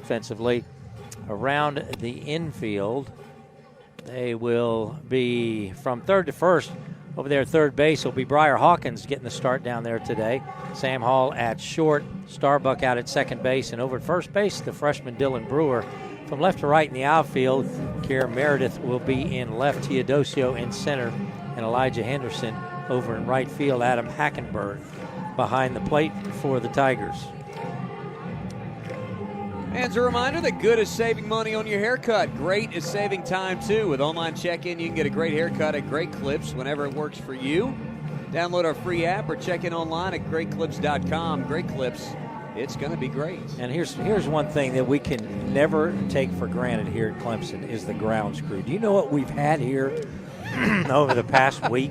defensively. Around the infield, they will be from third to first. Over there at third base will be Briar Hawkins getting the start down there today. Sam Hall at short, Starbuck out at second base, and over at first base, the freshman Dylan Brewer. From left to right in the outfield, Kiera Meredith will be in left, Teodosio in center, and Elijah Henderson over in right field. Adam Hackenberg behind the plate for the Tigers. And as a reminder that good is saving money on your haircut. Great is saving time, too. With online check-in, you can get a great haircut at Great Clips whenever it works for you. Download our free app or check in online at greatclips.com. Great Clips, it's going to be great. And here's one thing that we can never take for granted here at Clemson is the grounds crew. Do you know what we've had here over the past week?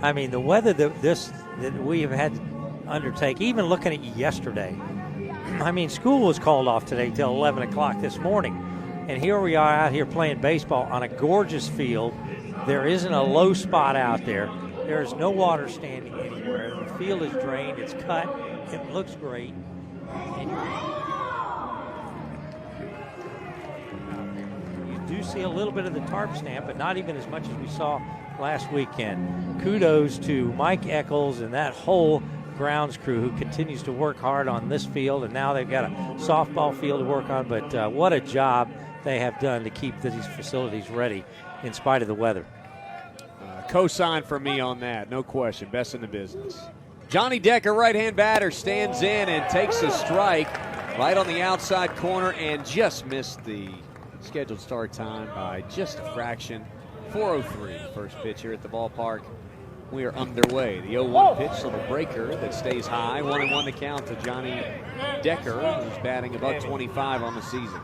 I mean, the weather that we have had to undertake, even looking at yesterday. I mean, school was called off today till 11 o'clock this morning. And here we are out here playing baseball on a gorgeous field. There isn't a low spot out there. There is no water standing anywhere. The field is drained. It's cut. It looks great. And you do see a little bit of the tarp stamp, but not even as much as we saw last weekend. Kudos to Mike Eccles and that whole grounds crew who continues to work hard on this field, and now they've got a softball field to work on, but what a job they have done to keep these facilities ready in spite of the weather. Co-sign for me on that, no question. Best in the business. Johnny Decker, right-hand batter, stands in and takes a strike right on the outside corner and just missed the scheduled start time by just a fraction. 4:03, first pitch here at the ballpark. We are underway. The 0-1 pitch, little breaker that stays high. 1-1 to count to Johnny Decker, who's batting about 25 on the season.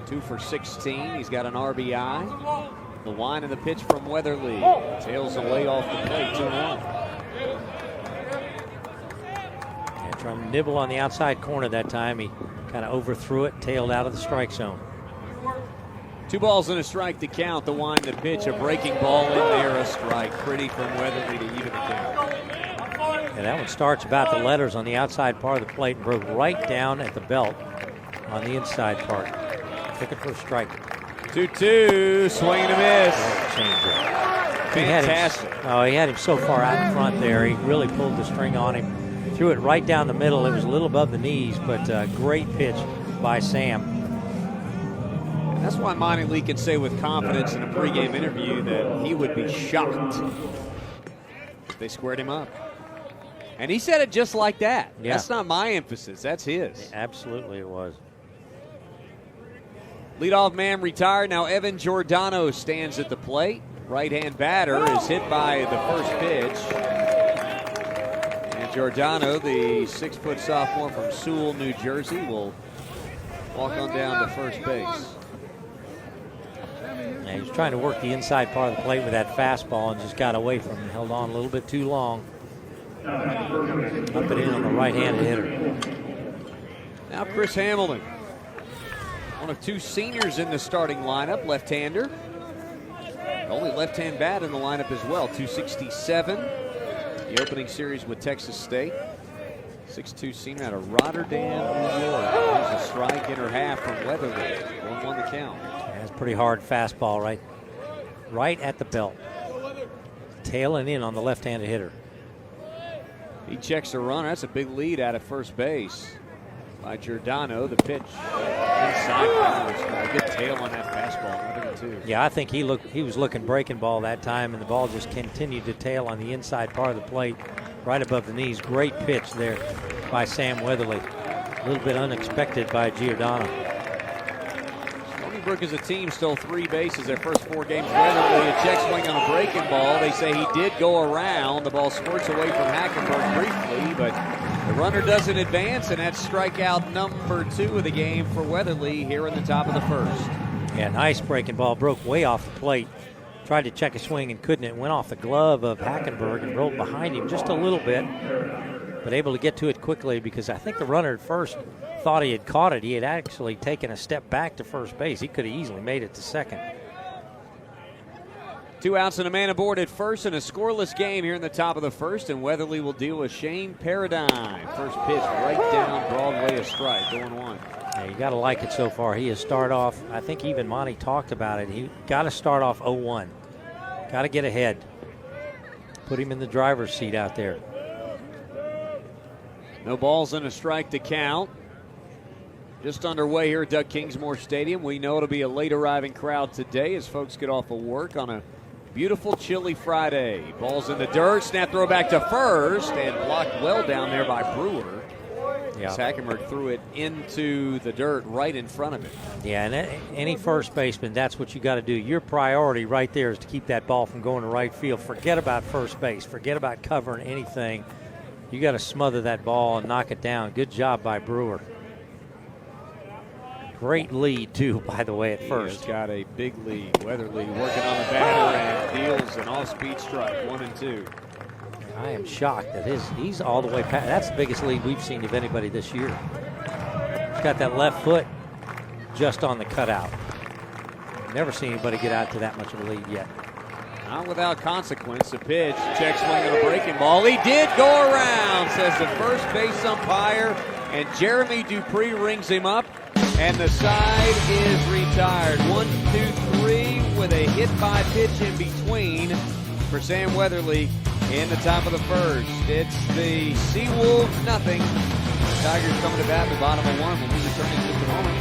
2 for 16. He's got an RBI. The line of the pitch from Weatherly. Tails away off the plate, 2-1. And trying to nibble on the outside corner that time. He kind of overthrew it, tailed out of the strike zone. 2 balls and a strike to count. The wind, the pitch, a breaking ball in there, a strike. Pretty from Weatherly to even the count. And that one starts about the letters on the outside part of the plate and broke right down at the belt on the inside part. Took it for a strike. 2-2, swing and a miss. Fantastic. He had him so far out in front there. He really pulled the string on him. Threw it right down the middle. It was a little above the knees, but great pitch by Sam. That's why Monty Lee can say with confidence in a pregame interview that he would be shocked if they squared him up. And he said it just like that. Yeah. That's not my emphasis. That's his. Absolutely it was. Leadoff man retired. Now Evan Giordano stands at the plate. Right-hand batter is hit by the first pitch. And Giordano, the 6-foot sophomore from Sewell, New Jersey, will walk on down to first base. Yeah, he was trying to work the inside part of the plate with that fastball and just got away from him. Held on a little bit too long. Up and in on the right-handed hitter. Now Chris Hamilton. One of 2 seniors in the starting lineup, left-hander. Only left-hand bat in the lineup as well, 267. The opening series with Texas State. 6'2" senior out of Rotterdam, New York. There's a strike in her half from Weatherly. 1-1 the count. That's a pretty hard fastball right at the belt. Tailing in on the left-handed hitter. He checks the runner. That's a big lead out of first base by Giordano. The pitch inside. A good tail on that fastball. 2. Yeah, I think he was looking breaking ball that time, and the ball just continued to tail on the inside part of the plate, right above the knees. Great pitch there by Sam Weatherly. A little bit unexpected by Giordano. Stony Brook as a team stole 3 bases their first 4 games. Weatherly, a check swing on a breaking ball. They say he did go around. The ball squirts away from Hackenberg briefly, but the runner doesn't advance, and that's strikeout number 2 of the game for Weatherly here in the top of the first. Yeah, nice breaking ball. Broke way off the plate. Tried to check a swing and couldn't. It went off the glove of Hackenberg and rolled behind him just a little bit, but able to get to it quickly because I think the runner at first thought he had caught it. He had actually taken a step back to first base. He could have easily made it to second. 2 outs and a man aboard at first in a scoreless game here in the top of the first, and Weatherly will deal with Shane Paradigm. First pitch right down Broadway, a strike, 0-1. Yeah, you got to like it so far. He has started off, I think even Monty talked about it, he got to start off 0-1. Got to get ahead. Put him in the driver's seat out there. No balls and a strike to count. Just underway here at Doug Kingsmore Stadium. We know it'll be a late arriving crowd today as folks get off of work on a beautiful chilly Friday. Ball's in the dirt, snap throw back to first, and blocked well down there by Brewer. Yeah. Hackenberg threw it into the dirt right in front of it. Yeah, and any first baseman, that's what you got to do. Your priority right there is to keep that ball from going to right field. Forget about first base. Forget about covering anything. You got to smother that ball and knock it down. Good job by Brewer. Great lead, too, by the way, at first. He's got a big lead. Weatherly working on the batter and deals an off-speed strike, 1-2. I am shocked that he's all the way past. That's the biggest lead we've seen of anybody this year. He's got that left foot just on the cutout. Never seen anybody get out to that much of a lead yet. Not without consequence. The pitch, check swing on a breaking ball. He did go around, says the first base umpire, and Jeremy Dupree rings him up, and the side is retired. 1-2-3 with a hit by pitch in between for Sam Weatherly. In the top of the first, it's the Seawolves nothing. Tigers coming to bat in the bottom of 1. We'll be returning in just a moment.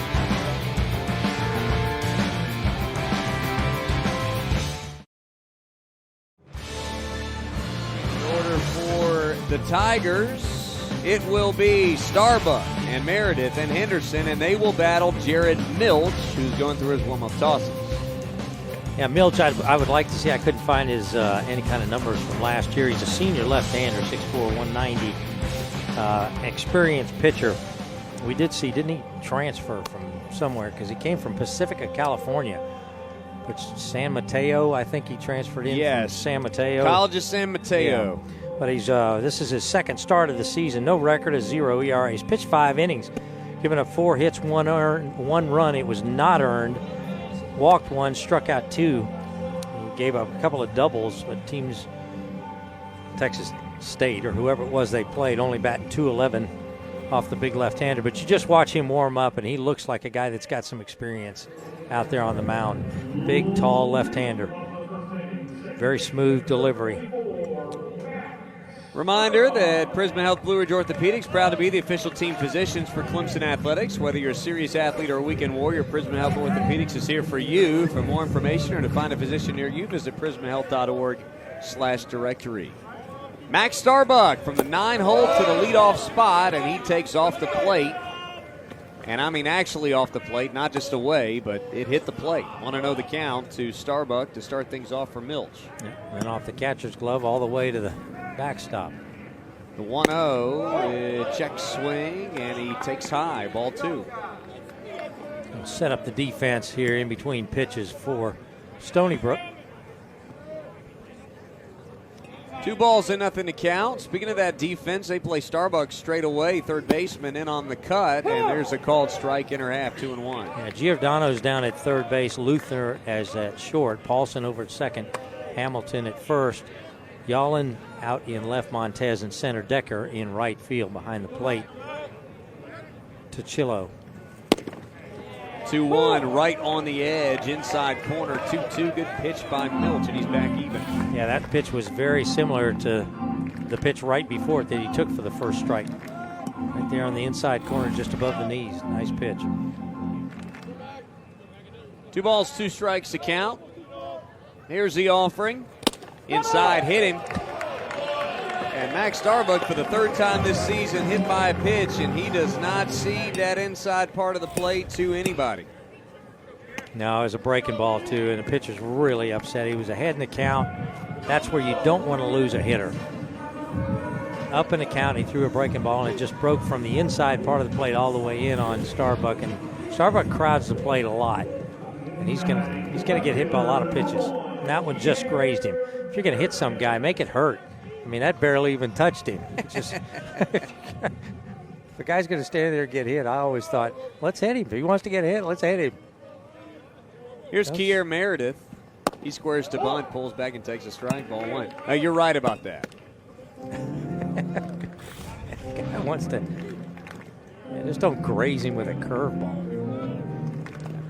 In order for the Tigers, it will be Starbuck and Meredith and Henderson, and they will battle Jared Milch, who's going through his warm-up tosses. Yeah, Milch, I would like to see. I couldn't find his any kind of numbers from last year. He's a senior left-hander, 6'4", 190, experienced pitcher. We did see, didn't he transfer from somewhere? Because he came from Pacifica, California, which San Mateo, I think he transferred in from San Mateo. College of San Mateo. Yeah. But he's this is his second start of the season. No record, a 0 ERA. He's pitched 5 innings, given up 4 hits, 1 run. It was not earned. Walked 1, struck out 2. He gave up a couple of doubles, but teams, Texas State or whoever it was they played, only batting .211 off the big left-hander. But you just watch him warm up, and he looks like a guy that's got some experience out there on the mound. Big, tall left-hander. Very smooth delivery. Reminder that Prisma Health Blue Ridge Orthopedics proud to be the official team physicians for Clemson Athletics. Whether you're a serious athlete or a weekend warrior, Prisma Health Orthopedics is here for you. For more information or to find a physician near you, visit prismahealth.org/directory. Max Starbuck from the 9-hole to the leadoff spot, and he takes off the plate. And I mean actually off the plate, not just away, but it hit the plate. 1-0 the count to Starbuck to start things off for Milch. Yeah, and off the catcher's glove all the way to the backstop. The 1-0, check swing, and he takes high, ball 2. He'll set up the defense here in between pitches for Stony Brook. 2 balls and nothing to count. Speaking of that defense, they play Starbucks straight away. Third baseman in on the cut, and there's a called strike, inner half, 2-1. Yeah, Giordano's down at third base. Luther as at short. Paulson over at second. Hamilton at first. Yallen out in left, Montez in center, Decker in right field behind the plate. Tuchillo. 2-1 right on the edge, inside corner, 2-2. Good pitch by Milch, and he's back even. Yeah, that pitch was very similar to the pitch right before it that he took for the first strike. Right there on the inside corner, just above the knees. Nice pitch. 2 balls, 2 strikes to count. Here's the offering. Inside, hit him. And Max Starbuck, for the 3rd time this season, hit by a pitch, and he does not cede that inside part of the plate to anybody. No, it was a breaking ball, too, and the pitcher's really upset. He was ahead in the count. That's where you don't want to lose a hitter. Up in the count, he threw a breaking ball, and it just broke from the inside part of the plate all the way in on Starbuck. And Starbuck crowds the plate a lot, and he's gonna get hit by a lot of pitches. And that one just grazed him. If you're going to hit some guy, make it hurt. I mean, that barely even touched him. It's just, if a guy's going to stand there and get hit, I always thought, let's hit him. If he wants to get hit, let's hit him. Here's Kier Meredith. He squares to bunt, pulls back and takes a strike, ball one. You're right about that. Guy wants to just don't graze him with a curveball.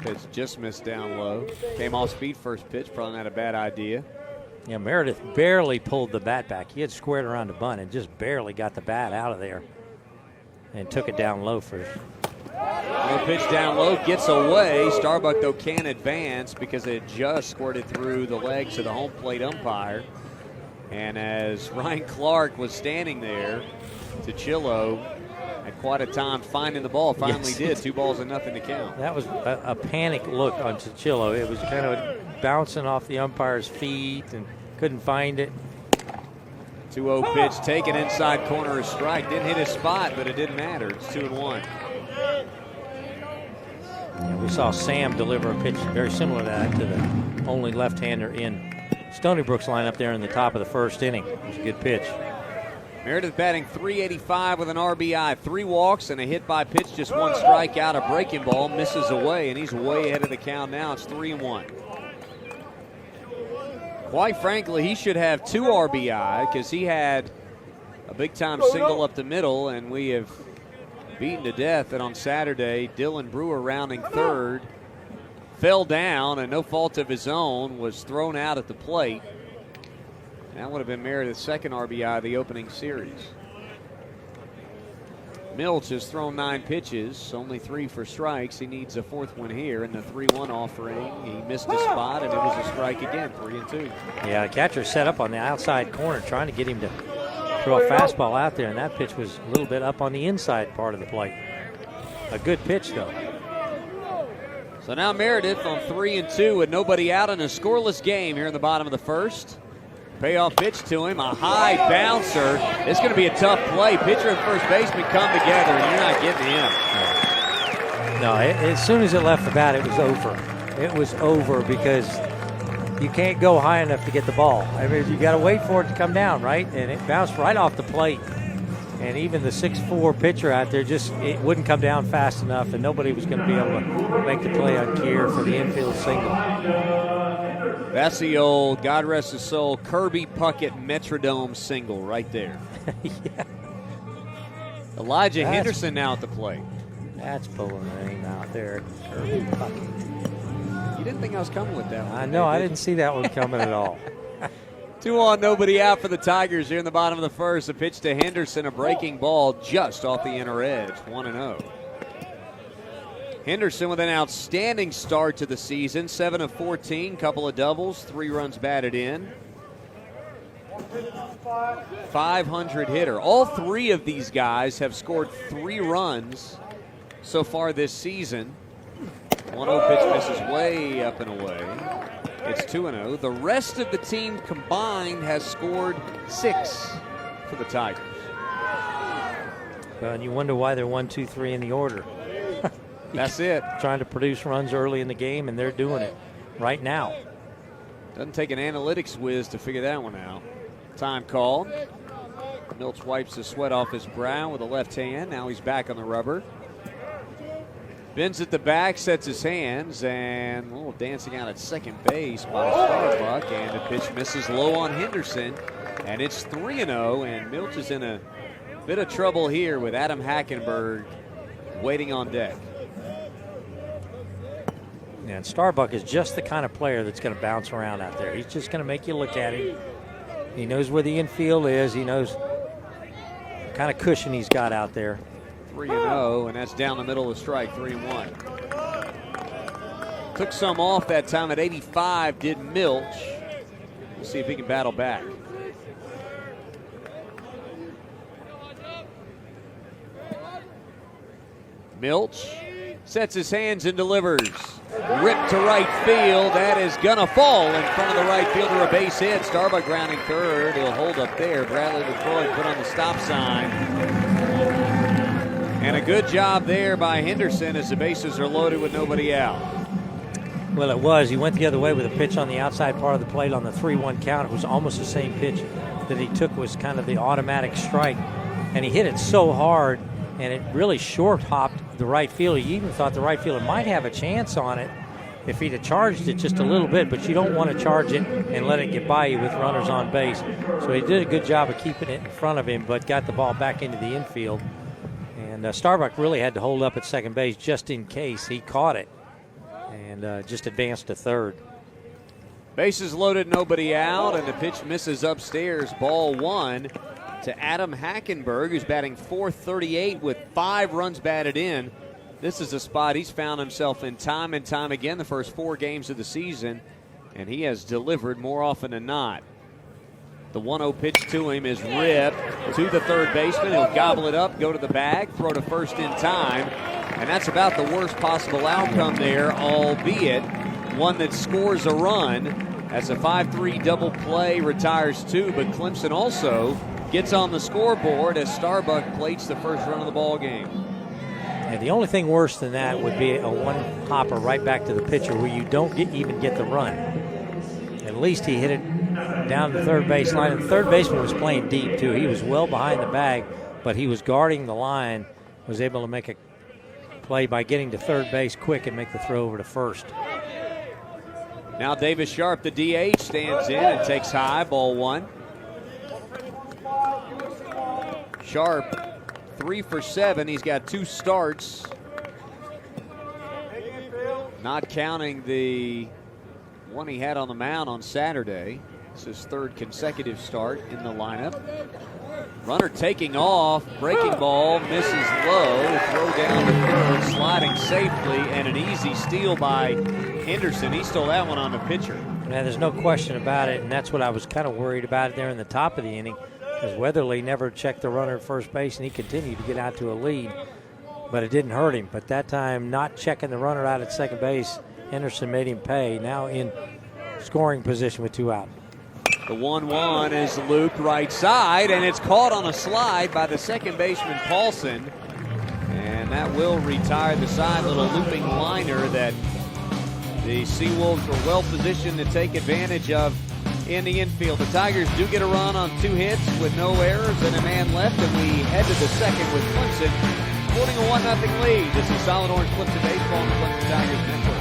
Pitch just missed down low. Came off speed first pitch, probably not a bad idea. Yeah, Meredith barely pulled the bat back. He had squared around the bunt and just barely got the bat out of there and took it down low first. Low pitch down low, gets away. Starbuck, though, can't advance because it just squirted through the legs of the home plate umpire. And as Ryan Clark was standing there, Tuchillo had quite a time finding the ball. Finally did. 2-0 to count. That was a panic look on Tuchillo. It was kind of bouncing off the umpire's feet and couldn't find it. 2-0 pitch taken inside corner, a strike. Didn't hit his spot, but it didn't matter. It's 2-1. And we saw Sam deliver a pitch very similar to that to the only left-hander in Stony Brook's lineup there in the top of the first inning. It was a good pitch. Meredith batting .385 with an RBI, 3 walks and a hit by pitch, just 1 strikeout, a breaking ball, misses away, and he's way ahead of the count now. It's 3-1. Quite frankly, he should have 2 RBI because he had a big-time single up the middle, and we have beaten to death. And on Saturday, Dylan Brewer rounding third, fell down, and no fault of his own, was thrown out at the plate. That would have been Meredith's second RBI of the opening series. Milch has thrown 9 pitches, only 3 for strikes. He needs a 4th one here in the 3-1 offering. He missed his spot, and it was a strike again, 3-2. Yeah, the catcher set up on the outside corner trying to get him to throw a fastball out there, and that pitch was a little bit up on the inside part of the plate. A good pitch, though. So now Meredith on 3-2 with nobody out in a scoreless game here in the bottom of the first. Payoff pitch to him, a high bouncer. It's going to be a tough play. Pitcher and first baseman come together, and you're not getting him. No, as soon as it left the bat, it was over. It was over because you can't go high enough to get the ball. I mean, you got to wait for it to come down, right? And it bounced right off the plate. And even the 6'4" pitcher out there, it wouldn't come down fast enough, and nobody was going to be able to make the play on Kier for the infield single. That's the old, God rest his soul, Kirby Puckett Metrodome single right there. Yeah. Elijah Henderson now at the plate. That's pulling the name out there, Kirby Puckett. You didn't think I was coming with that one? I know, I didn't see that one coming at all. 2 on, nobody out for the Tigers here in the bottom of the first. A pitch to Henderson, a breaking ball just off the inner edge, 1-0. Henderson with an outstanding start to the season, 7 of 14, couple of doubles, 3 runs batted in. 500 hitter. All 3 of these guys have scored 3 runs so far this season. 1-0 pitch misses way up and away. It's 2-0. The rest of the team combined has scored 6 for the Tigers. Well, and you wonder why they're 1, 2, 3 in the order. That's it. Trying to produce runs early in the game, and they're doing it right now. Doesn't take an analytics whiz to figure that one out. Time called. Milch wipes the sweat off his brow with a left hand. Now he's back on the rubber. Bends at the back, sets his hands, and a little dancing out at second base by Starbuck, and the pitch misses low on Henderson, and it's 3-0, and Milch is in a bit of trouble here with Adam Hackenberg waiting on deck. Yeah, and Starbuck is just the kind of player that's going to bounce around out there. He's just going to make you look at him. He knows where the infield is. He knows the kind of cushion he's got out there. 3-0, and that's down the middle of the strike, 3-1. Took some off that time at 85, did Milch. We'll see if he can battle back. Milch sets his hands and delivers. Ripped to right field. That is going to fall in front of the right fielder. A base hit. Starbuck grounding third. He'll hold up there. Bradley LaCroix put on the stop sign. And a good job there by Henderson as the bases are loaded with nobody out. Well, it was. He went the other way with a pitch on the outside part of the plate on the 3-1 count. It was almost the same pitch that he took, was kind of the automatic strike. And he hit it so hard, and it really short-hopped the right fielder. You even thought the right fielder might have a chance on it. if he'd have charged it just a little bit, but you don't want to charge it and let it get by you with runners on base. So he did a good job of keeping it in front of him, but got the ball back into the infield. And Starbuck really had to hold up at second base just in case he caught it, and just advanced to third. Bases loaded, nobody out, and the pitch misses upstairs. Ball 1 to Adam Hackenberg, who's batting .438 with 5 runs batted in. This is a spot he's found himself in time and time again the first 4 games of the season, and he has delivered more often than not. The 1-0 pitch to him is ripped to the third baseman. He'll gobble it up, go to the bag, throw to first in time, and that's about the worst possible outcome there, albeit one that scores a run as a 5-3 double play retires 2, but Clemson also gets on the scoreboard as Starbuck plates the first run of the ball game. And the only thing worse than that would be a one-hopper right back to the pitcher where you don't even get the run. At least he hit it down the third base line. And the third baseman was playing deep, too. He was well behind the bag, but he was guarding the line, was able to make a play by getting to third base quick and make the throw over to first. Now Davis Sharp, the DH, stands in and takes high, ball 1. Sharp, 3 for 7. He's got 2 starts. Not counting the one he had on the mound on Saturday. It's his 3rd consecutive start in the lineup. Runner taking off, breaking ball, misses low, throw down to third, sliding safely, and an easy steal by Henderson. He stole that one on the pitcher. Now, there's no question about it, and that's what I was kind of worried about there in the top of the inning, because Weatherly never checked the runner at first base, and he continued to get out to a lead, but it didn't hurt him. But that time, not checking the runner out at second base, Henderson made him pay. Now in scoring position with 2 out. The 1-1 is looped right side, and it's caught on a slide by the second baseman, Paulson. And that will retire the side. Little looping liner that the Seawolves were well positioned to take advantage of in the infield. The Tigers do get a run on 2 hits with no errors and a man left, and we head to the second with Clemson holding a 1-0 lead. This is Solid Orange Clemson Baseball on the Clemson Tigers Network.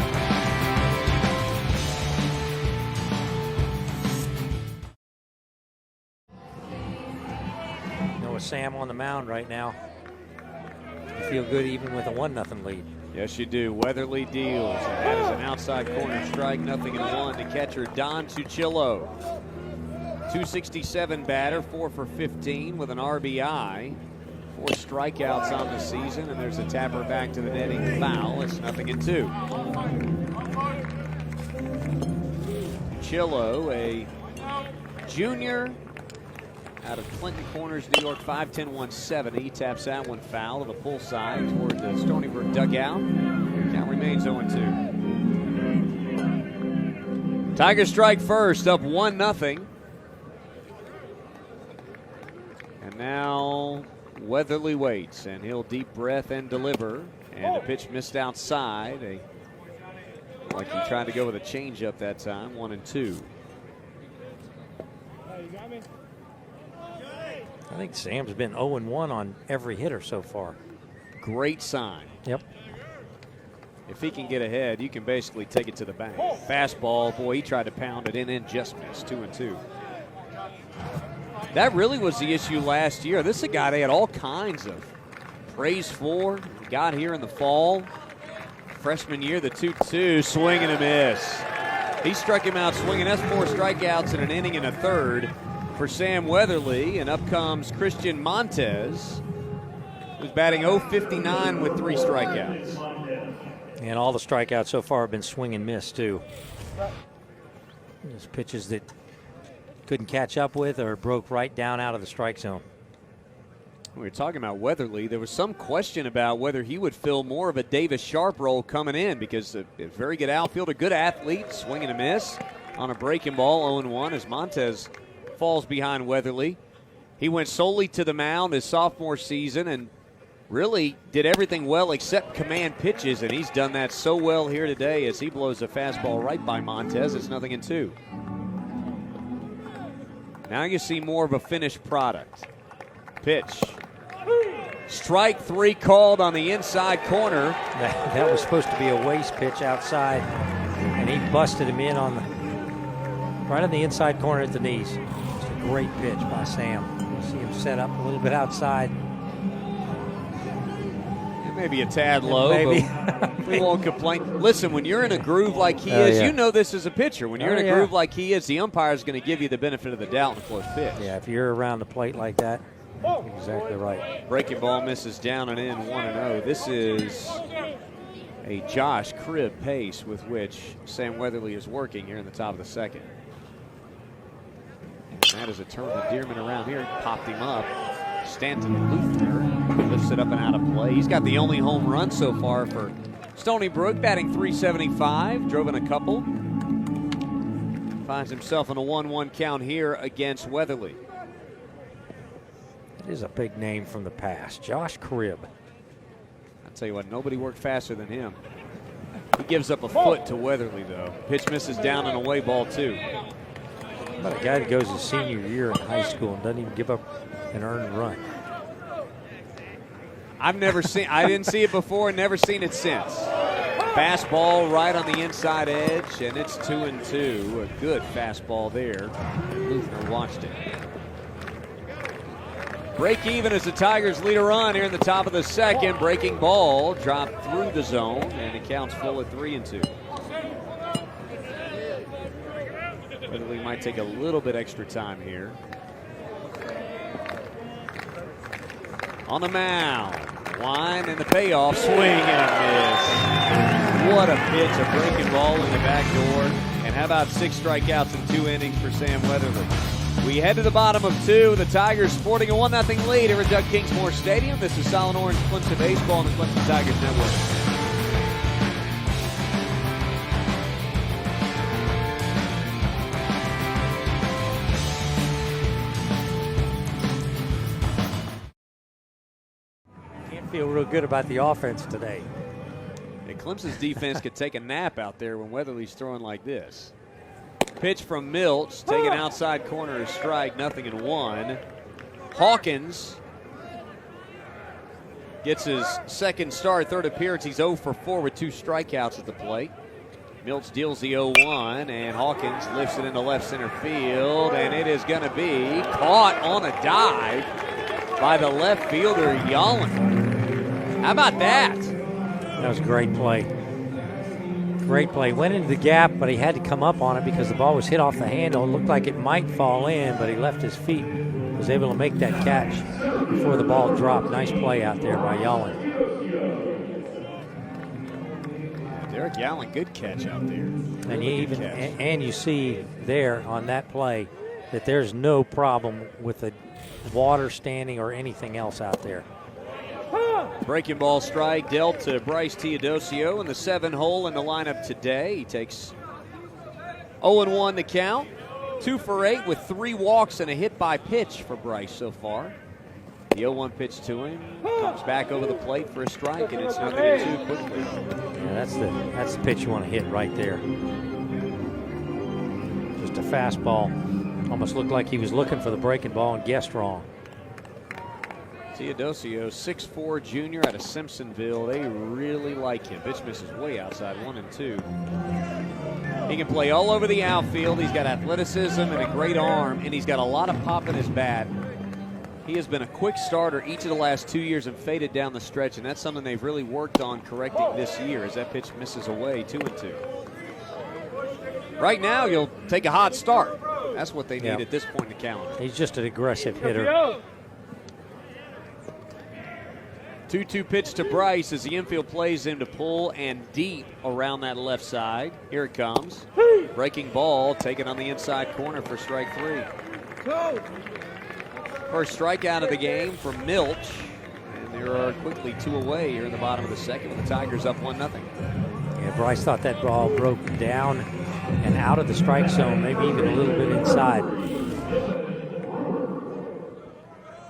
With Sam on the mound right now, you feel good even with a 1-0 lead. Yes, you do. Weatherly deals. And that is an outside corner strike, 0-1 to catcher Don Tuchillo. 267 batter, 4 for 15 with an RBI. 4 strikeouts on the season, and there's a tapper back to the netting foul. It's 0-2. Tuchillo, a junior out of Clinton Corners, New York, 5'10", 170. He taps that one foul to the pull side toward the Stony Brook dugout. Count remains 0-2. Tigers strike first, up 1-0. And now Weatherly waits, and he'll deep breath and deliver. And the pitch missed outside. Like he tried to go with a changeup that time, 1-2. I think Sam's been 0-1 on every hitter so far. Great sign. Yep. If he can get ahead, you can basically take it to the bank. Fastball, boy, he tried to pound it in and just missed. 2-2. That really was the issue last year. This is a guy they had all kinds of praise for. He got here in the fall. Freshman year, the 2-2, swing and a miss. He struck him out swinging. That's 4 strikeouts in an inning and a third for Sam Weatherly, and up comes Christian Montez, who's batting .059 with 3 strikeouts. And all the strikeouts so far have been swing and miss, too. There's pitches that couldn't catch up with or broke right down out of the strike zone. We were talking about Weatherly. There was some question about whether he would fill more of a Davis Sharp role coming in, because a very good outfielder, good athlete, swing and a miss on a breaking ball, 0-1 as Montez falls behind Weatherly. He went solely to the mound his sophomore season and really did everything well except command pitches, and he's done that so well here today as he blows a fastball right by Montez. It's 0-2. Now you see more of a finished product. Pitch. Strike 3 called on the inside corner. That was supposed to be a waste pitch outside. And he busted him in right on the inside corner at the knees. It's a great pitch by Sam. You see him set up a little bit outside. Maybe a tad low, maybe. But we won't complain. Listen, when you're in a groove like he is, you know this is a pitcher. When you're in a groove like he is, the umpire is going to give you the benefit of the doubt in a close pitch. Yeah, if you're around the plate like that, exactly right. Breaking ball misses down and in, 1-0. This is a Josh Cribb pace with which Sam Weatherly is working here in the top of the second. And that is a turn to Dearman around here. Popped him up. Stanton Luther lifts it up and out of play. He's got the only home run so far for Stony Brook, batting .375, drove in a couple. Finds himself in a 1-1 count here against Weatherly. It is a big name from the past, Josh Cribb. I'll tell you what, nobody worked faster than him. He gives up a foot to Weatherly, though. Pitch misses down and away, ball 2. How about a guy that goes his senior year in high school and doesn't even give up an earned run? I didn't see it before and never seen it since. Fastball right on the inside edge, and it's 2-2. A good fastball there. Luther watched it. Break even as the Tigers lead a run here in the top of the second. Breaking ball dropped through the zone, and it counts full at 3-2. Weatherly might take a little bit extra time here. On the mound, line and the payoff, swing and a miss. What a pitch, a breaking ball in the back door. And how about 6 strikeouts in 2 innings for Sam Weatherly? We head to the bottom of 2. The Tigers sporting a 1-0 lead here at Doug Kingsmore Stadium. This is Solid Orange Clemson Baseball on the Clemson Tigers Network. Feel real good about the offense today. And Clemson's defense could take a nap out there when Weatherly's throwing like this. Pitch from Milch, taken outside corner, a strike, 0-1. Hawkins gets his second start, third appearance. He's 0 for 4 with 2 strikeouts at the plate. Milch deals the 0-1, and Hawkins lifts it into left center field, and it is going to be caught on a dive by the left fielder, Yallen. How about that? That was a great play. Great play. Went into the gap, but he had to come up on it because the ball was hit off the handle. It looked like it might fall in, but he left his feet. Was able to make that catch before the ball dropped. Nice play out there by Yallen. Derek Yallen, good catch out there. And you see there on that play that there's no problem with the water standing or anything else out there. Breaking ball strike dealt to Bryce Teodosio in the 7-hole in the lineup today. He takes 0-1 to count. 2 for 8 with 3 walks and a hit by pitch for Bryce so far. The 0-1 pitch to him comes back over the plate for a strike, and it's 0-2 quickly. Yeah, that's the pitch you want to hit right there. Just a fastball. Almost looked like he was looking for the breaking ball and guessed wrong. Teodosio, 6'4" junior out of Simpsonville. They really like him. Pitch misses way outside, 1-2. He can play all over the outfield. He's got athleticism and a great arm, and he's got a lot of pop in his bat. He has been a quick starter each of the last 2 years and faded down the stretch, and that's something they've really worked on correcting this year as that pitch misses away, 2-2. Right now, you'll take a hot start. That's what they need at this point in the calendar. He's just an aggressive hitter. 2-2 pitch to Bryce as the infield plays him to pull and deep around that left side. Here it comes. Breaking ball taken on the inside corner for strike 3. First strikeout of the game for Milch. And there are quickly 2 away here in the bottom of the second with the Tigers up 1-0. Yeah, Bryce thought that ball broke down and out of the strike zone, maybe even a little bit inside.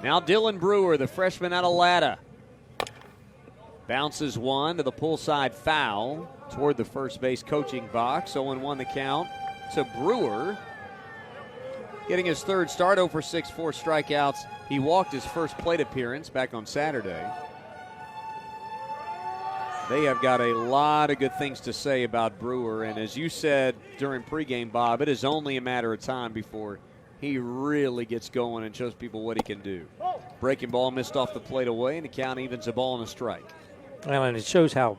Now Dylan Brewer, the freshman out of Latta. Bounces one to the pull side foul toward the first base coaching box. 0-1 the count to Brewer. Getting his third start, 0 for 6, 4 strikeouts. He walked his first plate appearance back on Saturday. They have got a lot of good things to say about Brewer, and as you said during pregame, Bob, it is only a matter of time before he really gets going and shows people what he can do. Breaking ball missed off the plate away, and the count evens a ball and a strike. Well, and it shows how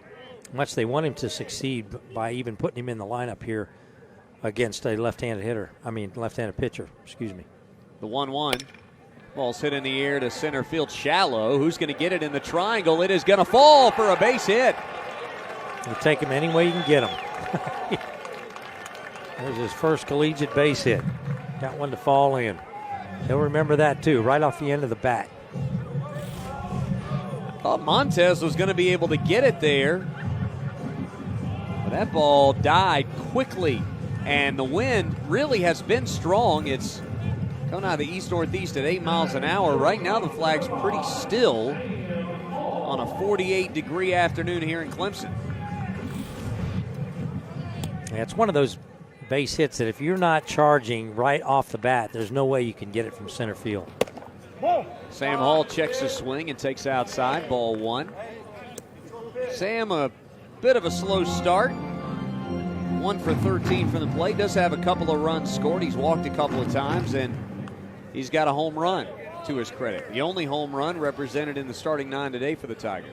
much they want him to succeed by even putting him in the lineup here against a left-handed pitcher, excuse me. The 1-1. Ball's hit in the air to center field shallow. Who's going to get it in the triangle? It is going to fall for a base hit. You take him any way you can get him. There's his first collegiate base hit. Got one to fall in. He'll remember that too, right off the end of the bat. Thought Montez was going to be able to get it there. But that ball died quickly. And the wind really has been strong. It's coming out of the east-northeast at 8 miles an hour. Right now the flag's pretty still on a 48-degree afternoon here in Clemson. Yeah, it's one of those base hits that if you're not charging right off the bat, there's no way you can get it from center field. Sam Hall checks the swing and takes outside, ball 1. Sam, a bit of a slow start. 1 for 13 from the plate. Does have a couple of runs scored. He's walked a couple of times, and he's got a home run to his credit. The only home run represented in the starting 9 today for the Tigers.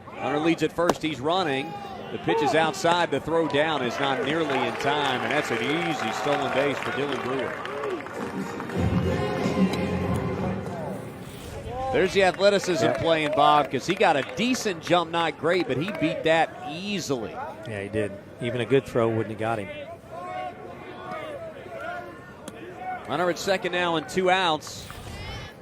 Hunter leads at first. He's running. The pitch is outside. The throw down is not nearly in time, and that's an easy stolen base for Dylan Brewer. There's the athleticism playing, Bob, because he got a decent jump, not great, but he beat that easily. Yeah, he did. Even a good throw wouldn't have got him. Runner at second now and 2 outs.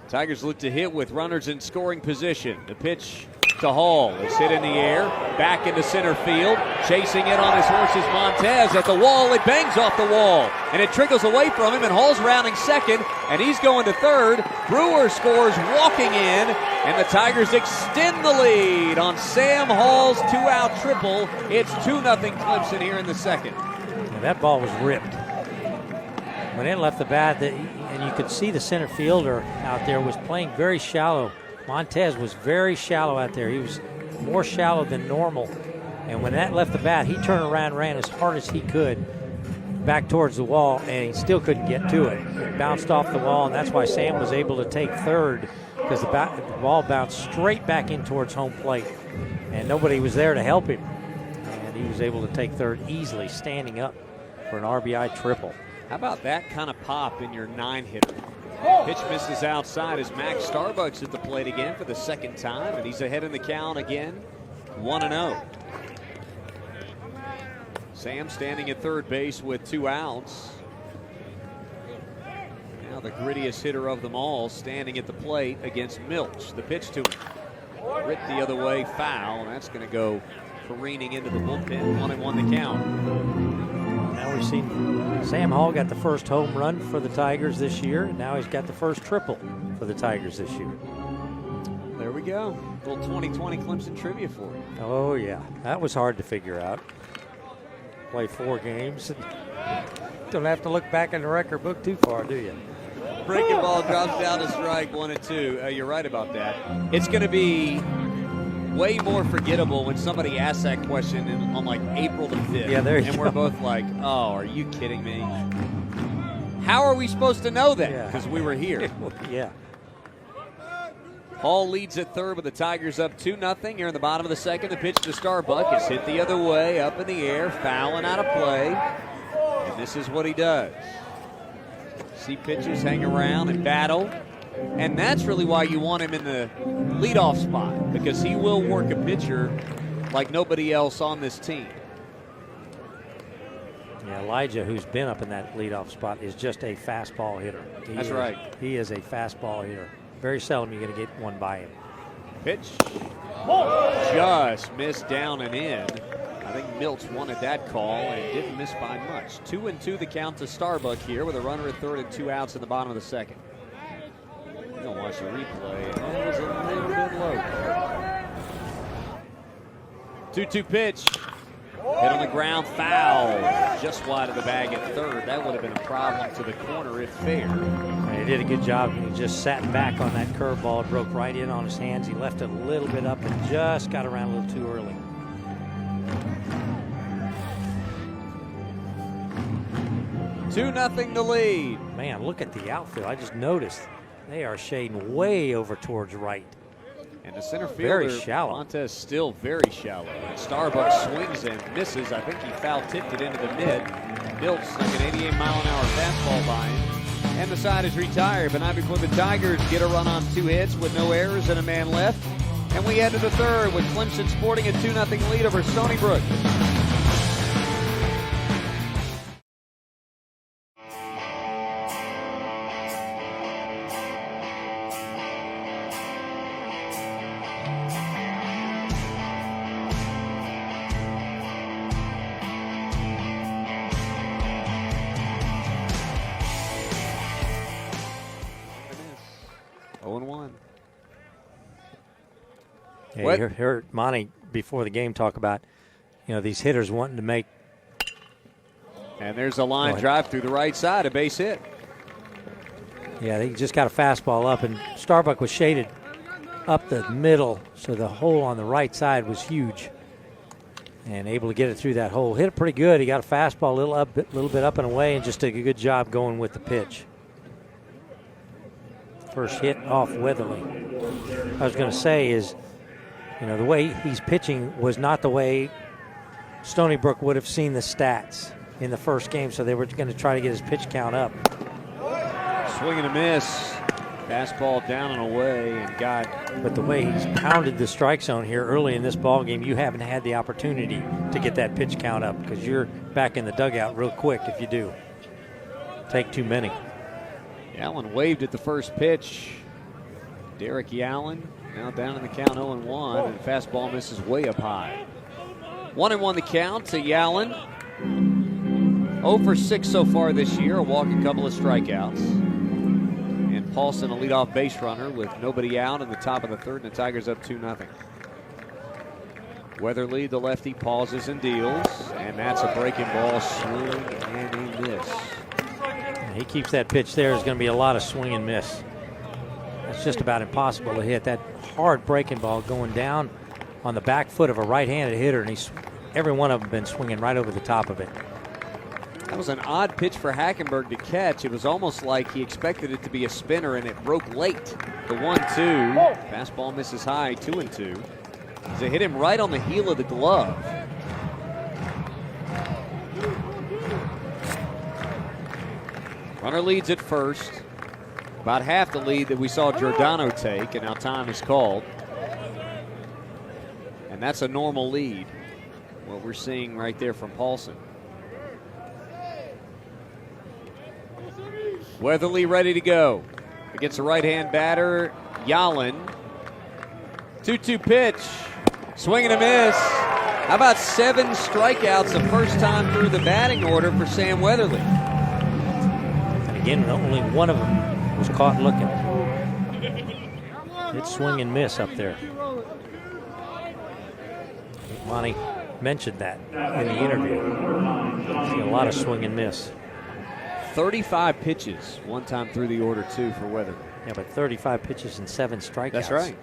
Tigers look to hit with runners in scoring position. The pitch to Hall is hit in the air, back into center field. Chasing it on his horse is Montez at the wall. It bangs off the wall, and it trickles away from him, and Hall's rounding second, and he's going to third. Brewer scores walking in, and the Tigers extend the lead on Sam Hall's 2-out triple. It's 2-0 Clemson here in the second. Yeah, that ball was ripped. When it left the bat, and you could see the center fielder out there was playing very shallow. Montez was very shallow out there. He was more shallow than normal. And when that left the bat, he turned around, ran as hard as he could back towards the wall, and he still couldn't get to it. It bounced off the wall, and that's why Sam was able to take third, because the ball bounced straight back in towards home plate, and nobody was there to help him. And he was able to take third easily, standing up for an RBI triple. How about that kind of pop in your 9-hitter? Pitch misses outside as Max Starbucks at the plate again for the second time, and he's ahead in the count again, 1-0. Sam standing at third base with 2 outs. Now the grittiest hitter of them all standing at the plate against Milch. The pitch to him. Ripped the other way, foul, and that's going to go careening into the bullpen. 1-1 the count. Now we've seen Sam Hall got the first home run for the Tigers this year, and now he's got the first triple for the Tigers this year. There we go. A little 2020 Clemson trivia for you. Oh, yeah. That was hard to figure out. Play 4 games. Don't have to look back in the record book too far, do you? Breaking ball drops down to strike 1-2. You're right about that. It's going to be way more forgettable when somebody asks that question on like April the 5th. Yeah, there you and go. We're both like, oh, are you kidding me? How are we supposed to know that? Because we were here. Yeah. Hall leads at third with the Tigers up 2-0 here in the bottom of the second. The pitch to Starbuck is hit the other way, up in the air, fouling out of play. And this is what he does. See pitchers hang around and battle. And that's really why you want him in the leadoff spot, because he will work a pitcher like nobody else on this team. Yeah, Elijah, who's been up in that leadoff spot, is just a fastball hitter. That's right. He is a fastball hitter. Very seldom you're going to get one by him. Pitch. Just missed down and in. I think Milts wanted that call and didn't miss by much. 2-2 the count to Starbuck here with a runner at third and 2 outs in the bottom of the second. You don't watch the replay. That was a little bit low. 2-2 pitch. Hit on the ground, foul. Just wide of the bag at third. That would have been a problem to the corner if fair. He did a good job. He just sat back on that curveball. It broke right in on his hands. He left it a little bit up and just got around a little too early. Two 2-0 the lead. Man, look at the outfield. I just noticed they are shading way over towards right. And the center fielder, Very shallow. Montez, still very shallow. And Starbuck swings and misses. I think he foul tipped it into the mid. Milt snuck an 88-mile-an-hour fastball by him. And the side is retired. But Ivy Clemson Tigers get a run on 2 hits with no errors and a man left. And we head to the third with Clemson sporting a 2-0 lead over Stony Brook. Yeah, you heard Monty before the game talk about, these hitters wanting to make. And there's a line drive through the right side, a base hit. Yeah, they just got a fastball up, and Starbuck was shaded up the middle, so the hole on the right side was huge. And able to get it through that hole. Hit it pretty good. He got a fastball a little bit up and away, and just did a good job going with the pitch. First hit off Weatherly. I was going to say is, the way he's pitching was not the way Stony Brook would have seen the stats in the first game, so they were going to try to get his pitch count up. Swing and a miss. Fastball down and away and got. But the way he's pounded the strike zone here early in this ball game, you haven't had the opportunity to get that pitch count up because you're back in the dugout real quick if you do. Take too many. Allen waved at the first pitch. Derek Allen now down in the count 0-1, and fastball misses way up high. 1-1 the count to Allen. 0 for 6 so far this year, a walk, a couple of strikeouts. And Paulson, a leadoff base runner with nobody out in the top of the third, and the Tigers up 2-0. Weatherly, the lefty, pauses and deals, and that's a breaking ball, swing and a miss. He keeps that pitch there. There's going to be a lot of swing and miss. It's just about impossible to hit. That hard breaking ball going down on the back foot of a right-handed hitter, and every one of them been swinging right over the top of it. That was an odd pitch for Hackenberg to catch. It was almost like he expected it to be a spinner, and it broke late. The 1-2. Fastball misses high, 2-2. As it hit him right on the heel of the glove. Runner leads at first. About half the lead that we saw Giordano take, and now time is called. And that's a normal lead, what we're seeing right there from Paulson. Weatherly ready to go against a right-hand batter, Yalin. 2-2 pitch, swing and a miss. How about 7 strikeouts the first time through the batting order for Sam Weatherly? And again, only one of them was caught looking. It's swing and miss up there. Monty mentioned that in the interview. See a lot of swing and miss. 35 pitches one time through the order, too, for Weatherly. Yeah, but 35 pitches and 7 strikeouts. That's right.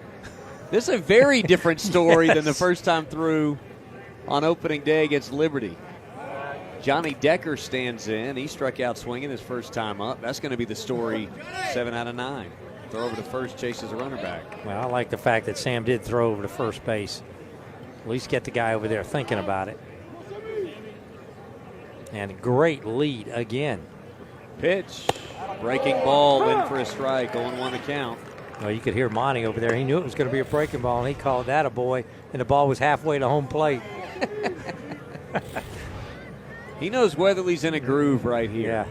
This is a very different story Yes. than the first time through on opening day against Liberty. Johnny Decker stands in. He struck out swinging his first time up. That's going to be the story 7 out of 9. Throw over to first, chases a runner back. Well, I like the fact that Sam did throw over to first base. At least get the guy over there thinking about it. And a great lead again. Pitch. Breaking ball, in for a strike, 0-1 the count. Well, you could hear Monty over there. He knew it was going to be a breaking ball, and he called that a boy, and the ball was halfway to home plate. He knows Weatherly's in a groove right here.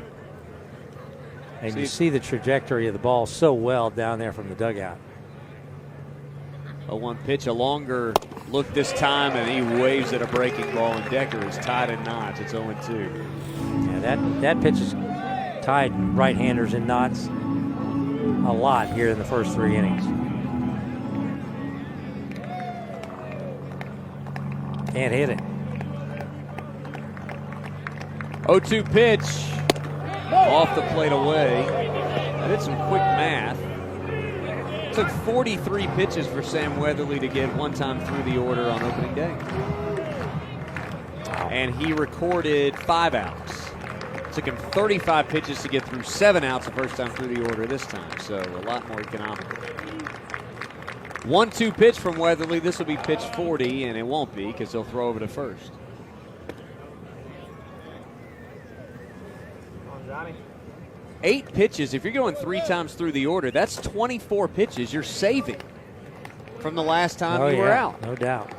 Yeah. And you see the trajectory of the ball so well down there from the dugout. 0-1 pitch, a longer look this time, and he waves at a breaking ball, and Decker is tied in knots. It's 0-2. Yeah, that pitch has tied right-handers in knots a lot here in the first 3 innings. Can't hit it. 0-2 pitch, off the plate away. I did some quick math. It took 43 pitches for Sam Weatherly to get one time through the order on opening day. And he recorded 5 outs. It took him 35 pitches to get through 7 outs the first time through the order this time, so a lot more economical. 1-2 pitch from Weatherly. This will be pitch 40, and it won't be because he'll throw over to first. 8 pitches. If you're going 3 times through the order, that's 24 pitches you're saving from the last time you were out. No doubt.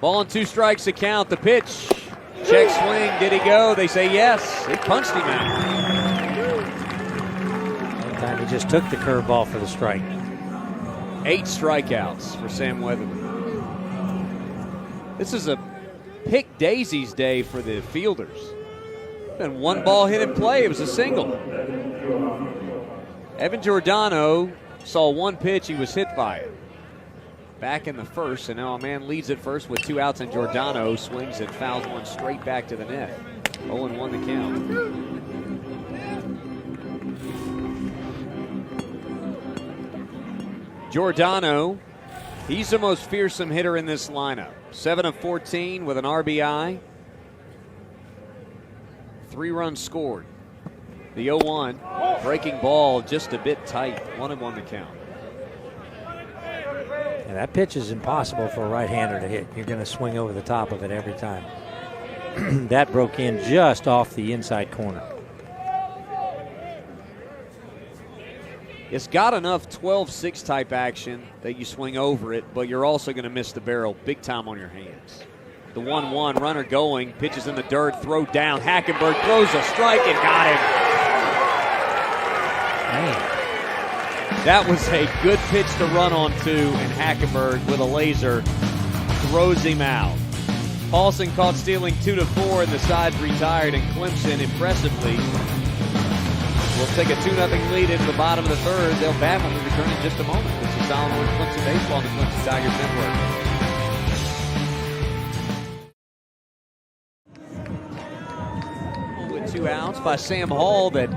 Ball and 2 strikes to count. The pitch. Check swing. Did he go? They say yes. They punched him out. That time he just took the curveball for the strike. 8 strikeouts for Sam Weatherly. This is a pick daisies day for the fielders. And 1 ball hit in play. It was a single. Evan Giordano saw 1 pitch. He was hit by it. Back in the first, and now a man leads at first with 2 outs, and Giordano swings and fouls one straight back to the net. 0-1 the count. Giordano, he's the most fearsome hitter in this lineup. 7 of 14 with an RBI. 3 runs scored. The 0-1, breaking ball just a bit tight. 1-1 the count. And that pitch is impossible for a right-hander to hit. You're going to swing over the top of it every time. That broke in just off the inside corner. It's got enough 12-6 type action that you swing over it, but you're also going to miss the barrel big time on your hands. The 1-1, runner going, pitches in the dirt, throw down. Hackenberg throws a strike and got him. Man. That was a good pitch to run onto, and Hackenberg with a laser throws him out. Paulson caught stealing 2-4, and the side's retired, and Clemson impressively will take a 2-0 lead into the bottom of the third. They'll bat when we return in just a moment. This is Solid North Clemson Baseball on the Clemson Tigers Network. With 2 outs by Sam Hall that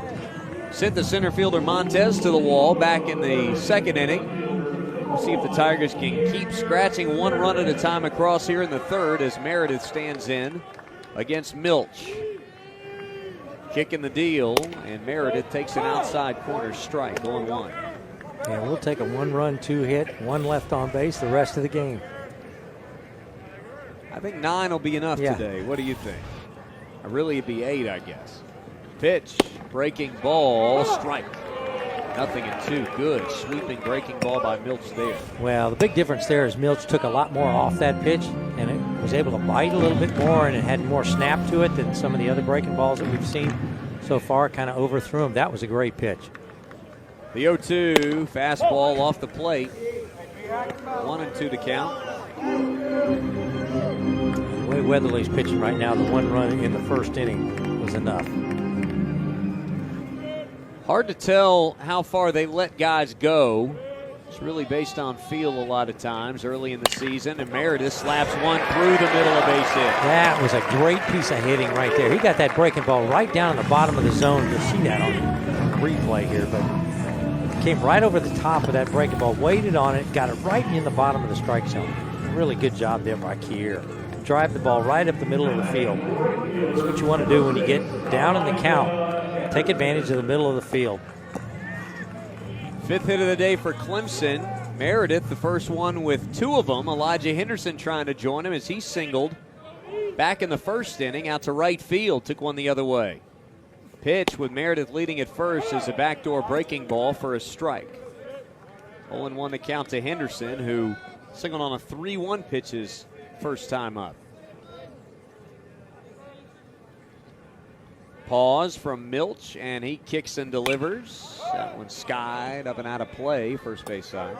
sent the center fielder Montez to the wall back in the second inning. We'll see if the Tigers can keep scratching 1 run at a time across here in the third as Meredith stands in against Milch. Kicking the deal, and Meredith takes an outside corner strike, 0-1. Yeah, we'll take a 1-run, 2-hit, 1 left on base the rest of the game. I think 9 will be enough today. What do you think? Really, it'd be 8, I guess. Pitch, breaking ball, strike. 0-2. Good sweeping breaking ball by Milch there. Well, the big difference there is Milch took a lot more off that pitch, and it was able to bite a little bit more, and it had more snap to it than some of the other breaking balls that we've seen so far. Kind of overthrew him. That was a great pitch. The 0-2 fastball off the plate. 1-2 to count. The way Weatherly's pitching right now, the 1 run in the first inning was enough. Hard to tell how far they let guys go. It's really based on feel a lot of times early in the season, and Meredith slaps one through the middle of base hit. That was a great piece of hitting right there. He got that breaking ball right down in the bottom of the zone. You'll see that on the replay here, but it came right over the top of that breaking ball, waited on it, got it right in the bottom of the strike zone. Really good job there by Kier. Drive the ball right up the middle of the field. That's what you want to do when you get down in the count. Take advantage of the middle of the field. 5th hit of the day for Clemson. Meredith, the first one with 2 of them. Elijah Henderson trying to join him as he singled back in the first inning out to right field. Took one the other way. Pitch with Meredith leading at first is a backdoor breaking ball for a strike. 0-1 the count to Henderson, who singled on a 3-1 pitch his first time up. Pause from Milch, and he kicks and delivers. That one skied up and out of play, first base side.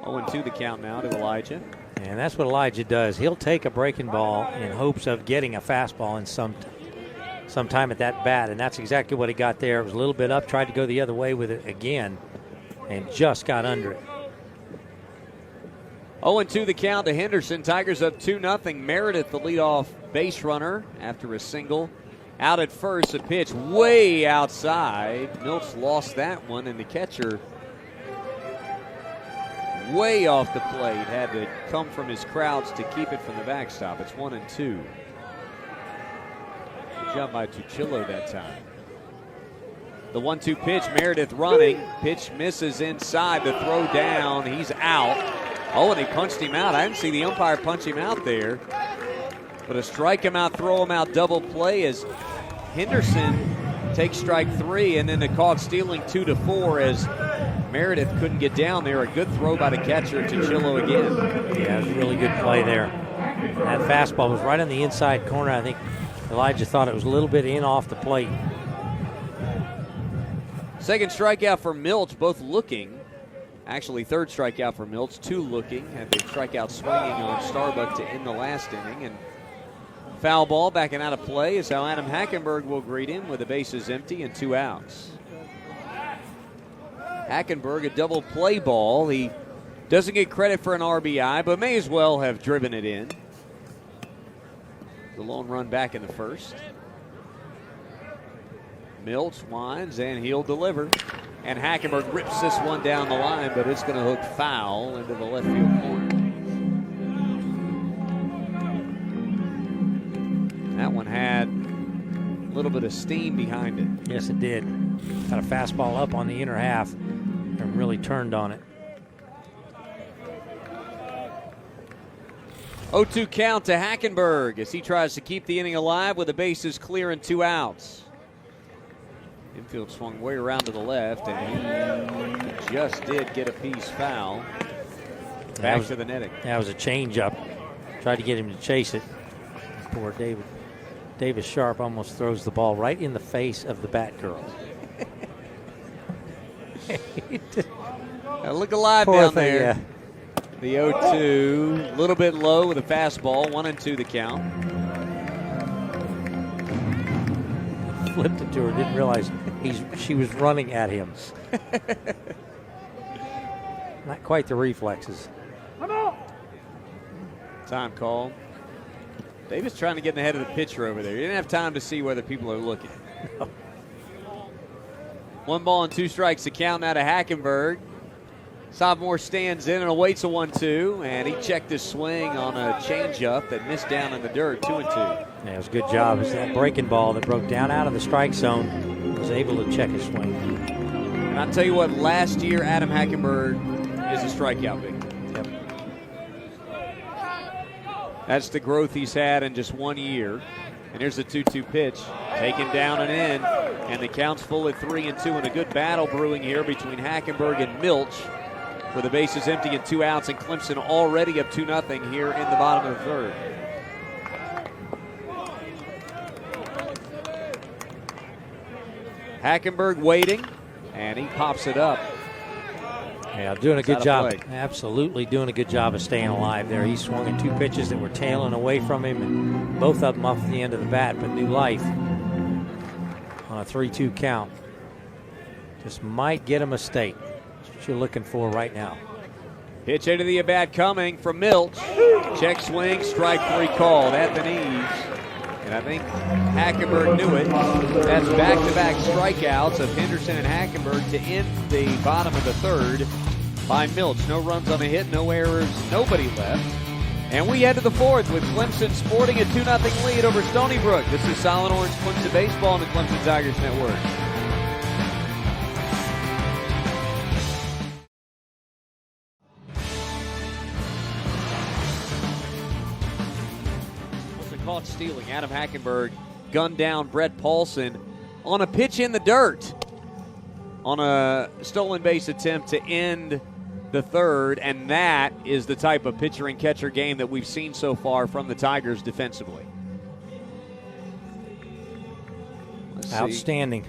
0-2 the count now to Elijah. And that's what Elijah does. He'll take a breaking ball in hopes of getting a fastball in sometime at that bat, and that's exactly what he got there. It was a little bit up, tried to go the other way with it again, and just got under it. 0-2 the count to Henderson. Tigers up 2-0. Meredith, the leadoff base runner after a single Out at first, a pitch way outside. Milch lost that one, and the catcher way off the plate had to come from his crowds to keep it from the backstop. It's 1-2. Good job by Tuchillo that time. The 1-2 pitch, Meredith running. Pitch misses inside. The throw down. He's out. Oh, and he punched him out. I didn't see the umpire punch him out there. But a strike him out, throw him out double play as Henderson takes strike 3, and then the caught stealing 2-4 as Meredith couldn't get down there. A good throw by the catcher, Tuchillo again. Yeah, it was a really good play there. That fastball was right on the inside corner. I think Elijah thought it was a little bit in off the plate. Second strikeout for Milch, both looking. Actually, third strikeout for Milch, 2 looking. Had the strikeout swinging on Starbuck to end the last inning. And foul ball backing out of play is how Adam Hackenberg will greet him with the bases empty and 2 outs. Hackenberg, a double play ball. He doesn't get credit for an RBI, but may as well have driven it in. The lone run back in the first. Milch winds, and he'll deliver. And Hackenberg rips this one down the line, but it's going to hook foul into the left field corner. That one had a little bit of steam behind it. Yes, it did. Got a fastball up on the inner half and really turned on it. 0-2 count to Hackenberg as he tries to keep the inning alive with the bases clear and 2 outs. Infield swung way around to the left, and he just did get a piece foul. Back to the netting. That was a changeup. Tried to get him to chase it. Poor David. Davis Sharp almost throws the ball right in the face of the Batgirl. Look alive Poor down thing, there. yeah. The 0-2, a little bit low with a fastball, 1-2 the count. Flipped it to her, didn't realize she was running at him. Not quite the reflexes. Time call. Davis trying to get in the head of the pitcher over there. He didn't have time to see whether people are looking. No. 1 ball and 2 strikes to count now to Hackenberg. Sophomore stands in and awaits a 1-2, and he checked his swing on a changeup that missed down in the dirt, 2-2. Yeah, it was a good job. It's that breaking ball that broke down out of the strike zone. Was able to check his swing. And I'll tell you what, last year Adam Hackenberg is a strikeout victim. Yep. That's the growth he's had in just 1 year. And here's the 2-2 pitch, taken down and in, and the count's full at 3-2, and a good battle brewing here between Hackenberg and Milch, with the bases empty and 2 outs, and Clemson already up 2-0 here in the bottom of the third. Hackenberg waiting, and he pops it up. Yeah, doing a good job. Absolutely doing a good job of staying alive there. He swung at 2 pitches that were tailing away from him, and both of them off the end of the bat, but new life on a 3-2 count. Just might get a mistake. That's what you're looking for right now. Pitch into the at-bat coming from Milch. Check swing, strike 3 called at the knees. And I think Hackenberg knew it. That's back-to-back strikeouts of Henderson and Hackenberg to end the bottom of the third by Milch. No runs on a hit, no errors, nobody left. And we head to the fourth with Clemson sporting a 2-0 lead over Stony Brook. This is Solid Orange Clemson Baseball on the Clemson Tigers Network. Caught stealing. Adam Hackenberg gunned down Brett Paulson on a pitch in the dirt on a stolen base attempt to end the third, and that is the type of pitcher and catcher game that we've seen so far from the Tigers defensively. Outstanding.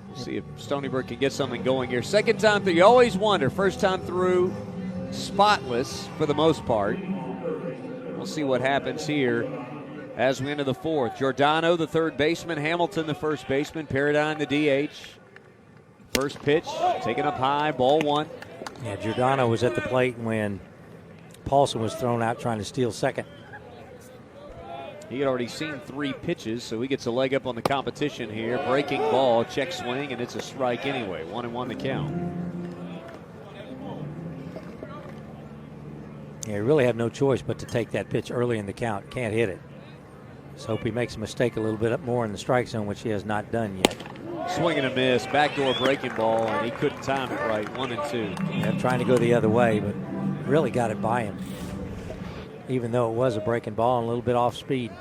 Let's see if Stony Brook can get something going here. Second time through, you always wonder. First time through, spotless for the most part. We'll see what happens here as we enter the fourth. Giordano, the third baseman. Hamilton, the first baseman. Paradine, the DH. First pitch, taken up high, ball 1. Yeah, Giordano was at the plate when Paulson was thrown out trying to steal second. He had already seen 3 pitches, so he gets a leg up on the competition here. Breaking ball, check swing, and it's a strike anyway. 1-1 the count. Yeah, he really had no choice but to take that pitch early in the count. Can't hit it. Let's hope he makes a mistake a little bit more in the strike zone, which he has not done yet. Swing and a miss, backdoor breaking ball, and he couldn't time it right. 1-2. Yeah, trying to go the other way, but really got it by him. Even though it was a breaking ball and a little bit off speed.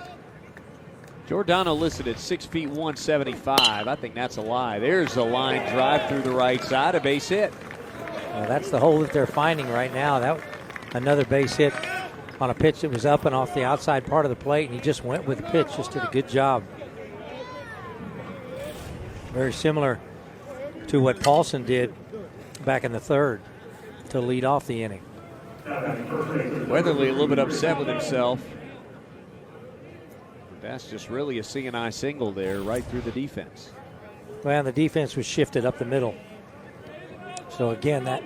Giordano listed at 6 feet 175. I think that's a lie. There's a line drive through the right side, a base hit. That's the hole that they're finding right now. That another base hit on a pitch that was up and off the outside part of the plate, and he just went with the pitch. Just did a good job. Very similar to what Paulson did back in the 3rd to lead off the inning. Weatherly a little bit upset with himself. That's just really a CNI single there right through the defense. Well, the defense was shifted up the middle. So again, that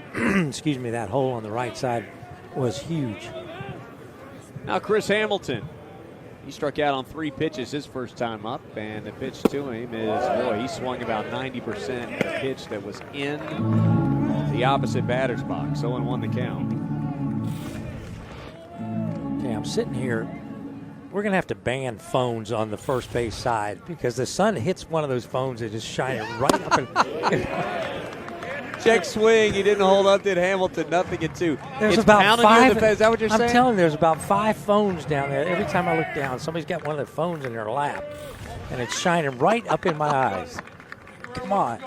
excuse me, that hole on the right side was huge. Now Chris Hamilton. He struck out on 3 pitches his first time up, and the pitch to him is, boy, he swung about 90% of the pitch that was in the opposite batter's box. 0-1 the count. Okay, I'm sitting here. We're going to have to ban phones on the first base side because the sun hits one of those phones and just shine it right up. Check swing. He didn't hold up, did Hamilton. Nothing at 2. There's it's about 5. Is that what you're saying? I'm telling you, there's about 5 phones down there. Every time I look down, somebody's got one of their phones in their lap, and it's shining right up in my eyes. Come on.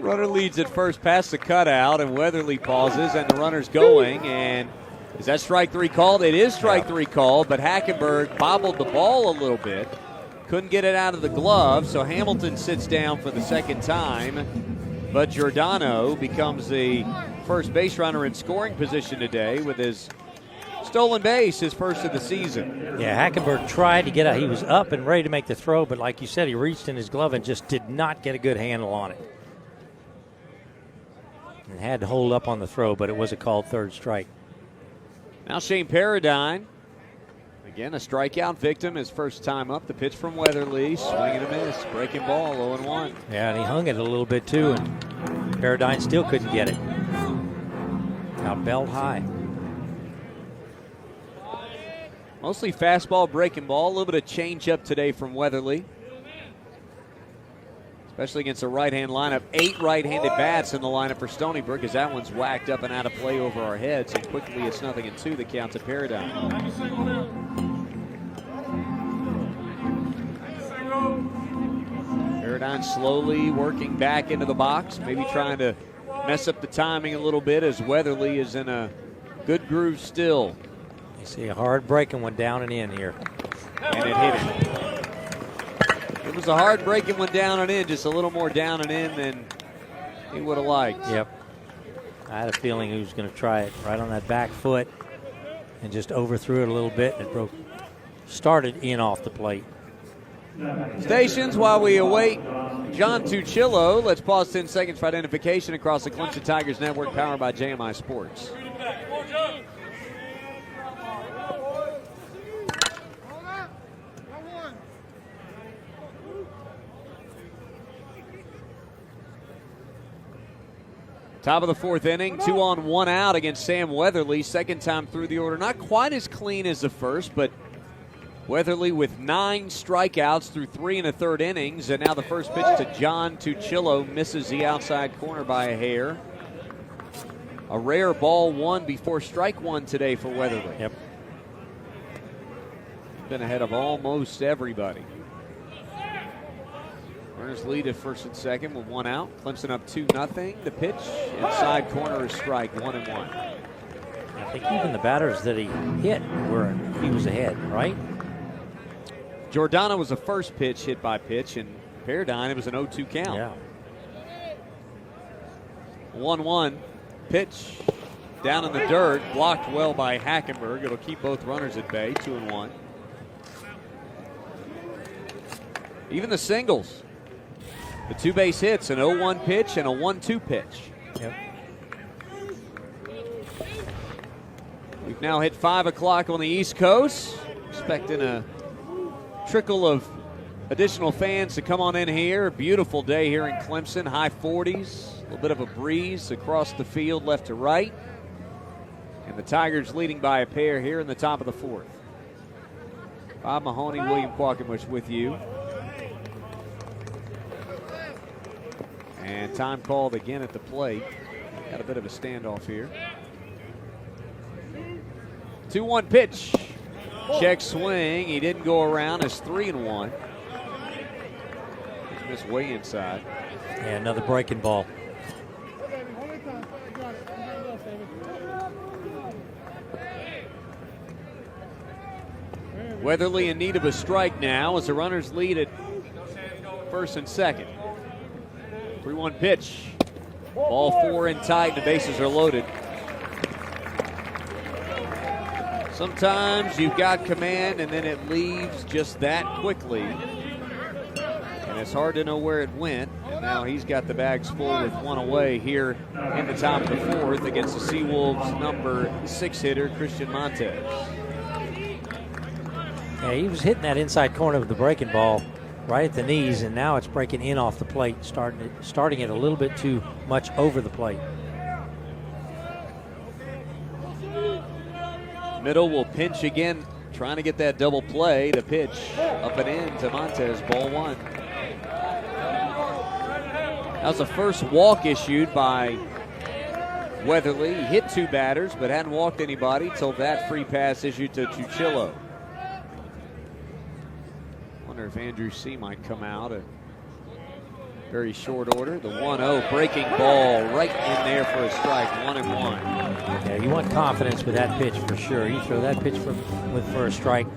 Runner leads at first past the cutout, and Weatherly pauses, and the runner's going. And is that strike 3 called? It is strike 3 called, but Hackenberg bobbled the ball a little bit. Couldn't get it out of the glove, so Hamilton sits down for the second time. But Giordano becomes the first base runner in scoring position today with his stolen base, his first of the season. Yeah, Hackenberg tried to get out. He was up and ready to make the throw, but like you said, he reached in his glove and just did not get a good handle on it. And had to hold up on the throw, but it was a called 3rd strike. Now Shane Paradine. Again, a strikeout victim, his first time up. The pitch from Weatherly, swing and a miss, breaking ball, 0-1. Yeah, and he hung it a little bit too, and Paradine still couldn't get it. Now belt high. Mostly fastball, breaking ball, a little bit of change-up today from Weatherly. Especially against a right-hand lineup. 8 right-handed bats in the lineup for Stony Brook as that one's whacked up and out of play over our heads. And quickly it's 0-2, the count to Paradine. Paradine slowly working back into the box, maybe trying to mess up the timing a little bit as Weatherly is in a good groove still. You see a hard breaking one down and in here. And it hit him. It was a hard breaking one down and in, just a little more down and in than he would have liked. Yep. I had a feeling he was going to try it right on that back foot and just overthrew it a little bit, and it broke. Started in off the plate. Stations while we await John Tuchillo. Let's pause 10 seconds for identification across the Clemson Tigers Network, powered by JMI Sports. Top of the 4th inning, 2 on 1 out against Sam Weatherly. Second time through the order. Not quite as clean as the first, but Weatherly with 9 strikeouts through 3 1/3 innings. And now the first pitch to John Tuchillo misses the outside corner by a hair. A rare ball 1 before strike 1 today for Weatherly. Yep. Been ahead of almost everybody. Runners lead at first and second with 1 out. Clemson up 2-0. The pitch inside corner is strike 1-1. I think even the batters that he hit he was ahead, right? Giordano was the first pitch hit by pitch, and Paradine, it was an 0-2 count. Yeah. 1-1 pitch down in the dirt, blocked well by Hackenberg. It'll keep both runners at bay, 2-1. Even the singles. The 2 base hits, an 0-1 pitch and a 1-2 pitch. Yep. We've now hit 5 o'clock on the East Coast. Expecting a trickle of additional fans to come on in here. Beautiful day here in Clemson, high 40s, a little bit of a breeze across the field left to right. And the Tigers leading by a pair here in the top of the fourth. Bob Mahoney, William Quackenbush with you. And time called again at the plate. Got a bit of a standoff here. 2-1 pitch. Check swing. He didn't go around. It's 3-1. He's missed way inside. Yeah, another breaking ball. Weatherly in need of a strike now as the runners lead at first and second. 3-1 pitch. Ball 4 in tight. The bases are loaded. Sometimes you've got command and then it leaves just that quickly. And it's hard to know where it went. And now he's got the bags full with one away here in the top of the fourth against the Seawolves number 6 hitter, Christian Montez. Yeah, he was hitting that inside corner of the breaking ball right at the knees, and now it's breaking in off the plate, starting it a little bit too much over the plate. Middle will pinch again, trying to get that double play. The pitch up and in to Montez, ball 1. That was the first walk issued by Weatherly. He hit 2 batters, but hadn't walked anybody till that free pass issued to Tuchillo. Wonder if Andrew C. might come out at very short order. The 1-0 breaking ball right in there for a strike, 1-1. Yeah, you want confidence with that pitch for sure. You throw that pitch for a strike,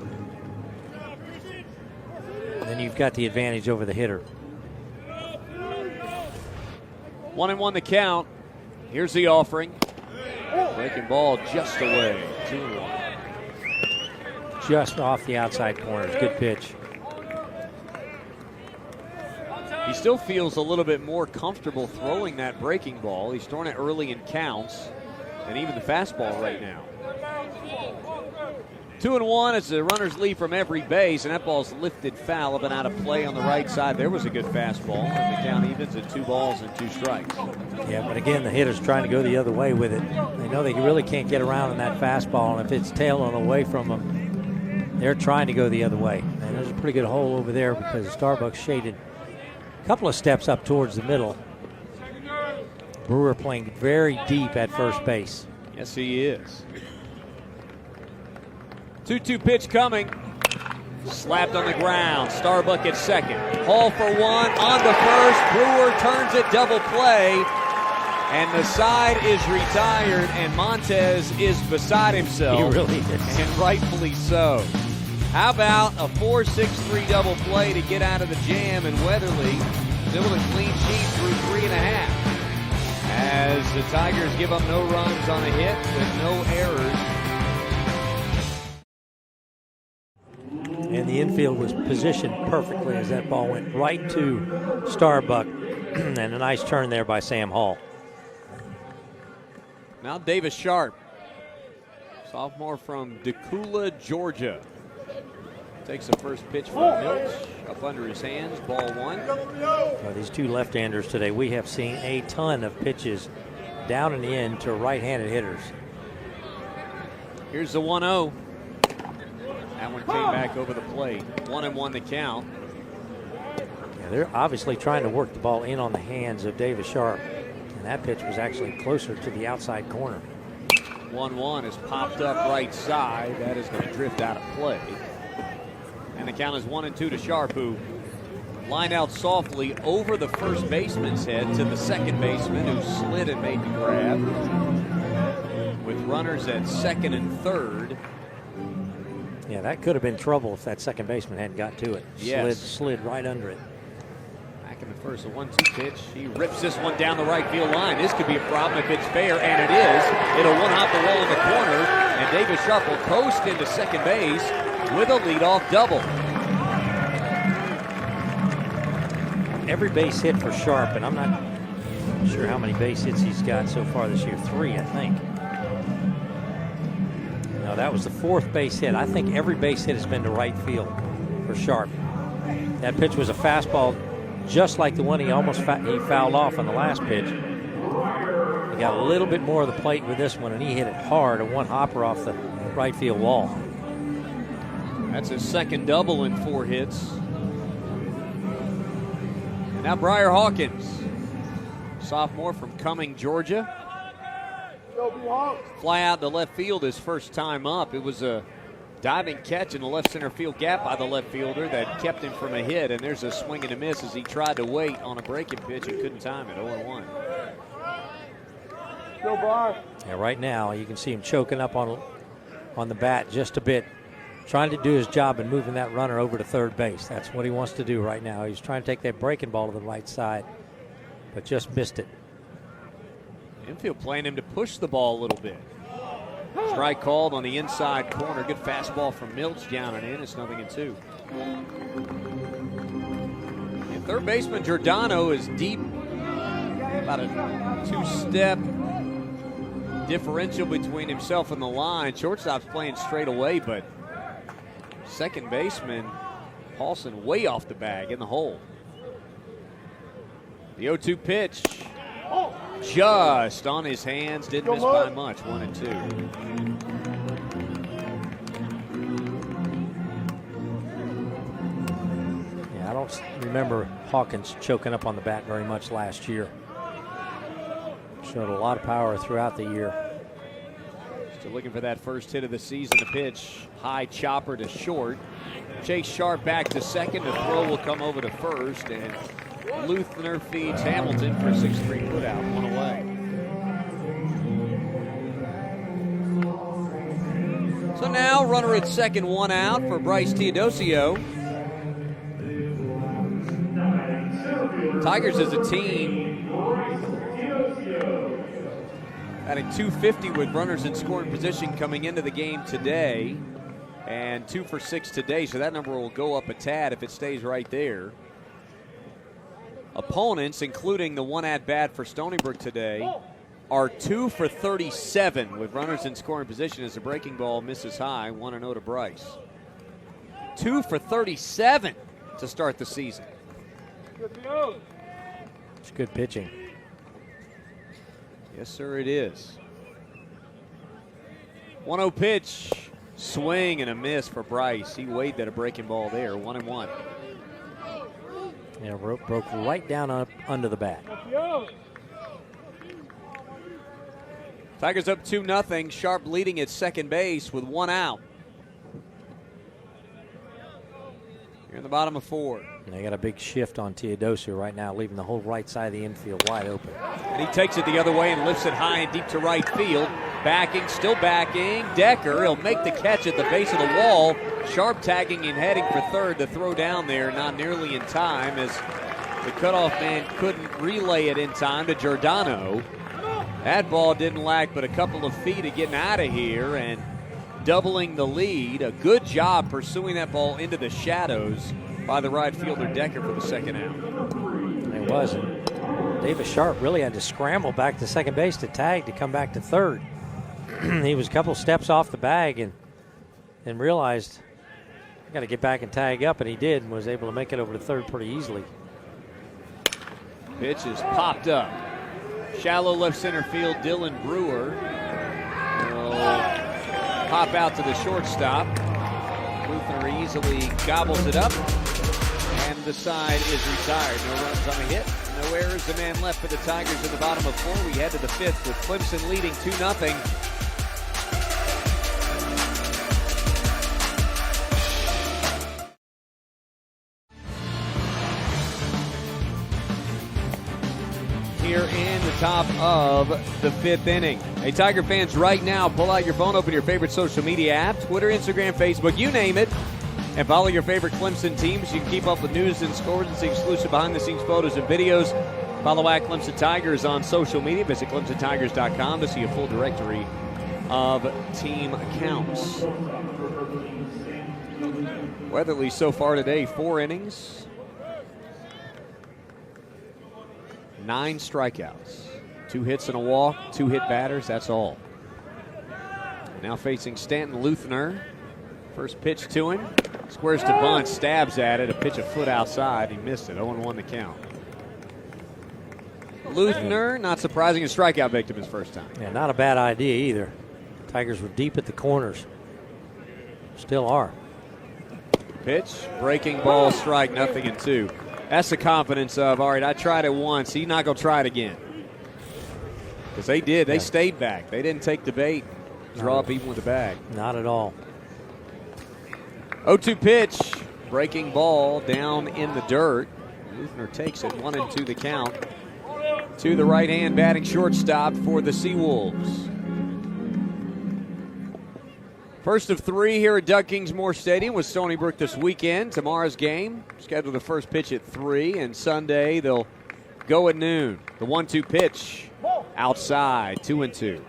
then you've got the advantage over the hitter. 1-1 the count. Here's the offering. Breaking ball just away, 2-1. Just off the outside corners. Good pitch. He still feels a little bit more comfortable throwing that breaking ball. He's throwing it early in counts, and even the fastball right now. 2-1 as the runners leave from every base, and that ball's lifted foul, up and out of play on the right side. There was a good fastball, and the count evens at 2 balls and 2 strikes. Yeah, but again, the hitter's trying to go the other way with it. They know they really can't get around in that fastball, and if it's tailing away from them, they're trying to go the other way. And there's a pretty good hole over there because Starbucks shaded a couple of steps up towards the middle. Brewer playing very deep at first base. Yes, he is. 2-2 pitch coming. Slapped on the ground. Starbuck at second. Hall for 1 on the first. Brewer turns it, double play. And the side is retired, and Montez is beside himself. He really is. And rightfully so. How about a 4-6-3 double play to get out of the jam, and Weatherly is able to clean sheet through 3.5. As the Tigers give up no runs on a hit with no errors. And the infield was positioned perfectly as that ball went right to Starbuck. And a nice turn there by Sam Hall. Now Davis Sharp, sophomore from Decula, Georgia. Takes the first pitch from Milch, up under his hands, ball 1. Well, these two left-handers today, we have seen a ton of pitches down and in to right-handed hitters. Here's the 1-0. That one came back over the plate. 1-1 the count. Yeah, they're obviously trying to work the ball in on the hands of Davis Sharp. And that pitch was actually closer to the outside corner. 1-1 is popped up right side. That is going to drift out of play. And the count is 1-2 to Sharp, who lined out softly over the first baseman's head to the second baseman, who slid and made the grab. With runners at second and third. Yeah, that could have been trouble if that second baseman hadn't got to it. Yes. Slid right under it. Back in the first, a 1-2 pitch. He rips this one down the right field line. This could be a problem if it's fair, and it is. It'll one-hop the wall in the corner, and Davis Sharp will coast into second base with a leadoff double. Every base hit for Sharp, and I'm not sure how many base hits he's got so far this year. 3, I think. No, that was the 4th base hit. I think every base hit has been to right field. for Sharp. That pitch was a fastball just like the one he almost he fouled off on the last pitch. He got a little bit more of the plate with this one, and he hit it hard, a one-hopper off the right field wall. That's his second double in 4 hits. And now Briar Hawkins, sophomore from Cumming, Georgia. Fly out to left field his first time up. It was a diving catch in the left center field gap by the left fielder that kept him from a hit, and there's a swing and a miss as he tried to wait on a breaking pitch and couldn't time it. 0-1. Yeah, right now you can see him choking up on the bat just a bit, trying to do his job and moving that runner over to third base. That's what he wants to do right now. He's trying to take that breaking ball to the right side, but just missed it. Infield playing him to push the ball a little bit. Strike called on the inside corner. Good fastball from Milch down and in. It's 0-2. And third baseman Giordano is deep. About a 2-step differential between himself and the line. Shortstop's playing straight away, but second baseman Paulson way off the bag in the hole. The 0-2 pitch. Just on his hands, didn't miss by much. 1-2. Yeah, I don't remember Hawkins choking up on the bat very much last year. Showed a lot of power throughout the year. Still looking for that first hit of the season. The pitch, high chopper to short. Chase Sharp back to second. The throw will come over to first, and Luthner feeds Hamilton for a 6-3 putout, 1 away. So now runner at second, 1 out for Bryce Teodosio. Tigers as a team adding 250 with runners in scoring position coming into the game today, and 2 for 6 today, so that number will go up a tad if it stays right there. Opponents, including the 1 at-bat for Stony Brook today, are 2 for 37 with runners in scoring position as the breaking ball misses high. 1-0 to Bryce. 2 for 37 to start the season. It's good pitching. Yes, sir, it is. 1-0 pitch. Swing and a miss for Bryce. He waited at a breaking ball there. 1-1. Yeah, broke right down up under the bat. Tigers up 2-0. Sharp leading at second base with 1 out. Here in the bottom of 4. And they got a big shift on Teodosio right now, leaving the whole right side of the infield wide open. And he takes it the other way and lifts it high and deep to right field. Backing, still backing. Decker, he'll make the catch at the base of the wall. Sharp tagging and heading for third. The throw down there not nearly in time as the cutoff man couldn't relay it in time to Giordano. That ball didn't lack but a couple of feet of getting out of here and doubling the lead. A good job pursuing that ball into the shadows by the right fielder Decker for the second out. It was. Davis Sharp really had to scramble back to second base to tag to come back to third. He was a couple steps off the bag and realized, I got to get back and tag up, and he did, and was able to make it over to third pretty easily. Pitch is popped up. Shallow left center field, Dylan Brewer will pop out to the shortstop. Luthner easily gobbles it up, and the side is retired. No runs on a hit, no errors. The man left for the Tigers in the bottom of 4. We head to the 5th with Clemson leading 2-0. Here in the top of the 5th inning. Hey, Tiger fans, right now, pull out your phone, open your favorite social media app, Twitter, Instagram, Facebook, you name it, and follow your favorite Clemson teams. You can keep up with news and scores and see exclusive behind-the-scenes photos and videos. Follow at Clemson Tigers on social media. Visit ClemsonTigers.com to see a full directory of team accounts. Weatherly so far today, 4 innings. 9 strikeouts, 2 hits and a walk, 2 hit batters, that's all. Now facing Stanton Luthner. First pitch to him. Squares to bunt, stabs at it, a pitch a foot outside. He missed it. 0-1 the count. Luthner, not surprising, a strikeout victim his first time. Yeah, not a bad idea either. Tigers were deep at the corners. Still are. Pitch, breaking ball, strike, 0-2. That's the confidence of, all right, I tried it once. He's not going to try it again. Because they did. They stayed back. They didn't take the bait, draw up even with the bag. Not at all. 0-2 pitch, breaking ball down in the dirt. Luthner takes it, 1-2 the count. To the right-hand batting shortstop for the Seawolves. First of 3 here at Doug Kingsmore Stadium with Stony Brook this weekend. Tomorrow's game scheduled the first pitch at 3, and Sunday they'll go at noon. The 1-2 pitch outside, 2-2.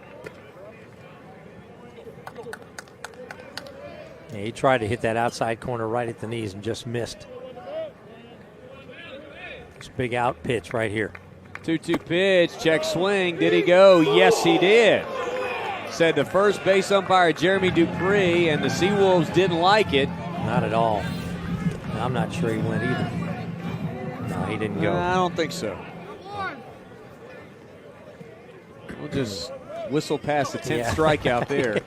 Yeah, he tried to hit that outside corner right at the knees and just missed. This big out pitch right here. 2-2 pitch, check swing. Did he go? Yes, he did. Said the first base umpire, Jeremy Dupree, and the Seawolves didn't like it. Not at all. I'm not sure he went either. No, he didn't go. I don't think so. We'll just whistle past the 10th strikeout there.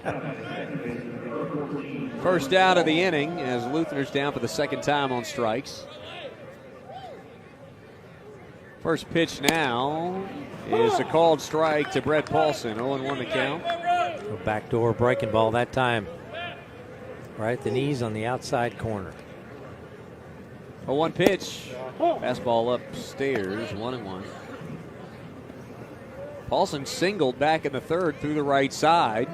First out of the inning as Luthner's down for the second time on strikes. First pitch now is a called strike to Brett Paulson. 0-1 the count. A backdoor breaking ball that time. Right at the knees on the outside corner. 0-1 pitch. Fastball upstairs. 1-1. Paulson singled back in the third through the right side.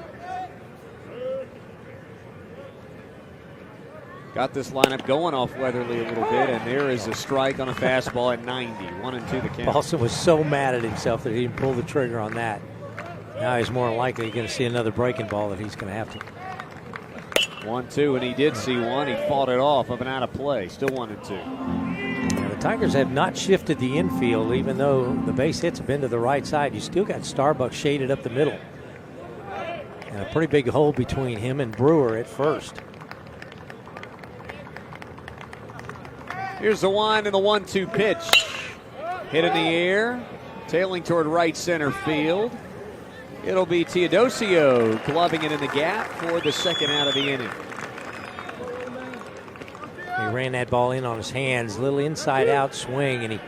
Got this lineup going off Weatherly a little bit, and there is a strike on a fastball at 90. 1-2 the count. Paulson was so mad at himself that he didn't pull the trigger on that. Now he's more likely going to see another breaking ball that he's going to have to. 1-2, and he did see one. He fought it off of an out of play. Still 1-2. Now, the Tigers have not shifted the infield, even though the base hits have been to the right side. You still got Starbuck shaded up the middle. And a pretty big hole between him and Brewer at first. Here's the wind and the 1-2 pitch. Hit in the air, tailing toward right center field. It'll be Teodosio gloving it in the gap for the second out of the inning. He ran that ball in on his hands, little inside out swing, and he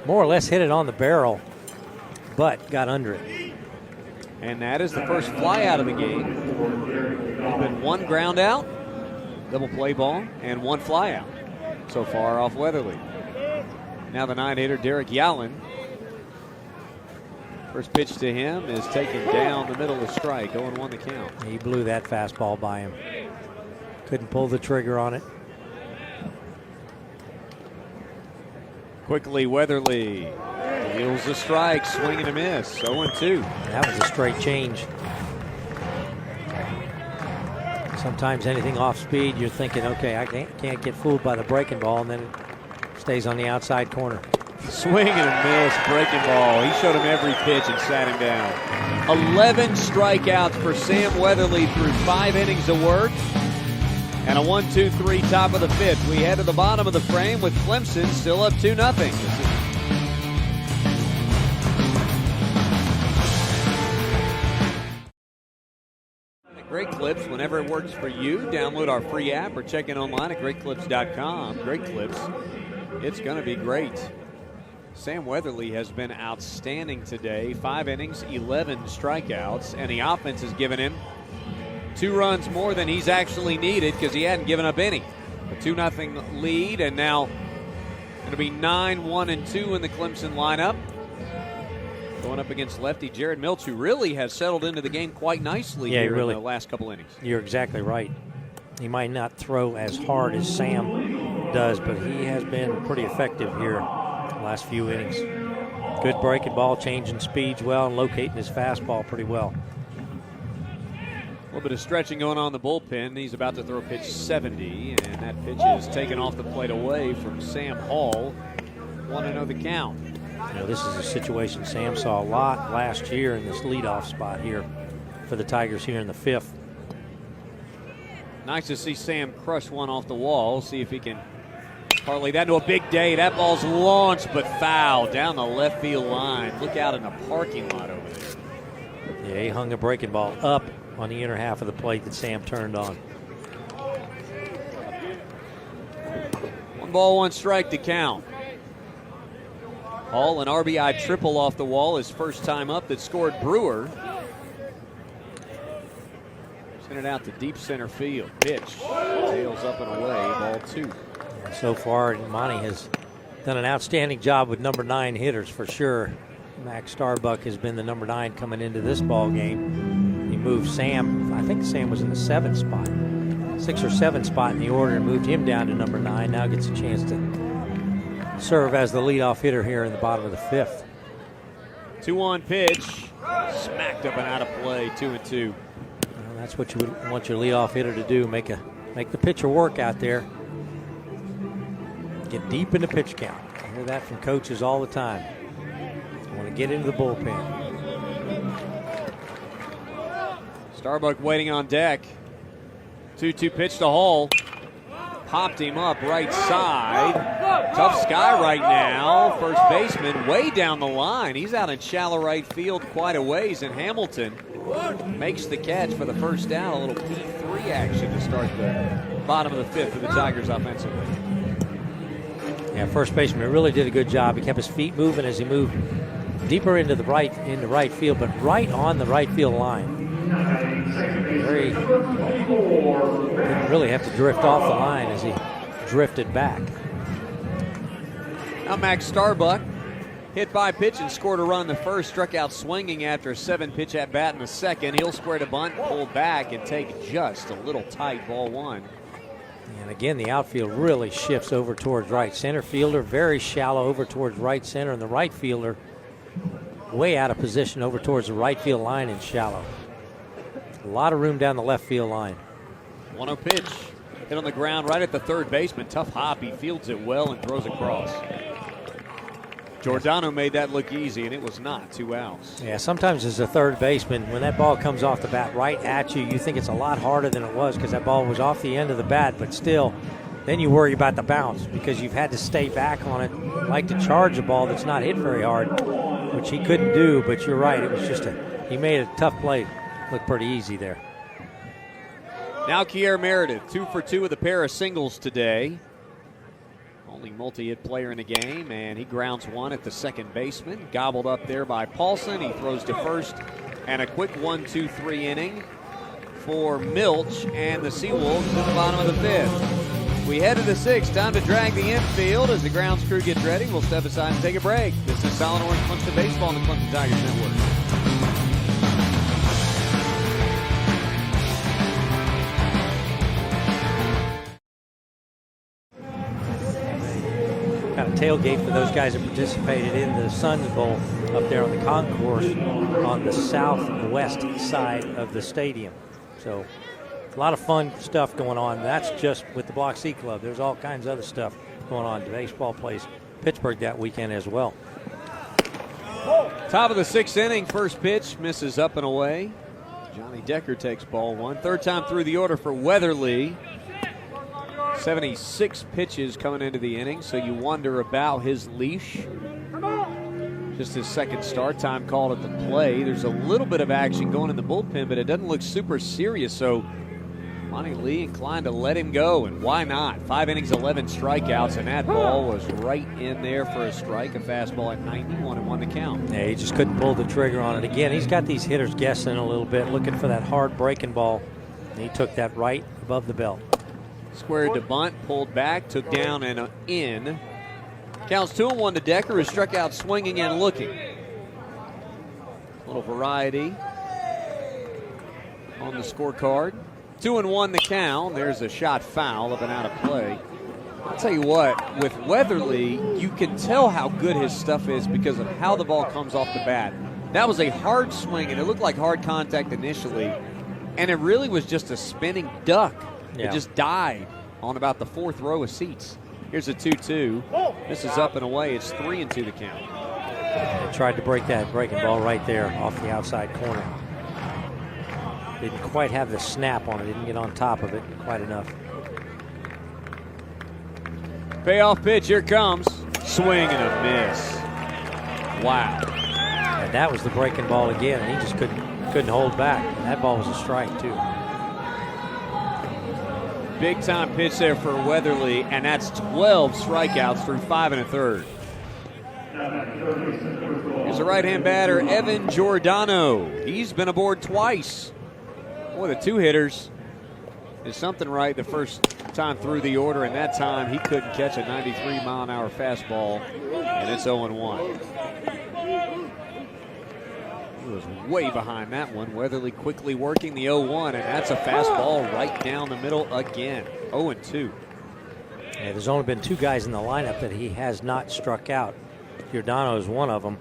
more or less hit it on the barrel, but got under it. And that is the first fly out of the game. There's been one ground out, double play ball, and one fly out so far off Weatherly. Now the 9-hitter, Derek Yallen. First pitch to him is taken down the middle of the strike. 0-1 the count. He blew that fastball by him. Couldn't pull the trigger on it. Quickly, Weatherly deals the strike, swing and a miss. 0-2. That was a straight change. Sometimes anything off speed, you're thinking, okay, I can't get fooled by the breaking ball, and then it stays on the outside corner. Swing and a miss, breaking ball. He showed him every pitch and sat him down. 11 strikeouts for Sam Weatherly through 5 innings of work. And a 1-2-3 top of the 5th. We head to the bottom of the frame with Clemson still up 2-0. Great Clips, whenever it works for you. Download our free app or check in online at greatclips.com. Great Clips. It's going to be great. Sam Weatherly has been outstanding today. 5 innings, 11 strikeouts, and the offense has given him 2 runs more than he's actually needed because he hadn't given up any. A 2-0 lead, and now going to be 9-1-2 in the Clemson lineup. Going up against lefty Jared Milch, who really has settled into the game quite nicely here in the last couple innings. You're exactly right. He might not throw as hard as Sam does, but he has been pretty effective here the last few innings. Good breaking ball, changing speeds well, and locating his fastball pretty well. A little bit of stretching going on in the bullpen. He's about to throw pitch 70, and that pitch is taken off the plate away from Sam Hall. 1-0 the count. You know, this is a situation Sam saw a lot last year in this leadoff spot here for the Tigers here in the 5th. Nice to see Sam crush one off the wall. See if he can parlay that into a big day. That ball's launched but foul down the left field line. Look out in the parking lot over there. Yeah, he hung a breaking ball up on the inner half of the plate that Sam turned on. 1 ball, 1 strike to count. Hall, an RBI triple off the wall, his first time up, that scored Brewer. Sent it out to deep center field. Pitch. Tails up and away. Ball 2. So far, Monty has done an outstanding job with number 9 hitters for sure. Max Starbuck has been the number 9 coming into this ball game. He moved Sam. I think Sam was in the 7th spot, 6 or 7 spot in the order, and moved him down to number 9. Now gets a chance to serve as the leadoff hitter here in the bottom of the 5th. 2-1 pitch. Smacked up and out of play. 2-2. Well, that's what you would want your leadoff hitter to do. Make the pitcher work out there. Get deep in the pitch count. I hear that from coaches all the time. I want to get into the bullpen. Starbuck waiting on deck. 2-2 pitch to Hall. Popped him up right side. Tough sky right now. First baseman way down the line. He's out in shallow right field quite a ways, and Hamilton makes the catch for the first down. A little P3 action to start the bottom of the 5th for the Tigers offensively. Yeah, first baseman really did a good job. He kept his feet moving as he moved deeper into right field, but right on the right field line. Didn't really have to drift off the line as he drifted back. Now Max Starbuck hit by pitch and scored a run in the first. Struck out swinging after a 7-pitch at bat in the second. He'll square to bunt, pull back, and take just a little tight. Ball 1. And again, the outfield really shifts over towards right. Center fielder very shallow over towards right center, and the right fielder way out of position over towards the right field line and shallow. A lot of room down the left field line. 1-0 pitch. Hit on the ground right at the third baseman. Tough hop. He fields it well and throws across. Giordano made that look easy, and it was not. 2 outs. Yeah, sometimes as a third baseman, when that ball comes off the bat right at you, you think it's a lot harder than it was because that ball was off the end of the bat, but still, then you worry about the bounce because you've had to stay back on it, like to charge a ball that's not hit very hard, which he couldn't do, but you're right. It was just he made a tough play look pretty easy there. Now Kier Meredith, 2 for 2 with a pair of singles today. Only multi-hit player in the game, and he grounds one at the second baseman. Gobbled up there by Paulson. He throws to first, and a quick 1-2-3 inning for Milch and the Seawolves to the bottom of the 5th. We head to the 6th. Time to drag the infield as the grounds crew gets ready. We'll step aside and take a break. This is Solid Orange Clemson Baseball on the Clemson Tigers Network. Kind of tailgate for those guys that participated in the Sun Bowl up there on the concourse on the southwest side of the stadium. So a lot of fun stuff going on. That's just with the Block C Club. There's all kinds of other stuff going on. The baseball plays Pittsburgh that weekend as well. Top of the 6th inning, first pitch misses up and away. Johnny Decker takes ball 1. Third time through the order for Weatherly. 76 pitches coming into the inning, so you wonder about his leash. Just his second start, time called at the play. There's a little bit of action going in the bullpen, but it doesn't look super serious, so Monty Lee inclined to let him go, and why not? 5 innings, 11 strikeouts, and that ball was right in there for a strike, a fastball at 91 and 1 to count. Yeah, he just couldn't pull the trigger on it. Again, he's got these hitters guessing a little bit, looking for that hard breaking ball, and he took that right above the belt. Squared to bunt, pulled back, took down and in. Counts 2-1 to Decker, who struck out swinging and looking. A little variety on the scorecard. 2-1 the count. There's a shot foul up and out of play. I'll tell you what, with Weatherly, you can tell how good his stuff is because of how the ball comes off the bat. That was a hard swing, and it looked like hard contact initially, and it really was just a spinning duck. Yeah. It just died on about the 4th row of seats. Here's a 2-2. This is up and away. It's 3-2 the count. They tried to break that breaking ball right there off the outside corner. Didn't quite have the snap on it. Didn't get on top of it quite enough. Payoff pitch, here comes. Swing and a miss. Wow. And that was the breaking ball again, and he just couldn't hold back. And that ball was a strike, too. Big time pitch there for Weatherly, and that's 12 strikeouts through 5 1/3. Here's the right-hand batter, Evan Giordano. He's been aboard twice. Boy, the two hitters is something right the first time through the order, and that time he couldn't catch a 93-mile-an-hour fastball, and it's 0-1. He was way behind that one. Weatherly quickly working the 0-1, and that's a fastball right down the middle again. 0-2. Yeah, there's only been two guys in the lineup that he has not struck out. Giordano is one of them,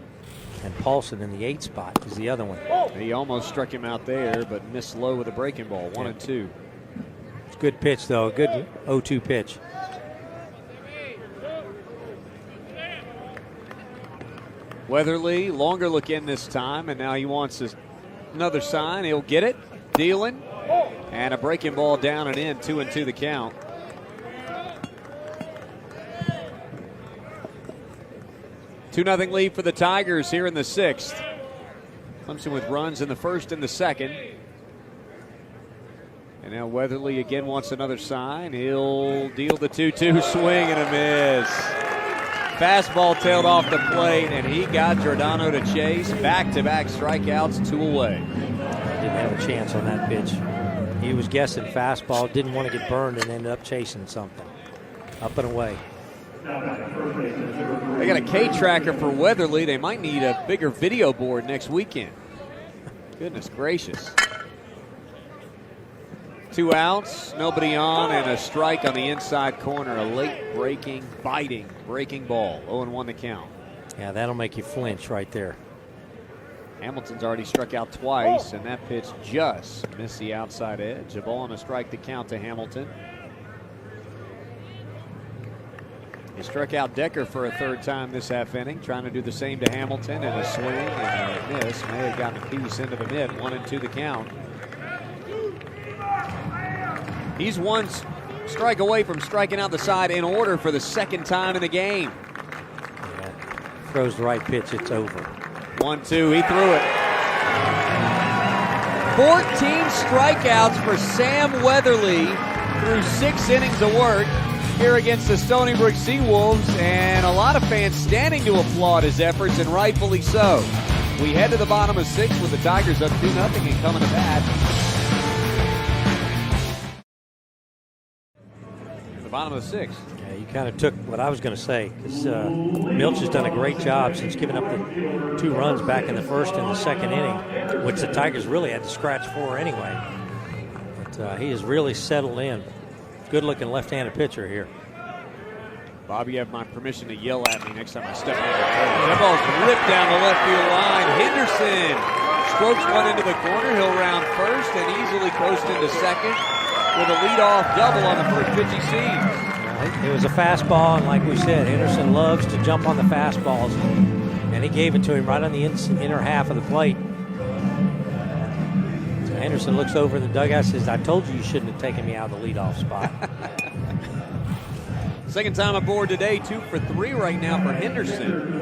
and Paulson in the 8 spot is the other one. He almost struck him out there, but missed low with a breaking ball. 1-2. It's a good pitch, though. A good 0-2 pitch. Weatherly, longer look in this time, and now he wants another sign. He'll get it. Dealing. And a breaking ball down and in. 2-2 the count. Two-0 lead for the Tigers here in the 6th. Clemson with runs in the 1st and the 2nd. And now Weatherly again wants another sign. He'll deal the 2-2 swing and a miss. Fastball tailed off the plate, and he got Giordano to chase. Back-to-back strikeouts, 2 away. Didn't have a chance on that pitch. He was guessing fastball, didn't want to get burned, and ended up chasing something. Up and away. They got a K-tracker for Weatherly. They might need a bigger video board next weekend. Goodness gracious. 2 outs, nobody on, and a strike on the inside corner. A late breaking ball. 0-1 the count. Yeah, that'll make you flinch right there. Hamilton's already struck out twice, and that pitch just missed the outside edge. A ball and a strike to count to Hamilton. He struck out Decker for a 3rd time this half inning, trying to do the same to Hamilton, and a swing and a miss. May have gotten a piece into the mid. 1-2 the count. He's 1 strike away from striking out the side in order for the 2nd time in the game. Yeah, throws the right pitch, it's over. 1-2, he threw it. 14 strikeouts for Sam Weatherly through 6 innings of work here against the Stony Brook Seawolves, and a lot of fans standing to applaud his efforts, and rightfully so. We head to the bottom of 6 with the Tigers up 2-0 and coming to bat. Bottom of the 6th. Yeah, you kind of took what I was going to say, because Milch has done a great job since giving up the 2 runs back in the 1st and the 2nd inning, which the Tigers really had to scratch for anyway. But he has really settled in. Good-looking left-handed pitcher here. Bob, you have my permission to yell at me next time I step on the field. That ball's ripped down the left field line. Henderson strokes one into the corner. He'll round first and easily coast into second with a leadoff double on the first pitch he sees. It was a fastball, and like we said, Henderson loves to jump on the fastballs, and he gave it to him right on the inner half of the plate. So Henderson looks over in the dugout and says, I told you shouldn't have taken me out of the leadoff spot. 2nd time aboard today, 2 for 3 right now for Henderson.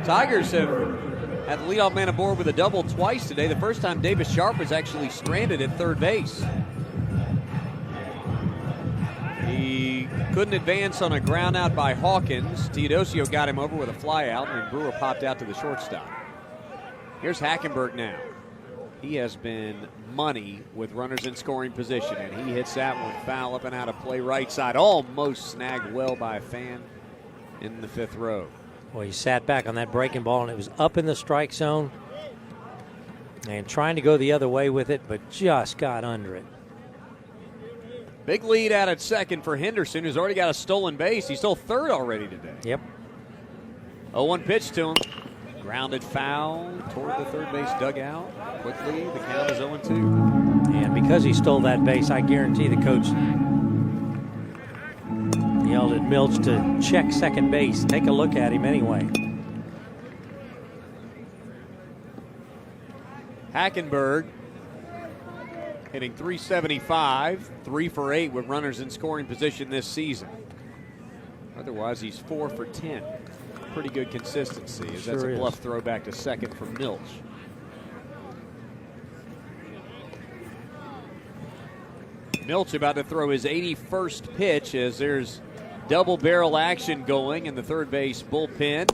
Tigers have had the leadoff man aboard with a double twice today. The first time Davis Sharp was actually stranded at 3rd base. He couldn't advance on a ground out by Hawkins. Teodosio got him over with a fly out, and Brewer popped out to the shortstop. Here's Hackenberg now. He has been money with runners in scoring position, and he hits that one foul up and out of play right side. Almost snagged well by a fan in the 5th row. Well, he sat back on that breaking ball, and it was up in the strike zone and trying to go the other way with it, but just got under it. Big lead out at 2nd for Henderson, who's already got a stolen base. He stole 3rd already today. Yep. 0-1 pitch to him. Grounded foul toward the 3rd base dugout. Quickly, the count is 0-2. And because he stole that base, I guarantee the coach yelled at Milch to check 2nd base. Take a look at him anyway. Hackenberg hitting .375, 3 for 8 with runners in scoring position this season. Otherwise, he's 4 for 10. Pretty good consistency, as that's a bluff throw back to second from Milch. Milch about to throw his 81st pitch as there's double barrel action going in the third base bullpen.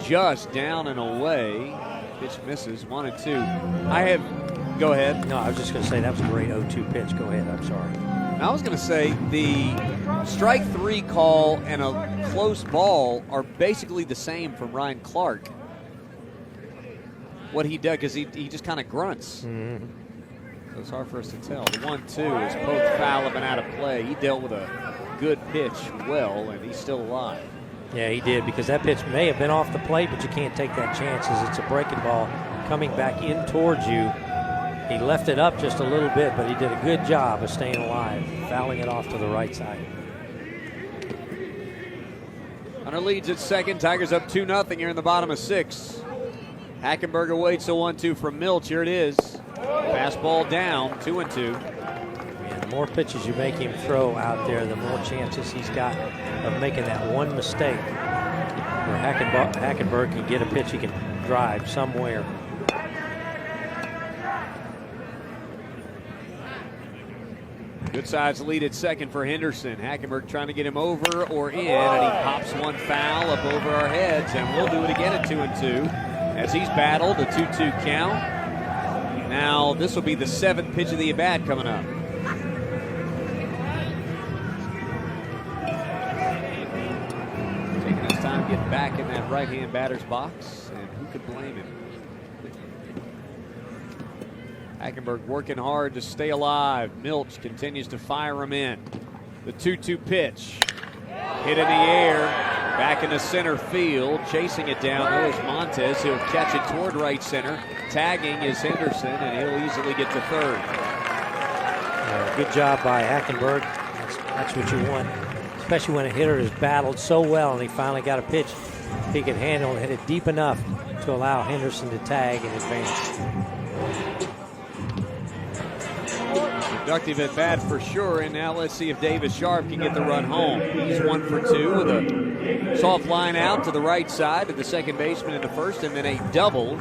Just down and away. Pitch misses, 1-2. Go ahead. No, I was just going to say that was a great 0-2 pitch. Go ahead, I'm sorry. I was going to say the strike 3 call and a close ball are basically the same from Ryan Clark. What he does, because he just kind of grunts. Mm-hmm. So it's hard for us to tell. The 1-2 is poked foul up and out of play. He dealt with a good pitch well, and he's still alive. Yeah, he did, because that pitch may have been off the plate, but you can't take that chance as it's a breaking ball coming back in towards you. He left it up just a little bit, but he did a good job of staying alive, fouling it off to the right side. Hunter leads at second. Tigers up 2-0 here in the bottom of 6. Hackenberg awaits a 1-2 from Milch. Here it is. Fastball down, 2-2. And the more pitches you make him throw out there, the more chances he's got of making that one mistake where Hackenberg can get a pitch he can drive somewhere. Good sides lead at second for Henderson. Hackenberg trying to get him over or in, and he pops one foul up over our heads, and we'll do it again at 2-2 as he's battled a 2-2 count. Now this will be the 7th pitch of the at-bat coming up. Taking his time to get back in that right-hand batter's box, and who could blame him? Hackenberg working hard to stay alive. Milch continues to fire him in. The 2-2 pitch. Hit in the air. Back into center field. Chasing it down. There's Montez. He'll catch it toward right center. Tagging is Henderson, and he'll easily get to third. Good job by Hackenberg. That's what you want, especially when a hitter has battled so well and he finally got a pitch he can handle and hit it deep enough to allow Henderson to tag and advance. Productive at bat for sure, and now let's see if Davis Sharp can get the run home. He's 1 for 2 with a soft line out to the right side to the second baseman in the first, and then a double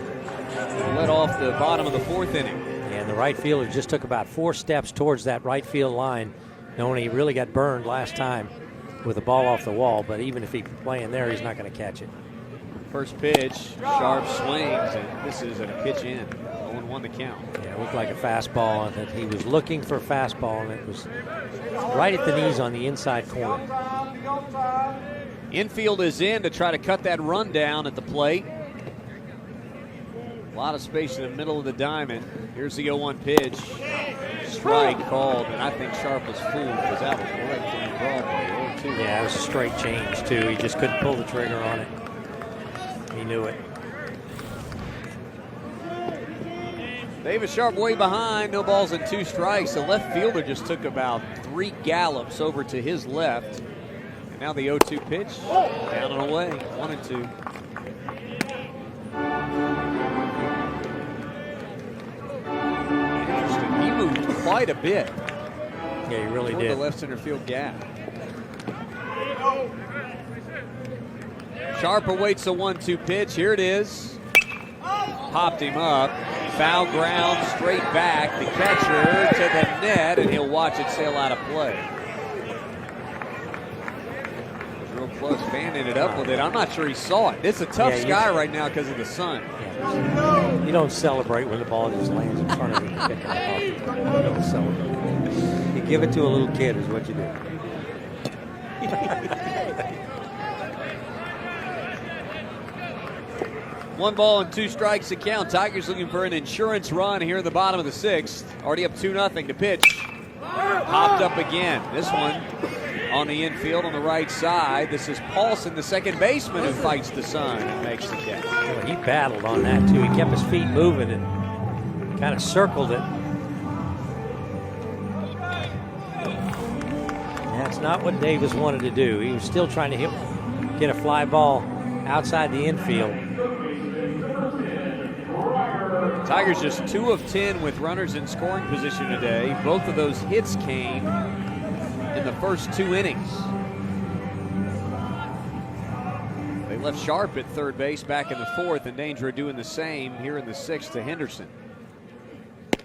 led off the bottom of the 4th inning. And the right fielder just took about 4 steps towards that right field line, knowing he really got burned last time with the ball off the wall, but even if he's playing there, he's not going to catch it. First pitch, Sharp swings, and this is a pitch in. 0-1 the count. Yeah, it looked like a fastball, and that he was looking for a fastball, and it was right at the knees on the inside corner. Infield is in to try to cut that run down at the plate. A lot of space in the middle of the diamond. Here's the 0-1 pitch. Strike called, and I think Sharp was fooled because that was right to Broadway. 0-2. Yeah, it was a straight change, too. He just couldn't pull the trigger on it. He knew it. Davis Sharp way behind, no balls and 2 strikes. The left fielder just took about 3 gallops over to his left. And now the 0-2 pitch, down and away, 1-2. Interesting, he moved quite a bit. Yeah, he really toward did. The left center field gap. Sharp awaits a 1-2 pitch, here it is. Popped him up. Foul ground straight back. The catcher to the net, and he'll watch it sail out of play. It was real close. Fan ended up with it. I'm not sure he saw it. It's a tough sky right now because of the sun. Yeah, you don't celebrate when the ball just lands in front of you. You don't celebrate. You give it to a little kid is what you do. 1 ball and 2 strikes to count. Tigers looking for an insurance run here in the bottom of the 6th. Already up 2-0 to pitch. Popped up again. This one on the infield on the right side. This is Paulson, the second baseman, who fights the sun and makes the catch. Well, he battled on that, too. He kept his feet moving and kind of circled it. That's not what Davis wanted to do. He was still trying to get a fly ball outside the infield. Tigers just 2 of 10 with runners in scoring position today. Both of those hits came in the first 2 innings. They left Sharp at third base back in the 4th, in danger of doing the same here in the 6th to Henderson.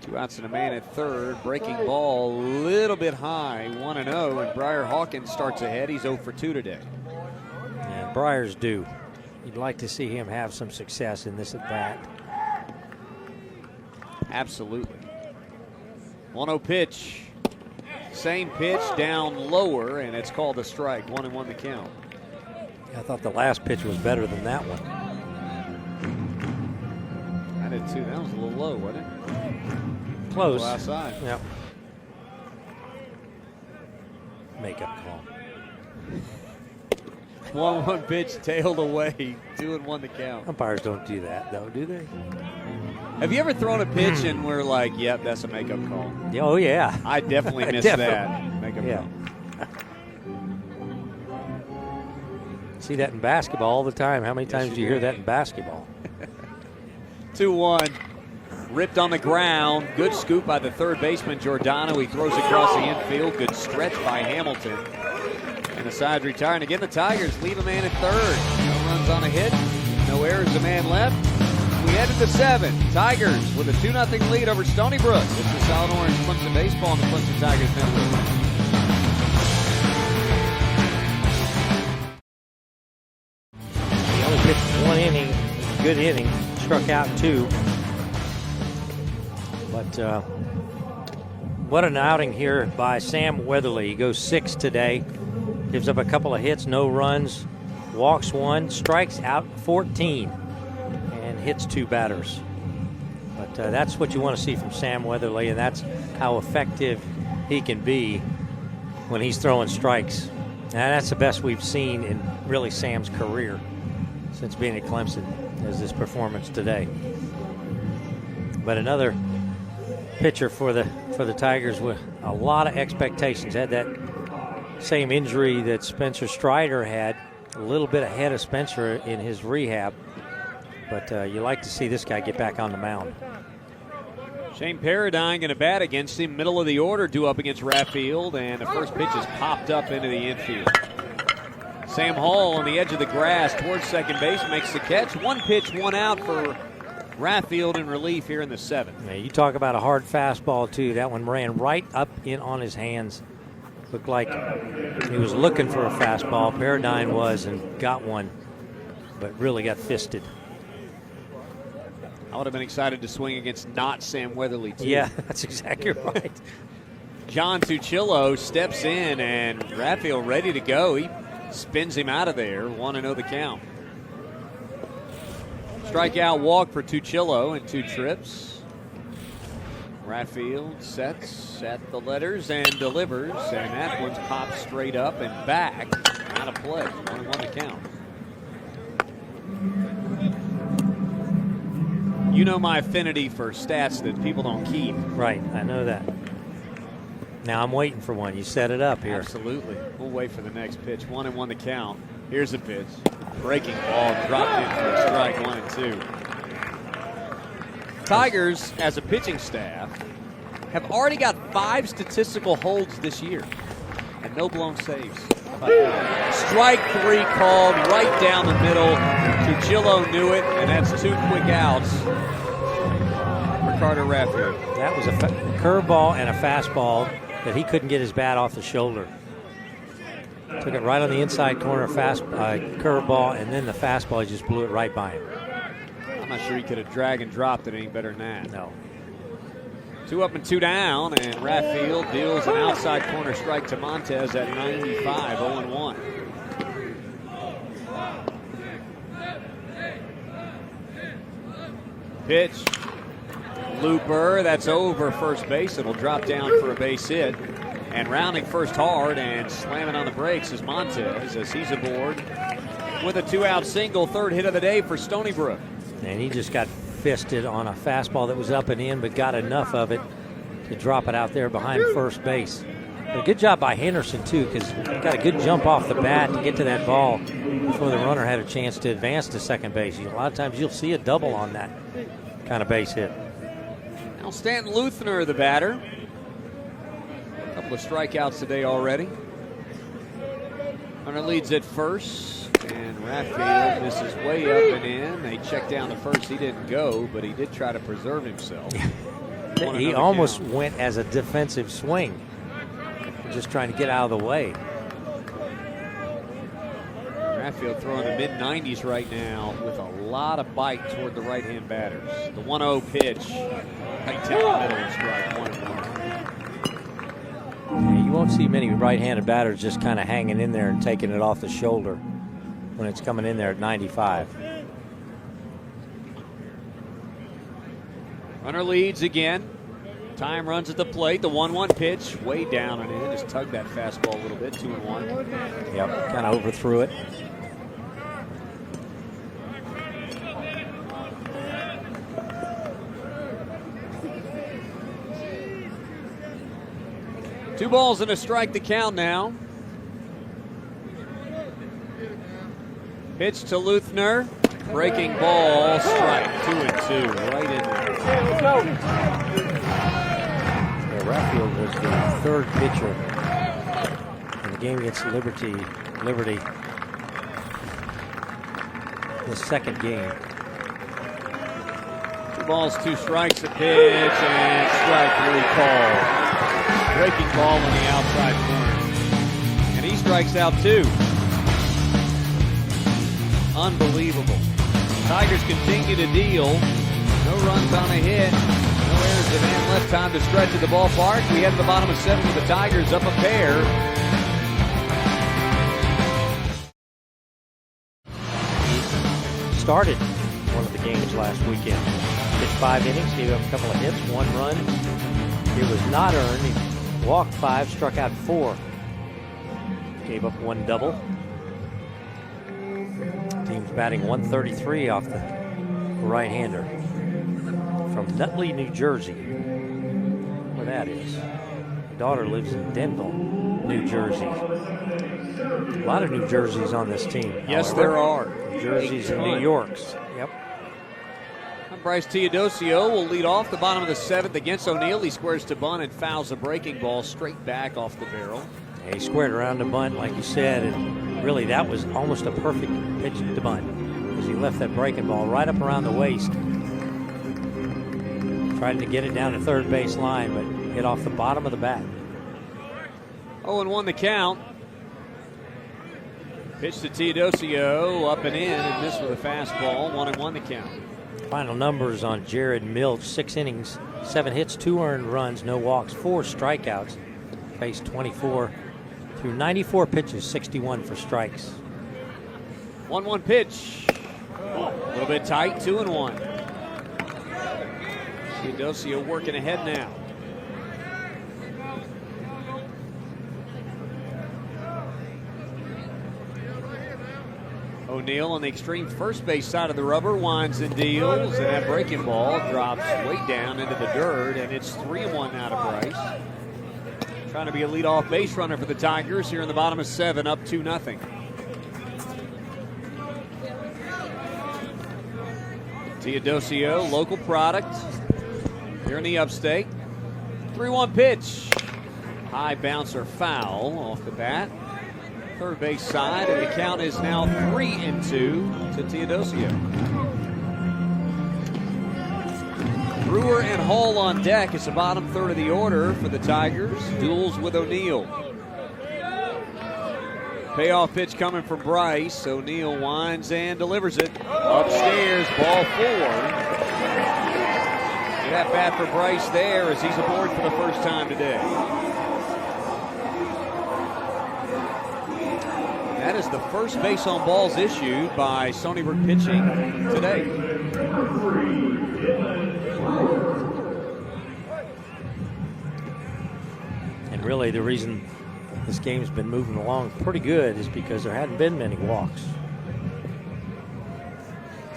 2 outs and a man at third. Breaking ball a little bit high, 1-0, and Briar Hawkins starts ahead. He's 0 for 2 today. Yeah, Briar's due. You'd like to see him have some success in this at bat. Absolutely. 1-0 pitch. Same pitch down lower, and it's called a strike. 1-1 the count. I thought the last pitch was better than that one. I did too. That was a little low, wasn't it? Close. A little outside. Yep. Makeup call. 1-1 pitch tailed away. 2-1 the count. Umpires don't do that, though, do they? Have you ever thrown a pitch and we're like, yep, that's a makeup call? Oh, yeah. I definitely missed that. Makeup call. See that in basketball all the time. How many times do you hear that in basketball? 2-1. Ripped on the ground. Good scoop by the third baseman, Giordano. He throws across the infield. Good stretch by Hamilton. And the side's retiring. Again, the Tigers leave a man at third. No runs on a hit. No errors, a man left. We head to the 7th. Tigers with a 2-0 lead over Stony Brook. It's the Solid Orange Clemson Baseball on the Clemson Tigers Network. He only pitched 1 inning, good inning, struck out 2. But what an outing here by Sam Weatherly. He goes 6 today, gives up a couple of hits, no runs, walks 1, strikes out 14, and hits 2 batters. But that's what you want to see from Sam Weatherly, and that's how effective he can be when he's throwing strikes. And that's the best we've seen in really Sam's career since being at Clemson, is this performance today. But another pitcher for the Tigers with a lot of expectations. Had that same injury that Spencer Strider had, a little bit ahead of Spencer in his rehab. But you like to see this guy get back on the mound. Shane Paradine going to bat against him. Middle of the order, due up against Raffield, and the first pitch is popped up into the infield. Sam Hall on the edge of the grass towards second base makes the catch. 1 pitch, 1 out for Raffield in relief here in the 7th. Yeah, you talk about a hard fastball, too. That one ran right up in on his hands. Looked like he was looking for a fastball. Paradine was, and got one, but really got fisted. I would have been excited to swing against not Sam Weatherly, too. Yeah, that's exactly right. John Tuchillo steps in, and Raffield ready to go. He spins him out of there. 1-0 the count. Strikeout walk for Tuchillo in 2 trips. Raffield sets at the letters and delivers, and that one's popped straight up and back. Out of play. 1-1 the count. You know my affinity for stats that people don't keep. Right, I know that. Now I'm waiting for one. You set it up here. Absolutely. We'll wait for the next pitch. 1-1 the count. Here's a pitch. Breaking ball, dropped in for a strike, 1-2. Tigers, as a pitching staff, have already got 5 statistical holds this year and no blown saves. Strike 3 called right down the middle. Tuchillo knew it, and that's 2 quick outs for Carter Raffield. That was a curveball and a fastball that he couldn't get his bat off the shoulder. Took it right on the inside corner, curveball, and then the fastball, he just blew it right by him. I'm not sure he could have drag and dropped it any better than that. No. 2 up and 2 down, and Raffield deals an outside corner strike to Montez at 95, 0-1. Pitch. Looper, that's over first base. It'll drop down for a base hit. And rounding first hard and slamming on the brakes is Montez as he's aboard with a 2-out single, 3rd hit of the day for Stony Brook. And he just got fisted on a fastball that was up and in, but got enough of it to drop it out there behind first base. But good job by Henderson, too, because he got a good jump off the bat to get to that ball before the runner had a chance to advance to second base. A lot of times you'll see a double on that kind of base hit. Now Stanton Luthner, the batter. A couple of strikeouts today already. Hunter leads at first, and Rathfield misses way up and in. They check down to first. He didn't go, but he did try to preserve himself. He almost went as a defensive swing, just trying to get out of the way. Rathfield throwing the mid-90s right now with a lot of bite toward the right-hand batters. The 1-0 pitch, right down the middle, strike 1-1. Yeah, you won't see many right-handed batters just kind of hanging in there and taking it off the shoulder when it's coming in there at 95. Runner leads again. Time runs at the plate. The 1-1 pitch, way down and in. Just tugged that fastball a little bit, 2-1. Yep, kind of overthrew it. Two balls and a strike to count now. Pitch to Luthner. Breaking ball, strike, 2-2, right in there. Yeah, Rathfield was the third pitcher in the game against Liberty. The second game. 2 balls, 2 strikes, a pitch, and strike 3 called. Breaking ball on the outside corner. And he strikes out 2. Unbelievable. Tigers continue to deal. No runs on a hit. No errors. The man left time to stretch at the ballpark. We head to the bottom of 7 with the Tigers up a pair. Started one of the games last weekend. Pitched 5 innings, gave up a couple of hits, 1 run. It was not earned. He walked 5, struck out 4. Gave up 1 double. Team's batting 133 off the right-hander from Nutley, New Jersey, where that is. My daughter lives in Denville, New Jersey. A lot of New Jerseys on this team. Yes, there are. New Jerseys and New Yorks. Yep. Bryce Teodosio will lead off the bottom of the 7th against O'Neill. He squares to bunt and fouls a breaking ball straight back off the barrel. Yeah, he squared around the bunt, like you said, and really that was almost a perfect pitch to bunt because he left that breaking ball right up around the waist. Tried to get it down to third base line, but hit off the bottom of the bat. 0-1 the count. Pitch to Teodosio, up and in, and missed with a fastball. 1-1 the count. Final numbers on Jared Milch: 6 innings, 7 hits, 2 earned runs, no walks, 4 strikeouts. Faced 24 through 94 pitches, 61 for strikes. 1-1 pitch. A little bit tight, 2-1. Teodosio working ahead now. O'Neill on the extreme first base side of the rubber, winds and deals, and that breaking ball drops way down into the dirt, and it's 3-1 now to Bryce. Trying to be a leadoff base runner for the Tigers here in the bottom of 7, up 2-0. Teodosio, local product here in the upstate. 3-1 pitch. High bouncer foul off the bat. Third base side, and the count is now 3-2 to Teodosio. Brewer and Hall on deck. It's the bottom third of the order for the Tigers. Duels with O'Neill. Payoff pitch coming from Bryce. O'Neill winds and delivers it. Upstairs, ball 4. Good at bat for Bryce there as he's aboard for the first time today. That is the first base on balls issued by Stony Brook pitching today. And really the reason this game's been moving along pretty good is because there hadn't been many walks.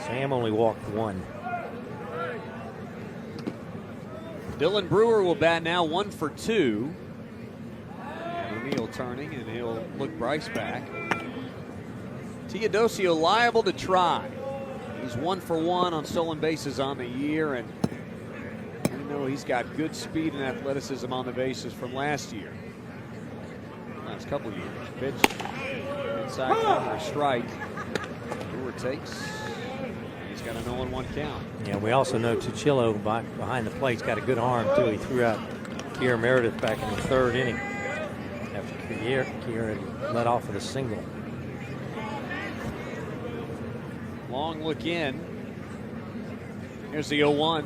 Sam only walked 1. Dylan Brewer will bat now 1 for 2. O'Neill turning, and he'll look Bryce back. Teodosio liable to try. He's 1 for 1 on stolen bases on the year, and know he's got good speed and athleticism on the bases from last year. Last couple years. Pitch inside corner, strike. Brewer takes. He's got a 0-1 count. Yeah, we also know Tuchillo behind the plate's got a good arm too. He threw out Kier Meredith back in the 3rd inning after Kier had led off with a single. Long look in. Here's the 0-1.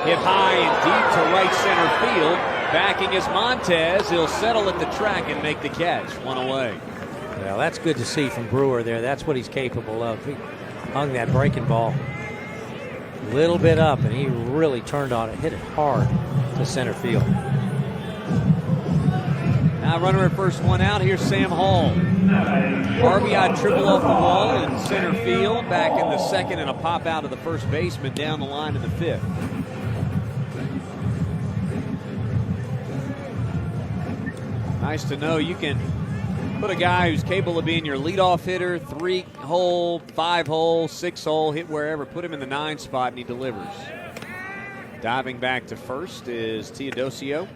Hit high and deep to right center field. Backing is Montez. He'll settle at the track and make the catch. 1 away. Well, that's good to see from Brewer there. That's what he's capable of. He hung that breaking ball a little bit up, and he really turned on it, hit it hard to center field. Now runner at first, one out. Here's Sam Hall. RBI triple off the wall in center field. Back in the 2nd, and a pop out of the first baseman down the line in the 5th. Nice to know you can put a guy who's capable of being your leadoff hitter, 3-hole, 5-hole, 6-hole, hit wherever, put him in the 9 spot, and he delivers. Diving back to first is Teodosio.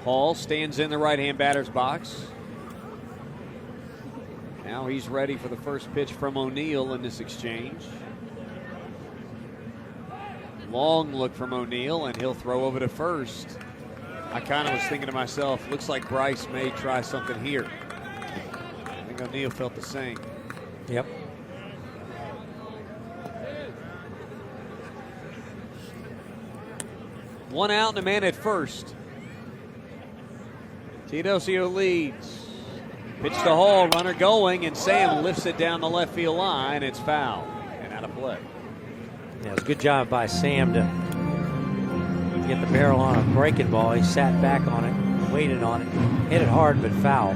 Hall stands in the right-hand batter's box. Now he's ready for the first pitch from O'Neill in this exchange. Long look from O'Neill, and he'll throw over to first. I kind of was thinking to myself, looks like Bryce may try something here. I think O'Neill felt the same. Yep. One out and a man at first. Teodosio leads. Pitch to Hall, runner going, and Sam lifts it down the left field line. It's foul and out of play. Yeah, it was a good job by Sam to get the barrel on a breaking ball. He sat back on it, waited on it, hit it hard but foul.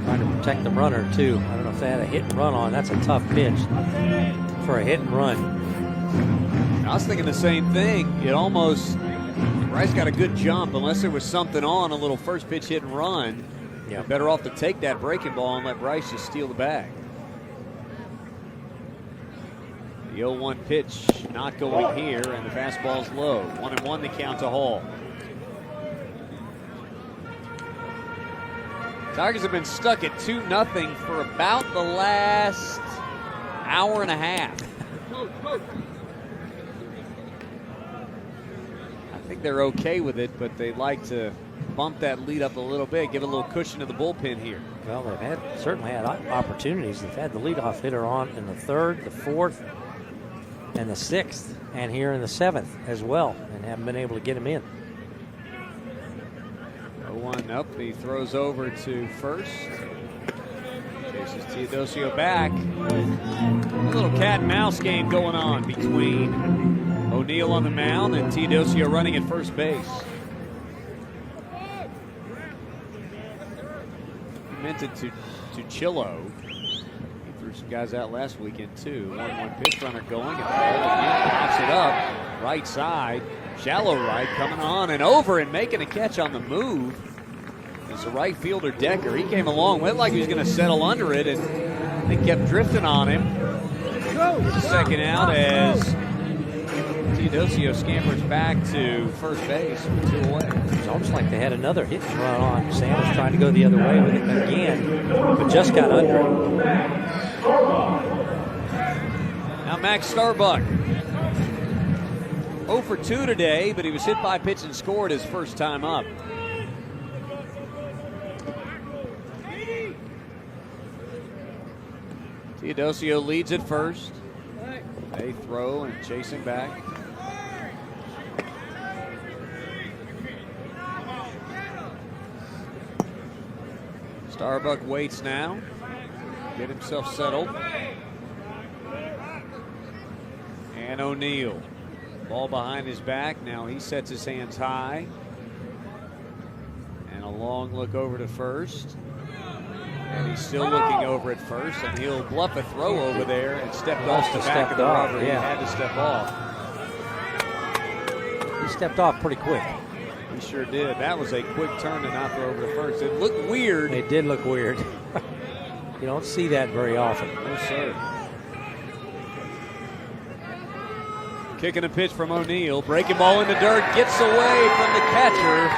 Trying to protect the runner too. I don't know if they had a hit and run on. That's a tough pitch for a hit and run. I was thinking the same thing. It almost, Bryce got a good jump. Unless there was something on, a little first pitch hit and run. Yeah. Better off to take that breaking ball and let Bryce just steal the bag. The 0-1 pitch not going here, and the fastball's low. 1-1 the count to Hall. Tigers have been stuck at 2-0 for about the last hour and a half. I think they're okay with it, but they like to bump that lead up a little bit, give a little cushion to the bullpen here. Well, they've certainly had opportunities. They've had the leadoff hitter on in the 3rd, the 4th, and the 6th, and here in the 7th as well, and haven't been able to get him in. 0-1 up, he throws over to first. Chases Teodosio back. A little cat and mouse game going on between O'Neill on the mound and Teodosio running at first base. He meant it to Chillo. Threw some guys out last weekend too. 1-1 pitch, runner going, and pops it up right side, shallow right, coming on and over and making a catch on the move. It's the right fielder Decker. He came along, went like he was going to settle under it, and they kept drifting on him. Second out as Teodosio scampers back to first base with 2 away. It's almost like they had another hit and run on. Sam was trying to go the other way with it again, but just got under it. Now Max Starbuck. 0 for 2 today, but he was hit by a pitch and scored his first time up. Teodosio leads at first. They throw and chase him back. Starbuck waits now. Get himself settled. And O'Neill. Ball behind his back. Now he sets his hands high. And a long look over to first. And he's still looking over at first, and he'll bluff a throw over there and stepped off the back of the rubber. Yeah. He had to step off. He stepped off pretty quick. He sure did. That was a quick turn to not throw over to first. It looked weird. It did look weird. You don't see that very often. No, sir. Kicking a pitch from O'Neal. Breaking ball in the dirt. Gets away from the catcher.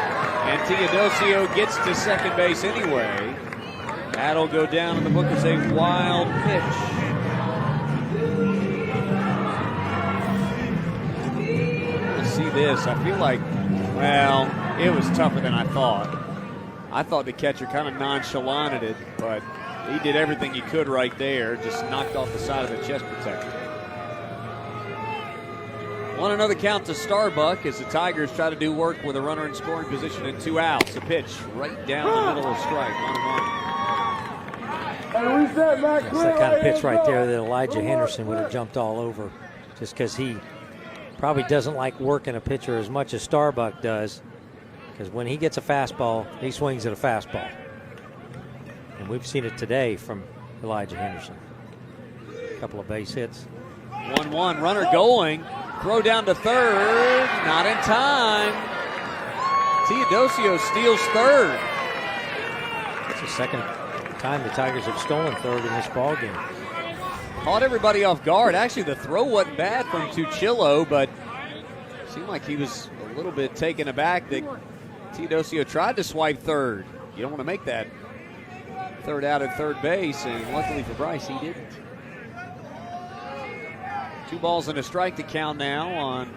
And Teodosio gets to second base anyway. That'll go down in the book as a wild pitch. Let's see this. I feel like, well, it was tougher than I thought. I thought the catcher kind of nonchalanted it, but he did everything he could right there. Just knocked off the side of the chest protector. 1-0 count to Starbuck as the Tigers try to do work with a runner in scoring position and 2 outs. A pitch right down the middle of strike. 1-1. That's that kind of pitch right there that Elijah Henderson would have jumped all over, just because he probably doesn't like working a pitcher as much as Starbuck does, because when he gets a fastball, he swings at a fastball. And we've seen it today from Elijah Henderson. A couple of base hits. 1-1, runner going. Throw down to third, not in time. Teodosio steals third. It's the second time the Tigers have stolen third in this ball game. Caught everybody off guard. Actually, the throw wasn't bad from Tuchillo, but it seemed like he was a little bit taken aback that Teodosio tried to swipe third. You don't want to make that third out at third base, and luckily for Bryce, he didn't. 2 balls and a strike to count now on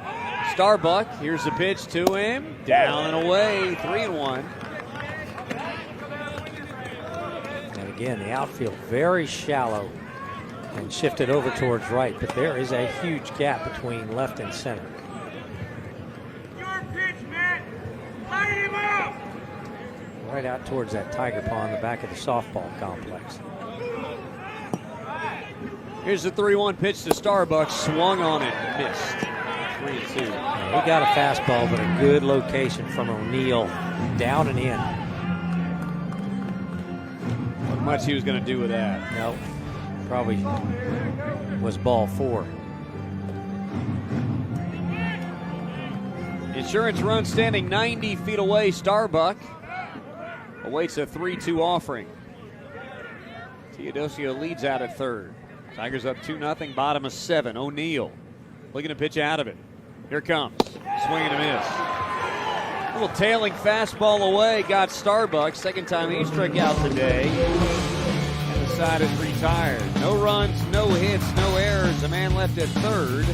Starbuck. Here's the pitch to him. Down and away, 3-1. And again, the outfield very shallow and shifted over towards right, but there is a huge gap between left and center. Your pitch, Matt. Light him up. Right out towards that tiger pond, the back of the softball complex. Here's the 3-1 pitch to Starbuck. Swung on it, missed. 3-2. He got a fastball, but a good location from O'Neal, down and in. Not much he was going to do with that. No, probably was ball 4. Insurance run standing 90 feet away. Starbuck awaits a 3-2 offering. Teodosio leads out at third. Tigers up 2-0, bottom of 7. O'Neal looking to pitch out of it. Here comes. Swing and a miss. A little tailing fastball away. Got Starbuck. Second time he struck out today. And the side is retired. No runs, no hits, no errors. A man left at third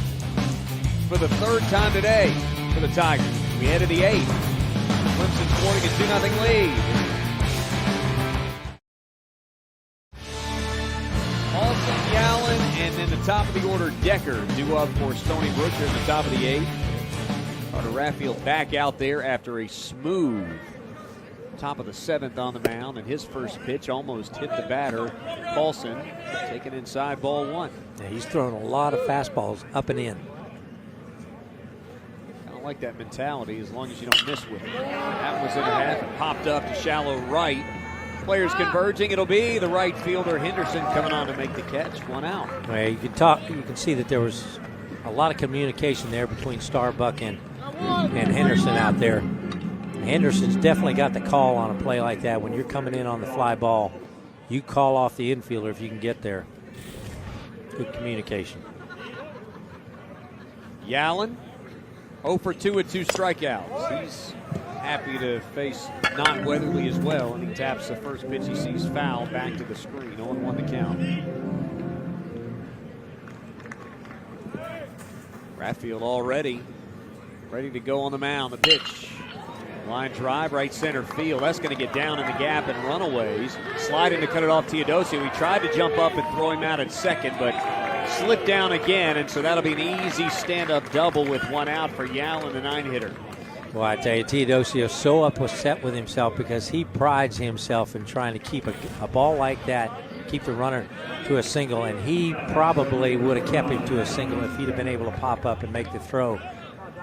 for the third time today for the Tigers. We head to the 8th. Clemson sporting a 2-0 lead. Allen, and then the top of the order, Decker, due up for Stony Brook here in the top of the 8th. Carter Raffield back out there after a smooth top of the 7th on the mound, and his first pitch almost hit the batter, Paulson, taken inside ball 1. Yeah, he's thrown a lot of fastballs up and in. I don't like that mentality as long as you don't miss with it. That was in half and popped up to shallow right. Players converging. It'll be the right fielder Henderson coming on to make the catch. 1 out. Well, you can see that there was a lot of communication there between Starbuck and Henderson out there. Henderson's definitely got the call on a play like that. When you're coming in on the fly ball, you call off the infielder if you can get there. Good communication. Yallen, 0 for 2 with 2 strikeouts. He's happy to face Not Weatherly as well, and he taps the first pitch he sees foul back to the screen. 0-1 the count. Raffield already ready to go on the mound. The pitch. Line drive, right center field. That's going to get down in the gap and runaways. Sliding to cut it off Teodosio. He tried to jump up and throw him out at second, but slipped down again, and so that'll be an easy stand-up double with 1 out for Yallen, the 9-hitter. Well, I tell you, Teodosio so upset with himself because he prides himself in trying to keep a ball like that, keep the runner to a single, and he probably would have kept him to a single if he'd have been able to pop up and make the throw.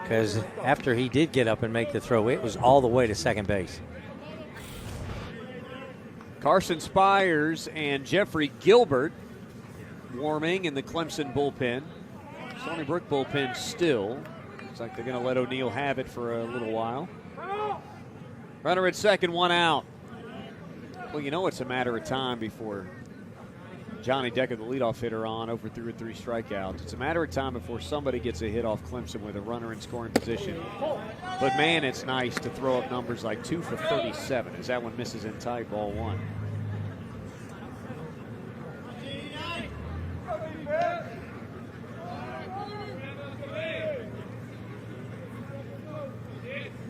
Because after he did get up and make the throw, it was all the way to second base. Carson Spires and Jeffrey Gilbert warming in the Clemson bullpen. Stony Brook bullpen still. Looks like they're going to let O'Neal have it for a little while. Runner at second, 1 out. Well, you know it's a matter of time before Johnny Decker, the leadoff hitter, on over through 3 strikeouts. It's a matter of time before somebody gets a hit off Clemson with a runner in scoring position. But, man, it's nice to throw up numbers like 2 for 37 as that one misses in tight, ball 1.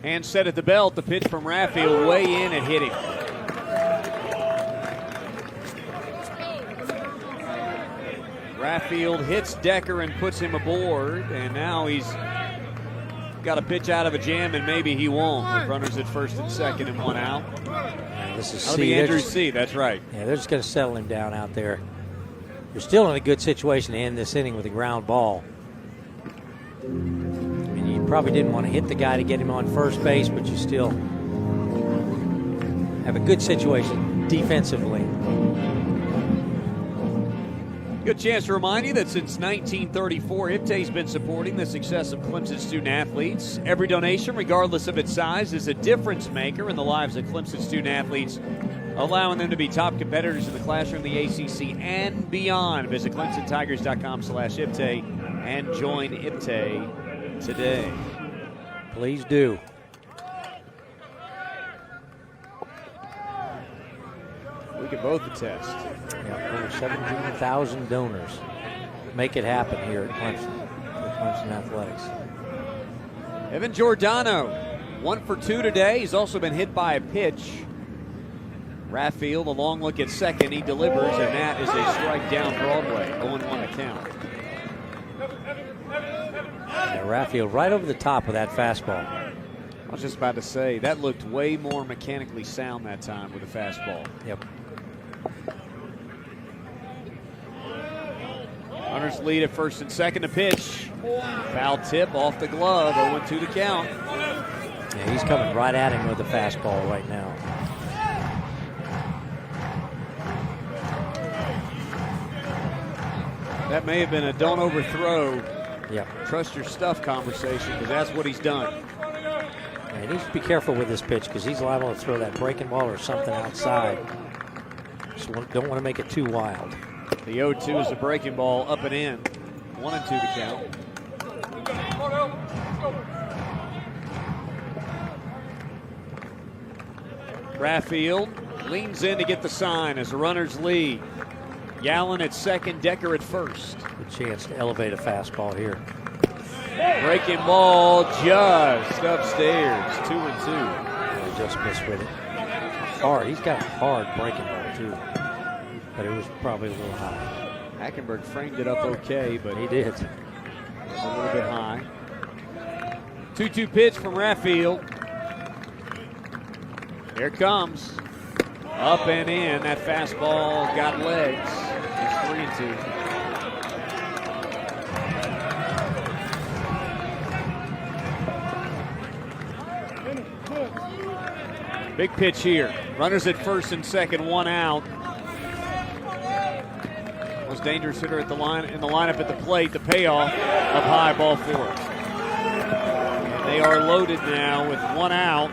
Hand set at the belt. The pitch from Raffield way in and hitting. Raffield hits Decker and puts him aboard, and now he's got a pitch out of a jam, and maybe he won't. With runners at first and second and 1 out. Yeah, this is That'll be Andrew C. That's right. Yeah, they're just going to settle him down out there. You're still in a good situation to end this inning with a ground ball. I mean, you probably didn't want to hit the guy to get him on first base, but you still have a good situation defensively. Good chance to remind you that since 1934, IPTA's been supporting the success of Clemson student athletes. Every donation, regardless of its size, is a difference maker in the lives of Clemson student athletes, allowing them to be top competitors in the classroom, the ACC, and beyond. Visit ClemsonTigers.com/IPTA and join IPTA today. Please do. We can both attest. Yeah, over 17,000 donors make it happen here at Clemson, with Clemson Athletics. Evan Giordano, 1 for 2 today. He's also been hit by a pitch. Raffield, a long look at second. He delivers, and that is a strike down Broadway. 0-1 to count. Yeah, Raffield right over the top of that fastball. I was just about to say, that looked way more mechanically sound that time with a fastball. Yep. Runners lead at first and second. A pitch. Foul tip off the glove. 0-2 to count. Yeah, he's coming right at him with the fastball right now. That may have been a don't overthrow, Yep. trust your stuff conversation, because that's what he's done. Yeah, he needs to be careful with this pitch because he's liable to throw that breaking ball or something outside. Just don't want to make it too wild. The 0-2 is a breaking ball up and in. 1-2 to count. Raffield leans in to get the sign as the runners lead. Yallen at second, Decker at first. Good chance to elevate a fastball here. Breaking ball just upstairs. 2-2. Yeah, just missed with it. Hard. He's got a hard breaking ball too, but it was probably a little high. Hackenberg framed it up okay, but He did. a little bit high. 2-2 pitch from Raffield. Here it comes. Up and in. That fastball got legs. It's 3-2. Big pitch here. Runners at first and second, 1 out. Most dangerous hitter at the line in the lineup at the plate. The payoff up high, ball 4. And they are loaded now with 1 out,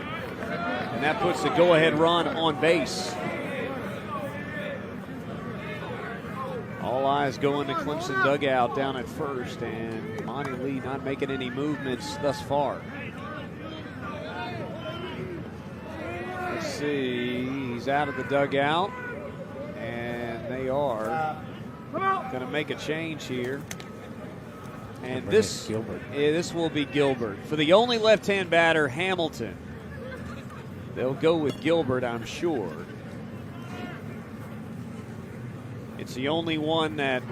and that puts the go-ahead run on base. All eyes go into Clemson dugout down at first, and Monty Lee not making any movements thus far. Let's see, he's out of the dugout, and they are going to make a change here. And this will be Gilbert. For the only left-hand batter, Hamilton. They'll go with Gilbert, I'm sure. It's the only one that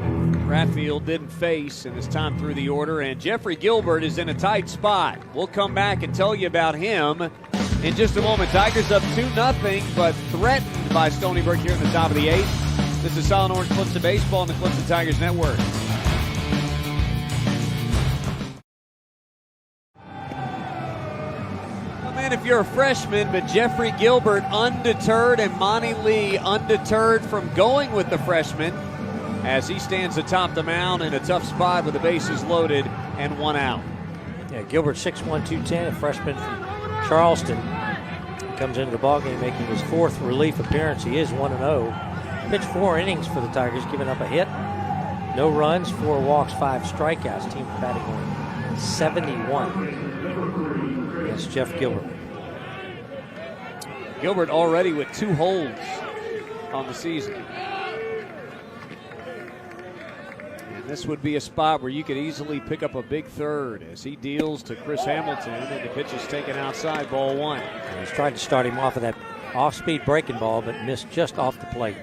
Raffield didn't face in his time through the order, and Jeffrey Gilbert is in a tight spot. We'll come back and tell you about him in just a moment. Tigers up 2-0, but threatened by Stony Brook here in the top of the 8th. This is Solid Orange Clemson Baseball on the Clemson Tigers Network. If you're a freshman, but Jeffrey Gilbert undeterred and Monty Lee undeterred from going with the freshman as he stands atop the mound in a tough spot with the bases loaded and 1 out. Yeah, Gilbert 6'1", 210, a freshman from Charleston. He comes into the ballgame making his 4th relief appearance. He is 1-0. Pitched 4 innings for the Tigers, giving up a hit, no runs, 4 walks, 5 strikeouts. Team batting on 71. That's Jeff Gilbert. Gilbert already with 2 holds on the season. And this would be a spot where you could easily pick up a big third as he deals to Chris Hamilton, and the pitch is taken outside, ball 1. And he's tried to start him off of that off-speed breaking ball, but missed just off the plate.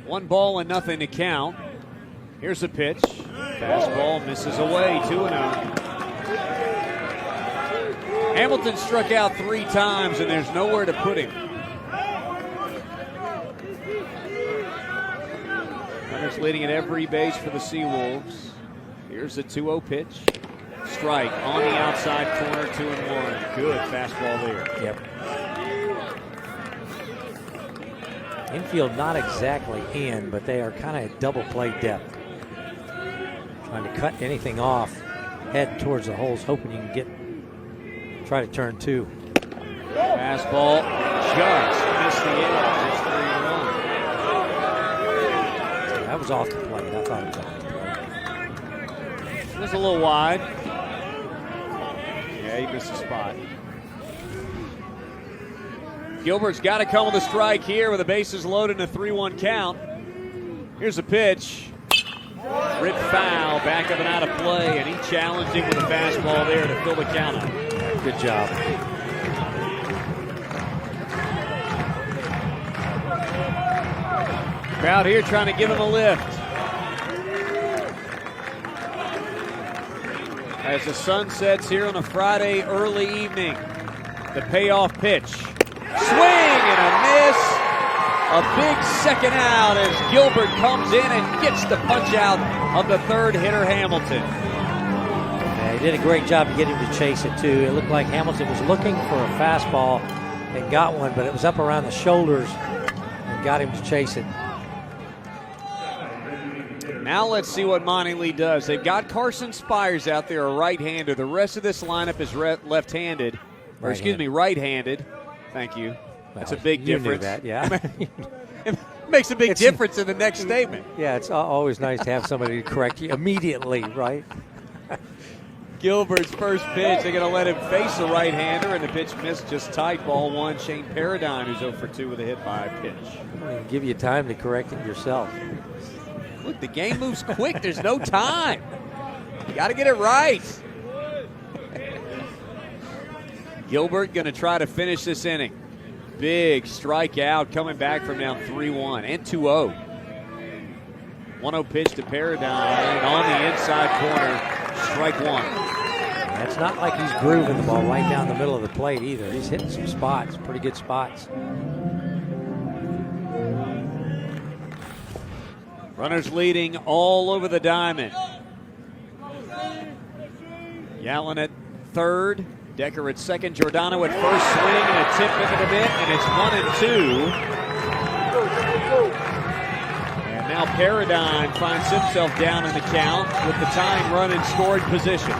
One ball and nothing to count. Here's a pitch. Fastball misses away, 2-0. Hamilton struck out 3 times, and there's nowhere to put him. Runners leading at every base for the Seawolves. Here's a 2-0 pitch. Strike on the outside corner, 2-1. Good fastball there. Yep. Infield not exactly in, but they are kind of double play depth. Trying to cut anything off, head towards the holes, hoping you can try to turn 2. Fastball just missed the edge. It's 3-1. That was off the plate. I thought it was off the plate. It was a little wide. Yeah, he missed a spot. Gilbert's got to come with a strike here with the bases loaded and a 3-1 count. Here's a pitch. Ripped foul, back up and out of play, and he challenged him with a fastball there to fill the count up. Good job. Crowd here trying to give him a lift. As the sun sets here on a Friday early evening, the payoff pitch. Swing and a miss. A big second out as Gilbert comes in and gets the punch out of the third hitter, Hamilton. Yeah, he did a great job to get him to chase it, too. It looked like Hamilton was looking for a fastball and got one, but it was up around the shoulders and got him to chase it. Now let's see what Monty Lee does. They've got Carson Spires out there, a right-hander. The rest of this lineup is left-handed. Or excuse me, right-handed. Thank you. That's a big difference. You knew that, yeah. It makes a big difference in the next statement. Yeah, it's always nice to have somebody to correct you immediately, right? Gilbert's first pitch, they're going to let him face a right-hander, and the pitch missed just tight, ball 1. Shane Paradigm, who's 0 for 2 with a hit by a pitch. I'll give you time to correct it yourself. Look, the game moves quick. There's no time. You got to get it right. Gilbert going to try to finish this inning. Big strikeout coming back from down 3-1 and 2-0. 1-0 pitch to Paradigm on the inside corner. Strike 1. It's not like he's grooving the ball right down the middle of the plate either. He's hitting some spots, pretty good spots. Runners leading all over the diamond. Yallen at third. Decker at second. Giordano at first. Swing and a tip into the mitt, and it's 1-2. And now Paradigm finds himself down in the count with the tying run in scoring position.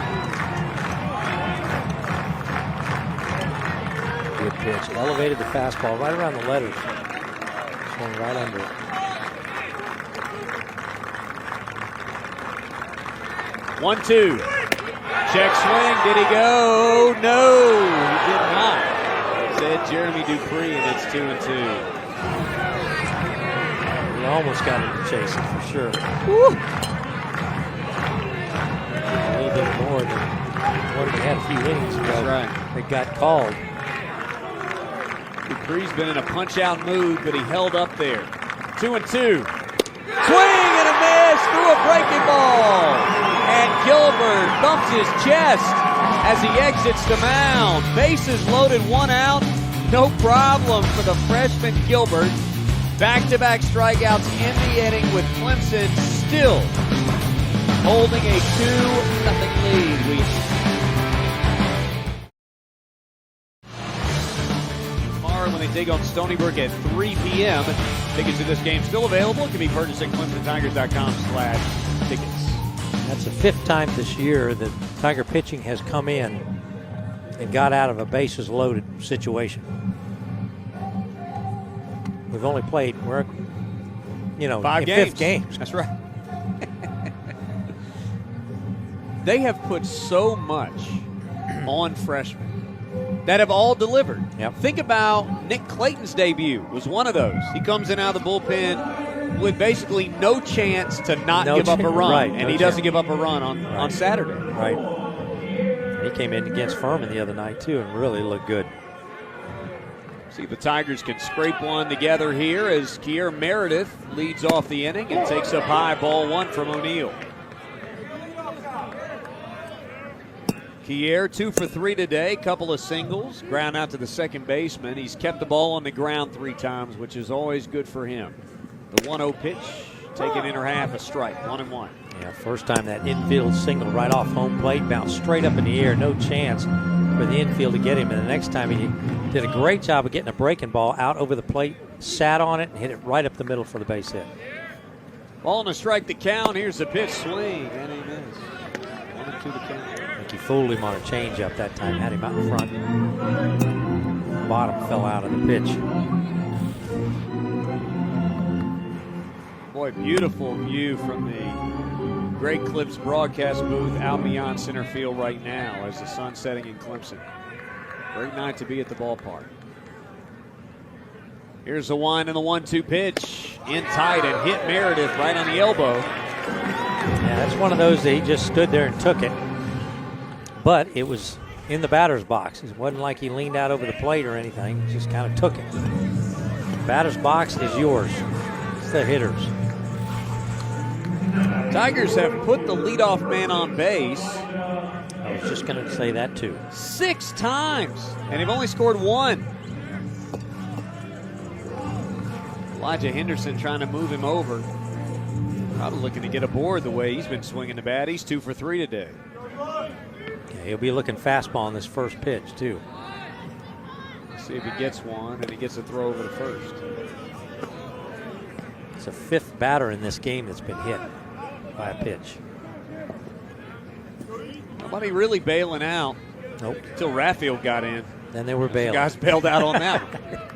Good pitch. Elevated the fastball right around the letters. Swung right under it. 1-2. Check swing. Did he go? No, he did not. Said Jeremy Dupree, and it's 2-2. He almost got him to chase it for sure. Woo. A little bit more than what he had a few innings ago. That's right. That got called. Dupree's been in a punch-out mood, but he held up there. 2-2. Swing and a miss through a breaking ball. And Gilbert thumps his chest as he exits the mound. Bases loaded, 1 out. No problem for the freshman Gilbert. Back-to-back strikeouts in the inning with Clemson still holding a 2-0 lead. Tomorrow when they take on Stony Brook at 3 p.m. Tickets to this game still available. It can be purchased at ClemsonTigers.com/tickets. That's the 5th time this year that Tiger pitching has come in and got out of a bases loaded situation. We've only played, Five games. fifth games. That's right. They have put so much on freshmen that have all delivered. Yep. Think about Nick Clayton's debut was one of those. He comes in out of the bullpen with basically no chance to not give up a run, right, and no he doesn't chance. give up a run on Saturday. Right. He came in against Furman the other night, too, and really looked good. See if the Tigers can scrape one together here as Kier Meredith leads off the inning and takes up high, ball one from O'Neill. Kier 2 for 3 today, couple of singles, ground out to the second baseman. He's kept the ball on the ground 3 times, which is always good for him. The 1-0 pitch, taken inner half, a strike, 1-1. Yeah, first time that infield single right off home plate, bounced straight up in the air, no chance for the infield to get him. And the next time he did a great job of getting a breaking ball out over the plate, sat on it, and hit it right up the middle for the base hit. Ball and a strike to count. Here's the pitch, swing, and he missed. 1-2 the count. I think he fooled him on a changeup that time, had him out in front. Bottom fell out of the pitch. Boy, beautiful view from the Great Clips broadcast booth out beyond center field right now as the sun's setting in Clemson. Great night to be at the ballpark. Here's the 1 and the 1-2 pitch. In tight and hit Meredith right on the elbow. Yeah, that's one of those that he just stood there and took it. But it was in the batter's box. It wasn't like he leaned out over the plate or anything. He just kind of took it. Batter's box is yours. It's the hitter's. Tigers have put the leadoff man on base. I was just going to say that too. 6 times, and they've only scored 1. Elijah Henderson trying to move him over. Probably looking to get aboard the way he's been swinging the bat. He's 2 for 3 today. Yeah, he'll be looking fastball on this first pitch too. See if he gets one, and he gets a throw over to first. It's the 5th batter in this game that's been hit by a pitch. Nobody really bailing out. Nope. Until Raffield got in. Then they were bailing. Guys bailed out on that one.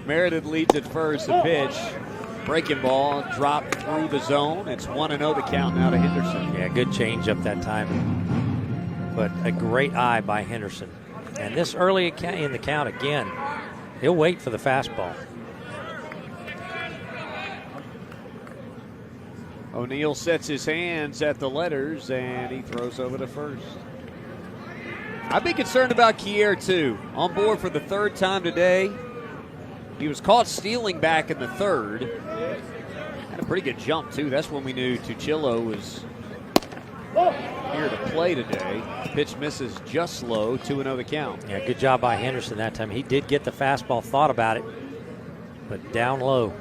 Meredith leads at first. The pitch. Breaking ball. Dropped through the zone. It's 1-0 the count now to Henderson. Yeah, good change up that time. But a great eye by Henderson. And this early in the count again, he'll wait for the fastball. O'Neill sets his hands at the letters, and he throws over to first. I'd be concerned about Kier, too. On board for the 3rd time today. He was caught stealing back in the 3rd. Had a pretty good jump, too. That's when we knew Tuchillo was here to play today. Pitch misses just low, 2-0 the count. Yeah, good job by Henderson that time. He did get the fastball, thought about it, but down low.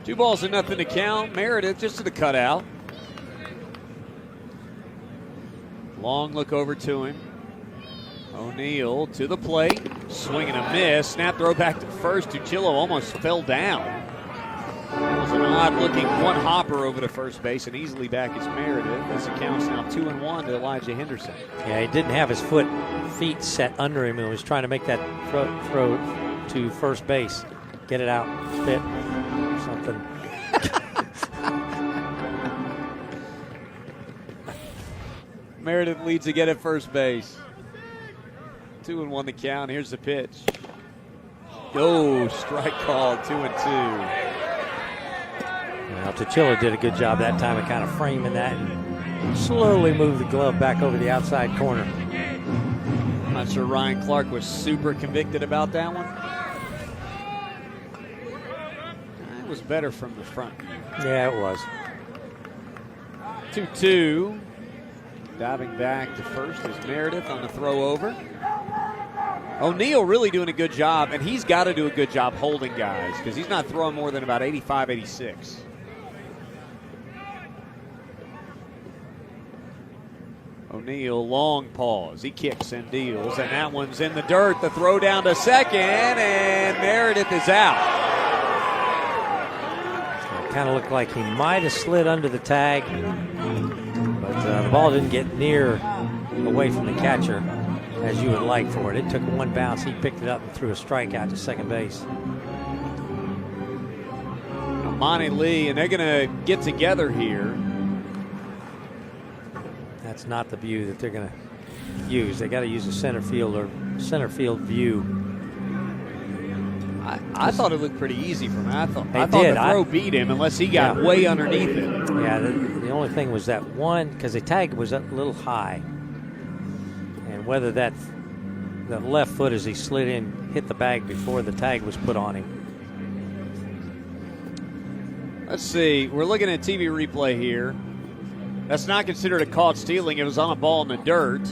2-0 to count. Meredith just to the cutout. Long look over to him. O'Neill to the plate. Swing and a miss. Snap throw back to first. Tuchillo almost fell down. It was an odd-looking one hopper over to first base, and easily back is Meredith. As it counts now 2-1 to Elijah Henderson. Yeah, he didn't have his feet set under him and was trying to make that throw to first base. Get it out, spit, or something. Meredith leads again at first base. 2-1 the count. Here's the pitch. Oh, strike called, 2-2. Well, Tuchillo did a good job that time of kind of framing that and slowly moved the glove back over the outside corner. I'm not sure Ryan Clark was super convicted about that one. It was better from the front. Yeah, it was. 2-2. Diving back to first is Meredith on the throw over. O'Neill really doing a good job, and he's got to do a good job holding guys because he's not throwing more than about 85, 86. O'Neill, long pause. He kicks and deals, and that one's in the dirt. The throw down to second, and Meredith is out. It kind of looked like he might have slid under the tag. The ball didn't get near away from the catcher as you would like for it. It took one bounce. He picked it up and threw a strikeout to second base. Monty Lee, and they're going to get together here. That's not the view that they're going to use. They got to use a center field view. I thought it looked pretty easy for him. I thought the throw beat him unless he got way underneath it. Yeah, the only thing was that one, because the tag was a little high. And whether that left foot as he slid in hit the bag before the tag was put on him. Let's see. We're looking at TV replay here. That's not considered a caught stealing. It was on a ball in the dirt.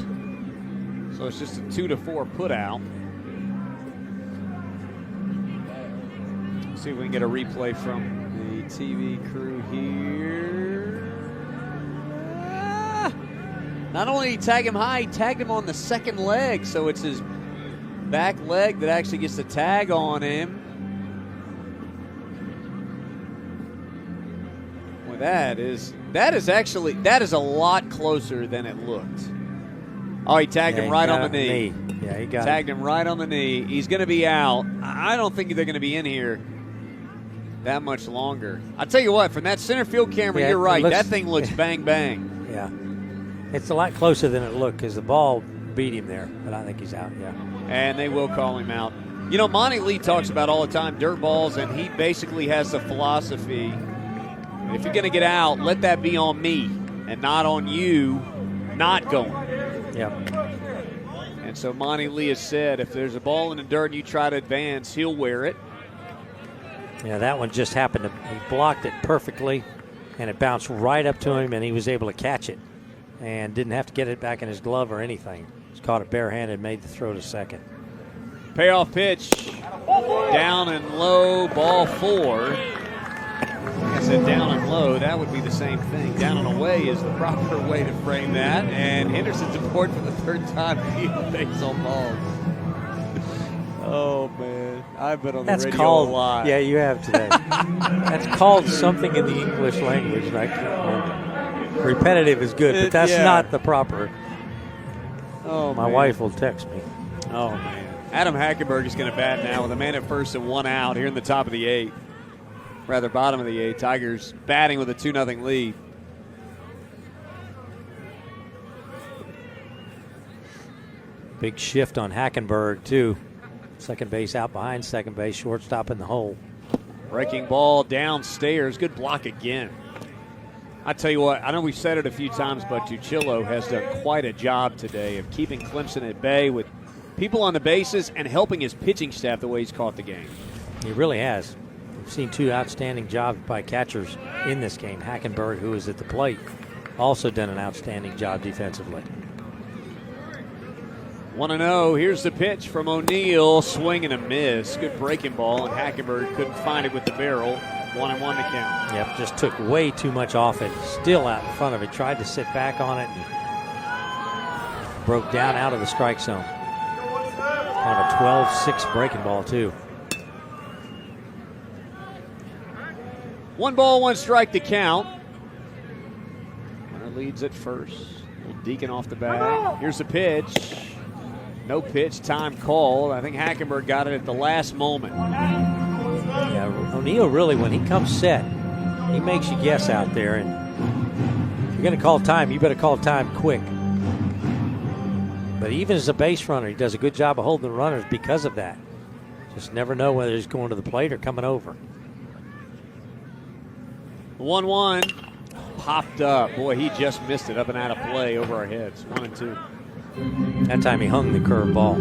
So it's just a 2-4 put out. Let's see if we can get a replay from the TV crew here. Not only did he tag him high, he tagged him on the second leg. So it's his back leg that actually gets the tag on him. Well, that is a lot closer than it looked. Oh, he tagged him right on the knee. Yeah, he got tagged him right on the knee. He's going to be out. I don't think they're going to be in here that much longer. I'll tell you what, from that center field camera, you're right. That thing looks bang, bang. Yeah. It's a lot closer than it looked because the ball beat him there, but I think he's out, yeah. And they will call him out. You know, Monty Lee talks about all the time dirt balls, and he basically has the philosophy, if you're going to get out, let that be on me and not on you not going. Yeah. And so Monty Lee has said if there's a ball in the dirt and you try to advance, he'll wear it. Yeah, that one just happened. He blocked it perfectly, and it bounced right up to him, and he was able to catch it and didn't have to get it back in his glove or anything. Just caught it barehanded, made the throw to second. Payoff pitch, down and low, ball 4. I said down and low, that would be the same thing. Down and away is the proper way to frame that. And Henderson's aboard for the third time field base on balls. Oh, man. I've been on the radio a lot. Yeah, you have today. That's called something in the English language. Like, repetitive is good, but that's not the proper. Oh, My wife will text me. Oh, man. Adam Hackenberg is going to bat now with a man at first and 1 out here in the top of the 8th. Rather, bottom of the 8th. Tigers batting with a 2-0 lead. Big shift on Hackenberg, too. Second base out behind second base, shortstop in the hole. Breaking ball downstairs. Good block again. I tell you what, I know we've said it a few times, but Tuchillo has done quite a job today of keeping Clemson at bay with people on the bases and helping his pitching staff the way he's caught the game. He really has. We've seen 2 outstanding jobs by catchers in this game. Hackenberg, who is at the plate, also done an outstanding job defensively. 1-0. Here's the pitch from O'Neill. Swing and a miss. Good breaking ball, and Hackenberg couldn't find it with the barrel. 1-1 to count. Yep, just took way too much off it. Still out in front of it. Tried to sit back on it and broke down out of the strike zone. Kind of a 12-6 breaking ball, too. 1 ball, 1 strike to count. Runner leads at first. Little Deacon off the bag. Here's the pitch. No pitch, time called. I think Hackenberg got it at the last moment. Yeah, O'Neill really, when he comes set, he makes you guess out there. And if you're going to call time, you better call time quick. But even as a base runner, he does a good job of holding the runners because of that. Just never know whether he's going to the plate or coming over. 1-1. Popped up. Boy, he just missed it up and out of play over our heads. 1-2. That time he hung the curveball.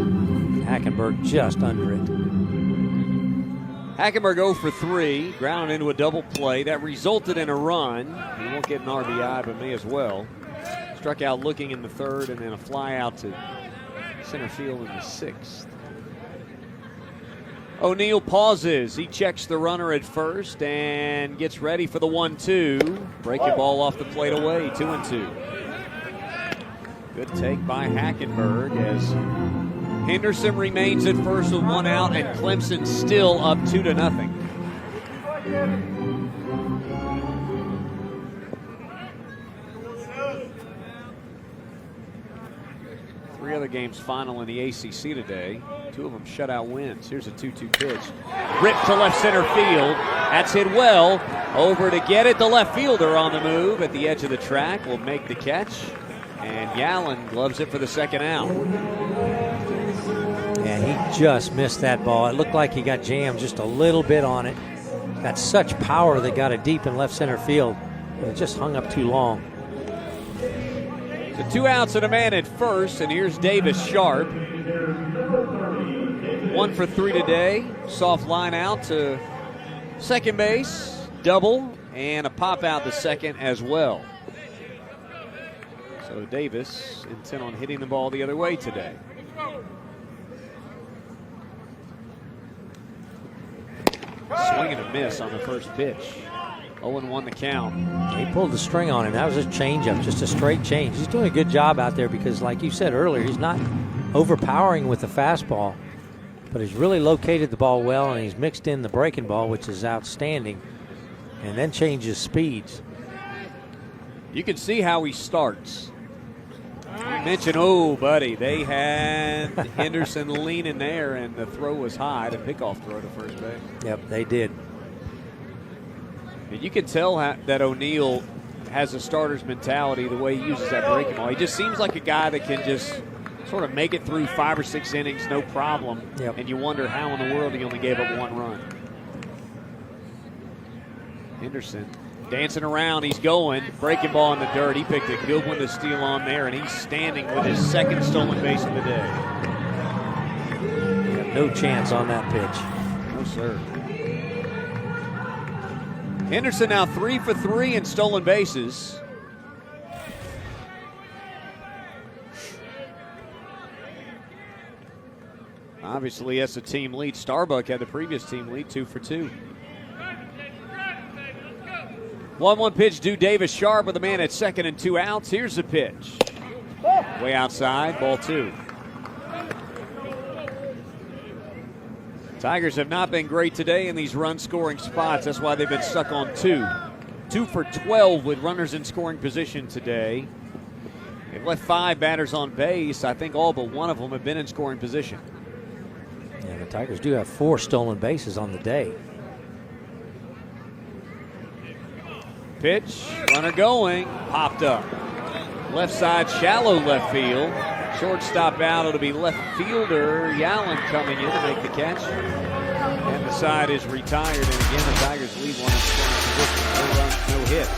Hackenberg just under it. Hackenberg 0 for 3, grounded into a double play. That resulted in a run. He won't get an RBI, but may as well. Struck out looking in the 3rd, and then a fly out to center field in the 6th. O'Neill pauses. He checks the runner at first and gets ready for the 1-2. Breaking ball off the plate away, 2-2. Good take by Hackenberg as Henderson remains at first with 1 out, and Clemson still up 2-0. 3 other games final in the ACC today. 2 of them shutout wins. Here's a 2-2 pitch. Ripped to left center field. That's hit well. Over to get it. The left fielder on the move at the edge of the track will make the catch. And Yallen gloves it for the second out. And he just missed that ball. It looked like he got jammed just a little bit on it. Got such power that got it deep in left center field. And it just hung up too long. So 2 outs and a man at first, and here's Davis Sharp. 1 for 3 today. Soft line out to second base, double, and a pop out to second as well. So Davis intent on hitting the ball the other way today. Swing and a miss on the first pitch. 0-1 the count. He pulled the string on him. That was a changeup, just a straight change. He's doing a good job out there because, like you said earlier, he's not overpowering with the fastball, but he's really located the ball well, and he's mixed in the breaking ball, which is outstanding, and then changes speeds. You can see how he starts. You mentioned, oh, buddy, they had Henderson leaning there, and the throw was high, the pickoff throw to first base. Yep, they did. And you can tell that O'Neill has a starter's mentality the way he uses that breaking ball. He just seems like a guy that can just sort of make it through 5 or 6 innings, no problem. Yep. And you wonder how in the world he only gave up 1 run. Henderson dancing around, he's going, breaking ball in the dirt. He picked a good one to steal on there, and he's standing with his second stolen base of the day. No chance on that pitch. No, sir. Henderson now 3 for 3 in stolen bases. Obviously, that's a team lead. Starbuck had the previous team lead, 2 for 2. 1-1 pitch due Davis Sharp with a man at second and 2 outs. Here's the pitch. Way outside, ball 2. Tigers have not been great today in these run-scoring spots. That's why they've been stuck on 2. 2 for 12 with runners in scoring position today. They've left 5 batters on base. I think all but one of them have been in scoring position. Yeah, the Tigers do have 4 stolen bases on the day. Pitch, runner going, popped up. Left side, shallow left field. Shortstop out, it'll be left fielder Yallen coming in to make the catch. And the side is retired, and again the Tigers lead 1 in scoring position. No runs, no hits.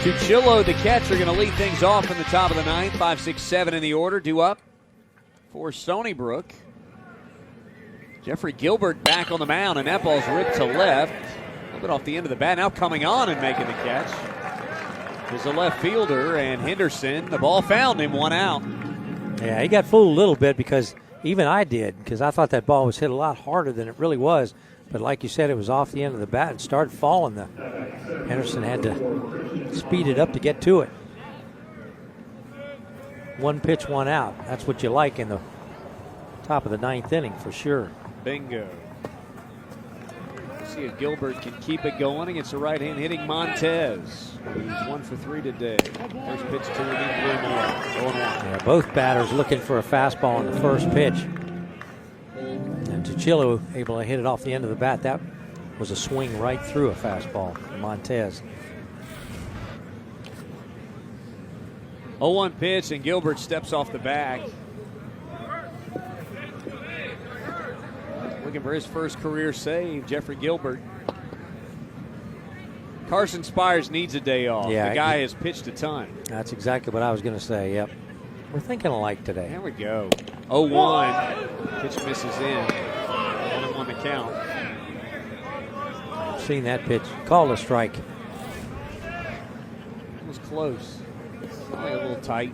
Tuchillo, the catcher, going to lead things off in the top of the 9th. 5, 6, 7 in the order. Due up for Stony Brook. Jeffrey Gilbert back on the mound, and that ball's ripped to left. A little bit off the end of the bat. Now coming on and making the catch is the left fielder, and Henderson. The ball found him, 1 out. Yeah, he got fooled a little bit because even I did, because I thought that ball was hit a lot harder than it really was. But like you said, it was off the end of the bat and started falling. Henderson had to speed it up to get to it. 1 pitch, 1 out. That's what you like in the top of the 9th inning for sure. Bingo. Let's see if Gilbert can keep it going against the right-hand hitting Montez, who's 1 for 3 today. First pitch to him in Blue Miller. 0-1. Yeah, both batters looking for a fastball on the first pitch. And Tuchillo able to hit it off the end of the bat. That was a swing right through a fastball from Montez. 0-1 pitch, and Gilbert steps off the back. Looking for his first career save, Jeffrey Gilbert. Carson Spires needs a day off. Yeah, the guy has pitched a ton. That's exactly what I was going to say, yep. We're thinking alike today. There we go. 0-1. Pitch misses in. 1-1 the count. I've seen that pitch. Called a strike. It was close. Probably a little tight.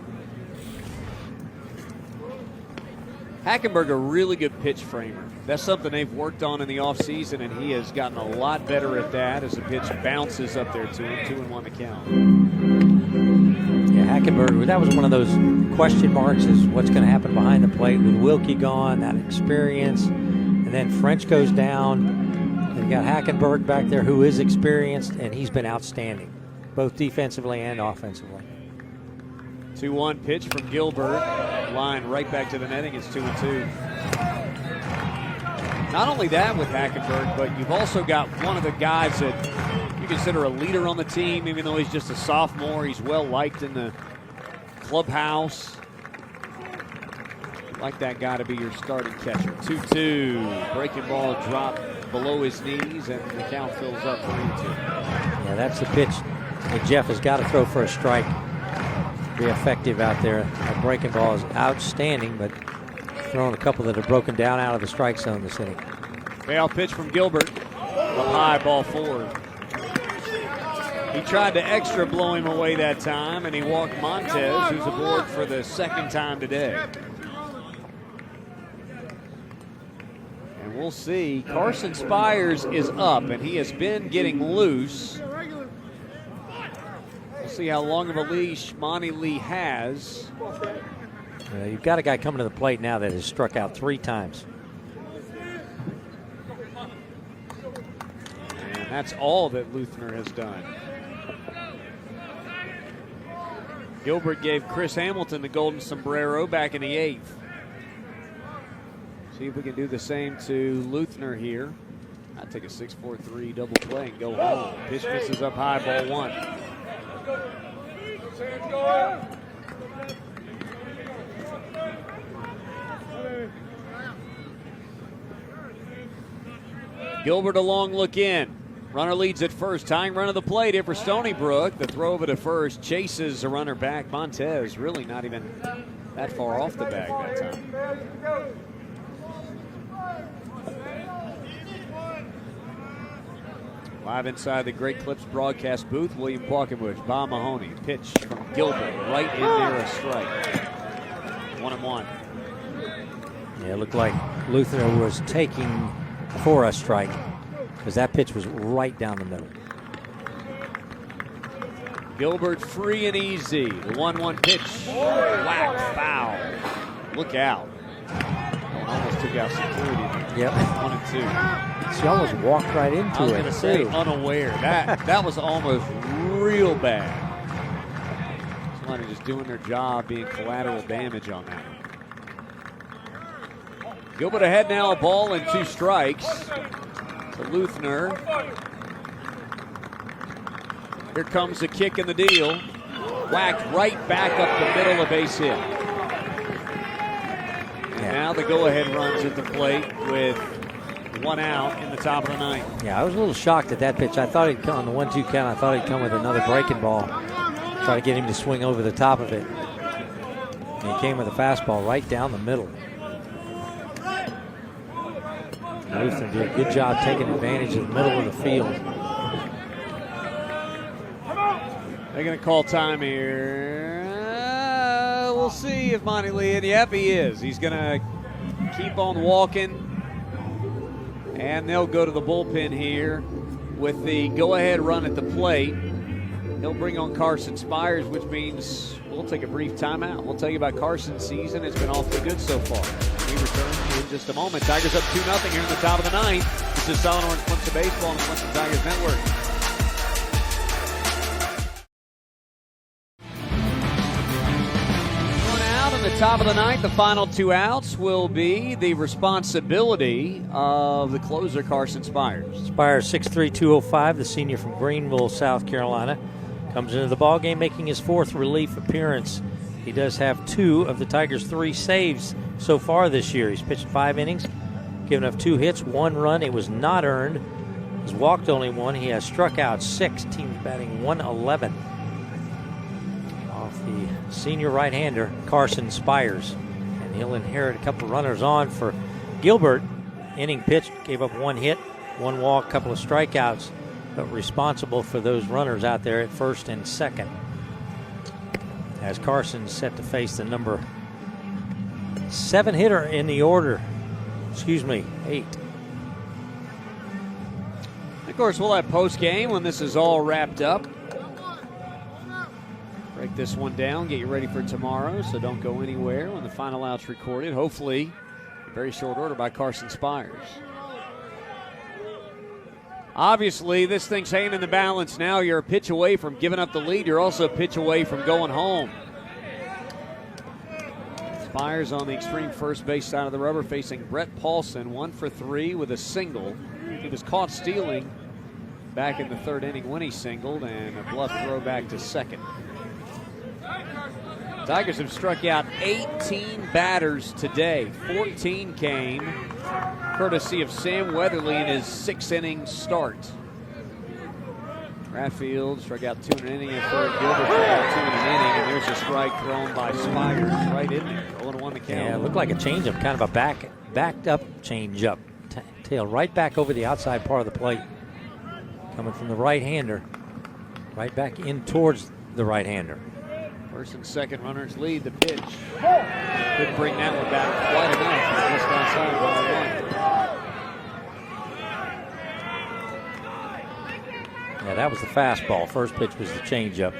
Hackenberg, a really good pitch framer. That's something they've worked on in the offseason, and he has gotten a lot better at that as the pitch bounces up there to him. 2-1 the count. Yeah, Hackenberg, that was one of those question marks, is what's going to happen behind the plate with Wilkie gone, that experience. And then French goes down. And you got Hackenberg back there who is experienced, and he's been outstanding, both defensively and offensively. 2-1 pitch from Gilbert. Line right back to the netting. It's 2-2. Not only that with Hackenberg, but you've also got one of the guys that you consider a leader on the team, even though he's just a sophomore. He's well liked in the clubhouse. You'd like that guy to be your starting catcher. 2-2. Breaking ball dropped below his knees, and the count fills up 3-2. Yeah, that's the pitch that Jeff has got to throw for a strike. Be effective out there. That breaking ball is outstanding, but throwing a couple that have broken down out of the strike zone this inning. Payoff pitch from Gilbert. A high ball forward. He tried to extra blow him away that time, and he walked Montez, who's aboard for the second time today. And we'll see. Carson Spires is up, and he has been getting loose. We'll see how long of a leash Monty Lee has. You've got a guy coming to the plate now that has struck out 3 times. And that's all that Luthner has done. Gilbert gave Chris Hamilton the golden sombrero back in the 8th. See if we can do the same to Luthner here. I'd take a 6-4-3 double play and go home. Pitch misses up high, ball 1. Gilbert a long look in. Runner leads at first. Tying run of the plate here for Stony Brook. The throw over to first chases a runner back. Montez really not even that far off the bag that time. Live inside the Great Clips broadcast booth, William Qualkenbush, Bob Mahoney. Pitch from Gilbert right in there, a strike. 1-1. Yeah, it looked like Luthner was taking for a strike because that pitch was right down the middle. Gilbert free and easy. The 1-1 pitch. Whack, foul. Look out. Almost took out security. Yep. 1-2. She almost walked right into it. I was going to say unaware. That was almost real bad. Somebody just doing their job, being collateral damage on that. Gilbert ahead now, a ball and 2 strikes to Luthner. Here comes the kick in the deal. Whacked right back up the middle, a base hit. And now the go-ahead runs at the plate with 1 out in the top of the 9th. Yeah, I was a little shocked at that pitch. I thought he'd come on the 1-2 count. I thought he'd come with another breaking ball. Try to get him to swing over the top of it. And he came with a fastball right down the middle. Luthner did a good job taking advantage of the middle of the field. They're going to call time here. We'll see if Monty Lee, and yep, he is. He's going to keep on walking. And they'll go to the bullpen here with the go-ahead run at the plate. He'll bring on Carson Spires, which means we'll take a brief timeout. We'll tell you about Carson's season. It's been awfully good so far. We return in just a moment. Tigers up 2-0 here in the top of the 9th. This is Solid Orange Clemson Baseball on the Clemson Tigers Network. Top of the 9th, the final 2 outs will be the responsibility of the closer, Carson Spires. Spires, 6'3", 205, the senior from Greenville, South Carolina. Comes into the ballgame making his 4th relief appearance. He does have 2 of the Tigers' 3 saves so far this year. He's pitched 5 innings, given up 2 hits, 1 run. It was not earned. He's walked only 1. He has struck out 6. Team's batting 111. The senior right-hander, Carson Spires. And he'll inherit a couple runners on for Gilbert. Inning pitched, gave up 1 hit, 1 walk, couple of strikeouts, but responsible for those runners out there at first and second. As Carson's set to face the number 7-hitter in the order. Excuse me, 8. Of course, we'll have post-game when this is all wrapped up. Break this one down, get you ready for tomorrow, so don't go anywhere when the final out's recorded. Hopefully, in very short order by Carson Spires. Obviously, this thing's hanging in the balance now. You're a pitch away from giving up the lead. You're also a pitch away from going home. Spires on the extreme first base side of the rubber facing Brett Paulson, 1 for 3 with a single. He was caught stealing back in the 3rd inning when he singled, and a bluff throw back to second. Tigers have struck out 18 batters today. 14 came courtesy of Sam Weatherly in his 6-inning start. Ratfield struck out 2 in an inning, and third Gilbert struck out 2 in an inning, and there's a strike thrown by Spires right in there. 0-1 the count. Yeah, it looked like a changeup, kind of a backed up changeup. Tail right back over the outside part of the plate. Coming from the right-hander. Right back in towards the right-hander. First and second runners lead the pitch. Couldn't bring that one back quite enough. Just outside of ball 1. Yeah, that was the fastball. First pitch was the changeup.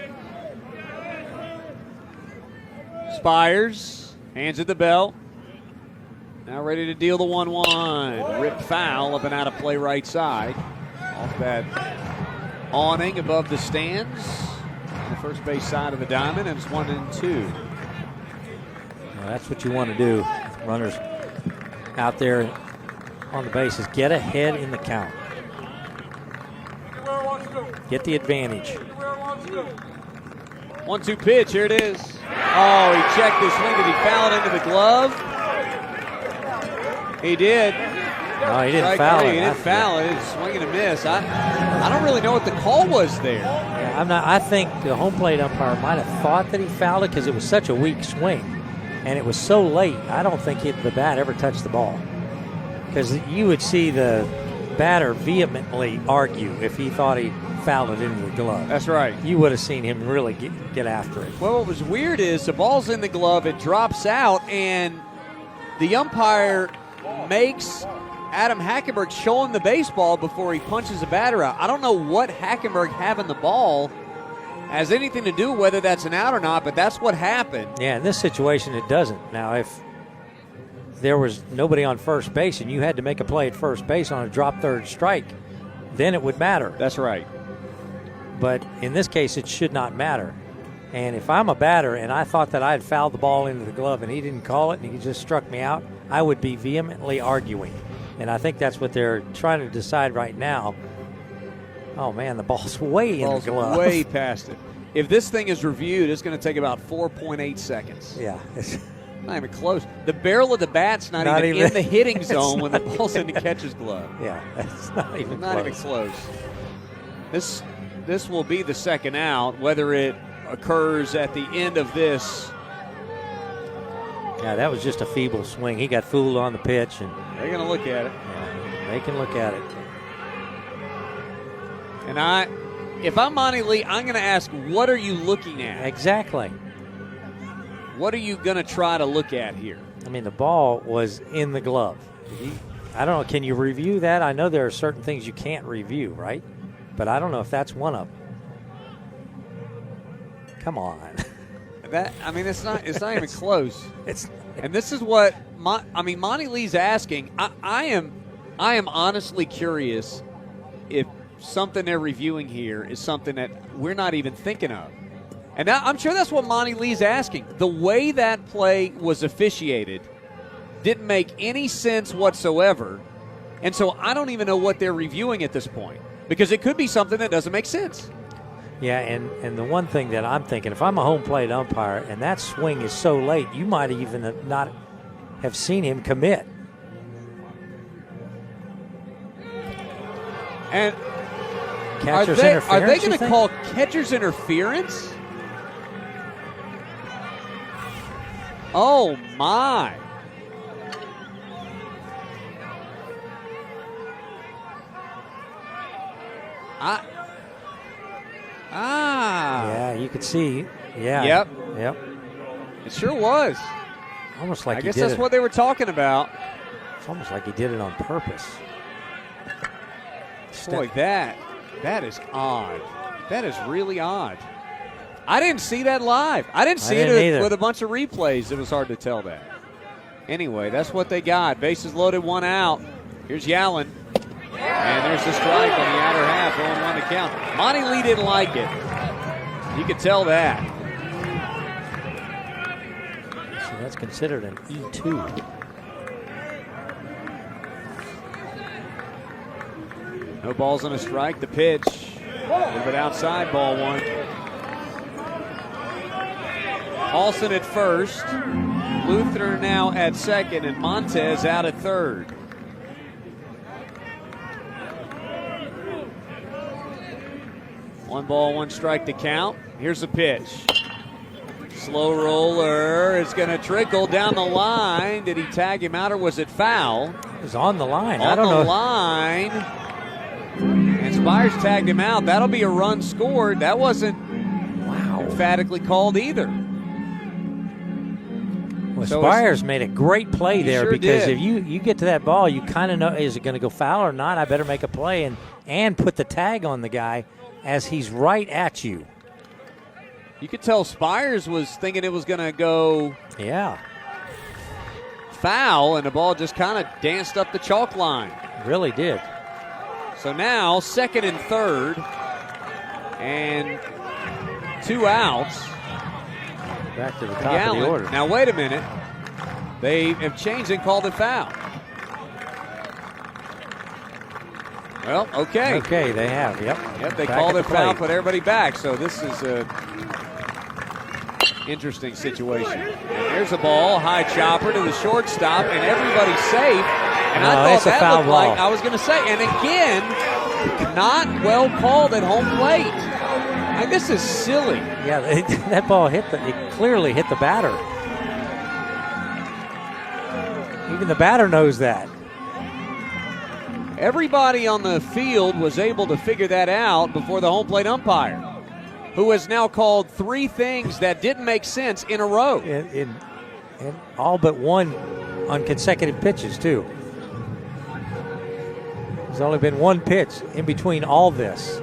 Spires, hands at the belt. Now ready to deal the 1-1. Ripped foul up and out of play right side. Off that awning above the stands. On the first base side of the diamond, and it's 1-2. Well, that's what you want to do. Runners out there on the bases. Get ahead in the count. Get the advantage. 1-2 pitch, here it is. Oh, he checked his swing. Did he foul it into the glove? He did. No, he didn't foul it. He didn't foul it. It's swing and a miss. I don't really know what the call was there. Yeah, I think the home plate umpire might have thought that he fouled it because it was such a weak swing, and it was so late. I don't think the bat ever touched the ball, because you would see the batter vehemently argue if he thought he fouled it into the glove. That's right. You would have seen him really get after it. Well, what was weird is the ball's in the glove, it drops out, and the umpire makes Adam Hackenberg show him the baseball before he punches the batter out. I don't know what Hackenberg having the ball has anything to do whether that's an out or not, but that's what happened. Yeah, in this situation, it doesn't. Now, if there was nobody on first base and you had to make a play at first base on a drop third strike, then it would matter. That's right. But in this case, it should not matter. And if I'm a batter and I thought that I had fouled the ball into the glove and he didn't call it and he just struck me out, I would be vehemently arguing. And I think that's what they're trying to decide right now. Oh, man, the ball's way in the glove. Way past it. If this thing is reviewed, it's going to take about 4.8 seconds. Yeah. It's not even close. The barrel of the bat's not even in the hitting zone when the ball's in the catcher's glove. Yeah, it's not even close. Not even close. This will be the second out, whether it occurs at the end of this. Yeah, that was just a feeble swing. He got fooled on the pitch. And they're going to look at it. Yeah, they can look at it. And if I'm Monty Lee, I'm going to ask, what are you looking at? Exactly. What are you going to try to look at here? I mean, the ball was in the glove. I don't know. Can you review that? I know there are certain things you can't review, right? But I don't know if that's one of them. Come on. It's not even close. And this is what Monty Lee's asking. I am honestly curious if something they're reviewing here is something that we're not even thinking of. And I'm sure that's what Monty Lee's asking. The way that play was officiated didn't make any sense whatsoever. And so I don't even know what they're reviewing at this point, because it could be something that doesn't make sense. Yeah, and the one thing that I'm thinking, if I'm a home plate umpire and that swing is so late, you might even not have seen him commit. And catcher's interference, are they going to call catcher's interference? Oh, my. Yeah, you could see. Yeah. Yep. Yep. It sure was. Almost like I he guess did that's it. what they were talking about. It's almost like he did it on purpose. Boy, that is odd. That is really odd. I didn't see that live. I didn't see didn't it either. with a bunch of replays. It was hard to tell that. Anyway, that's what they got. Bases loaded, 1 out. Here's Yallen. And there's the strike on the outer half, 0-1 to count. Monty Lee didn't like it. You could tell that. So that's considered an E2. No balls on a strike. The pitch. A little bit outside, ball 1. Olsen at first. Luther now at second, and Montez out at third. One ball, 1 strike to count. Here's the pitch. Slow roller. It's going to trickle down the line. Did he tag him out or was it foul? It was on the line. I On don't the know. line. And Spires tagged him out. That'll be a run scored. That wasn't emphatically called either. Well, So Spires made a great play there sure because did. if you get to that ball, you kind of know, is it going to go foul or not? I better make a play and put the tag on the guy as he's right at you. You could tell Spires was thinking it was going to go Yeah, foul, and the ball just kind of danced up the chalk line. really did. So now, second and third, and 2 outs. Back to the top of the order. Now, wait a minute. They have changed and called it foul. Well, okay. Okay, they have. Yep. Yep, they Back called at it the foul, plate. put everybody back. So this is a interesting situation. And there's a ball, high chopper to the shortstop, and everybody's safe. And No, I thought it's a that foul looked ball. like, I was going to say, and again, not well called at home plate. Like, this is silly. Yeah, that ball it clearly hit the batter. Even the batter knows that. Everybody on the field was able to figure that out before the home plate umpire, who has now called 3 things that didn't make sense in a row. In all but one on consecutive pitches, too. There's only been 1 pitch in between all this.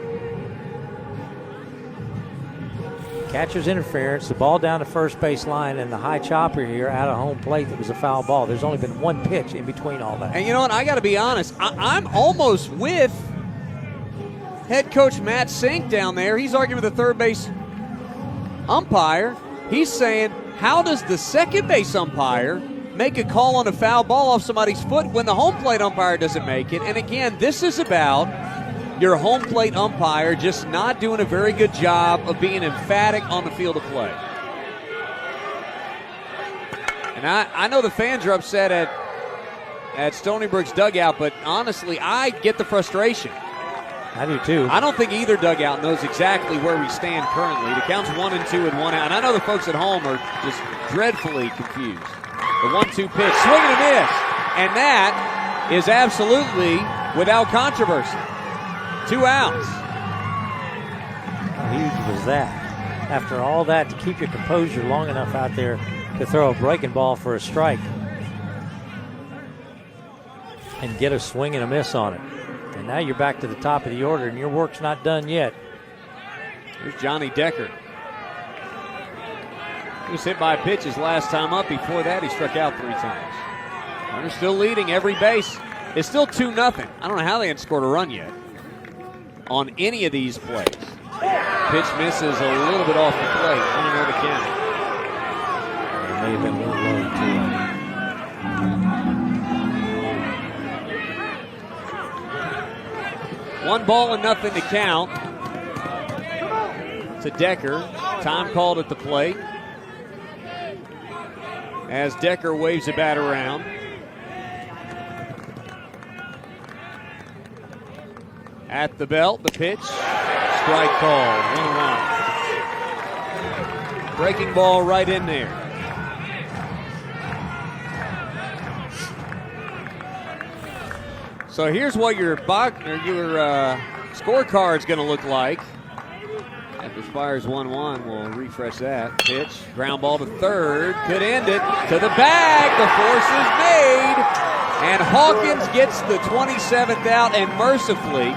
Catcher's interference, the ball down the first base line, and the high chopper here out of home plate that was a foul ball. There's only been 1 pitch in between all that. And you know what? I got to be honest. I'm almost with head coach Matt Sink down there. He's arguing with the third base umpire. He's saying, how does the second base umpire make a call on a foul ball off somebody's foot when the home plate umpire doesn't make it? And again, this is about your home plate umpire just not doing a very good job of being emphatic on the field of play. And I know the fans are upset at Stony Brook's dugout, but honestly, I get the frustration. I do too. I don't think either dugout knows exactly where we stand currently. The count's 1-2 and 1 out. And I know the folks at home are just dreadfully confused. The 1-2 pitch, swing and a miss. And that is absolutely without controversy. 2 outs. How huge was that? After all that, to keep your composure long enough out there to throw a breaking ball for a strike and get a swing and a miss on it. And now you're back to the top of the order, and your work's not done yet. Here's Johnny Decker. He was hit by a pitch his last time up. Before that, he struck out 3 times. They're still leading every base. It's still 2-0. I don't know how they haven't scored a run yet on any of these plays. Pitch misses a little bit off the plate. 1-0 to count. It may have been a little low, too. One ball and nothing to count to Decker. Time called at the plate as Decker waves the bat around. At the belt, the pitch. Strike call. 1-1. Breaking ball right in there. So here's what your scorecard's going to look like If it fires 1-1, we'll refresh that. Pitch, ground ball to third, could end it, to the bag, the force is made, and Hawkins gets the 27th out, and mercifully,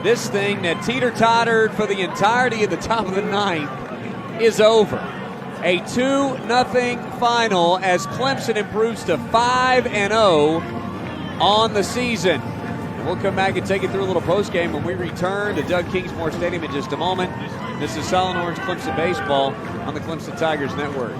this thing that teeter-tottered for the entirety of the top of the ninth is over. A 2-0 final as Clemson improves to 5-0 on the season. And we'll come back and take it through a little postgame when we return to Doug Kingsmore Stadium in just a moment. This is Solid Orange Clemson Baseball on the Clemson Tigers Network.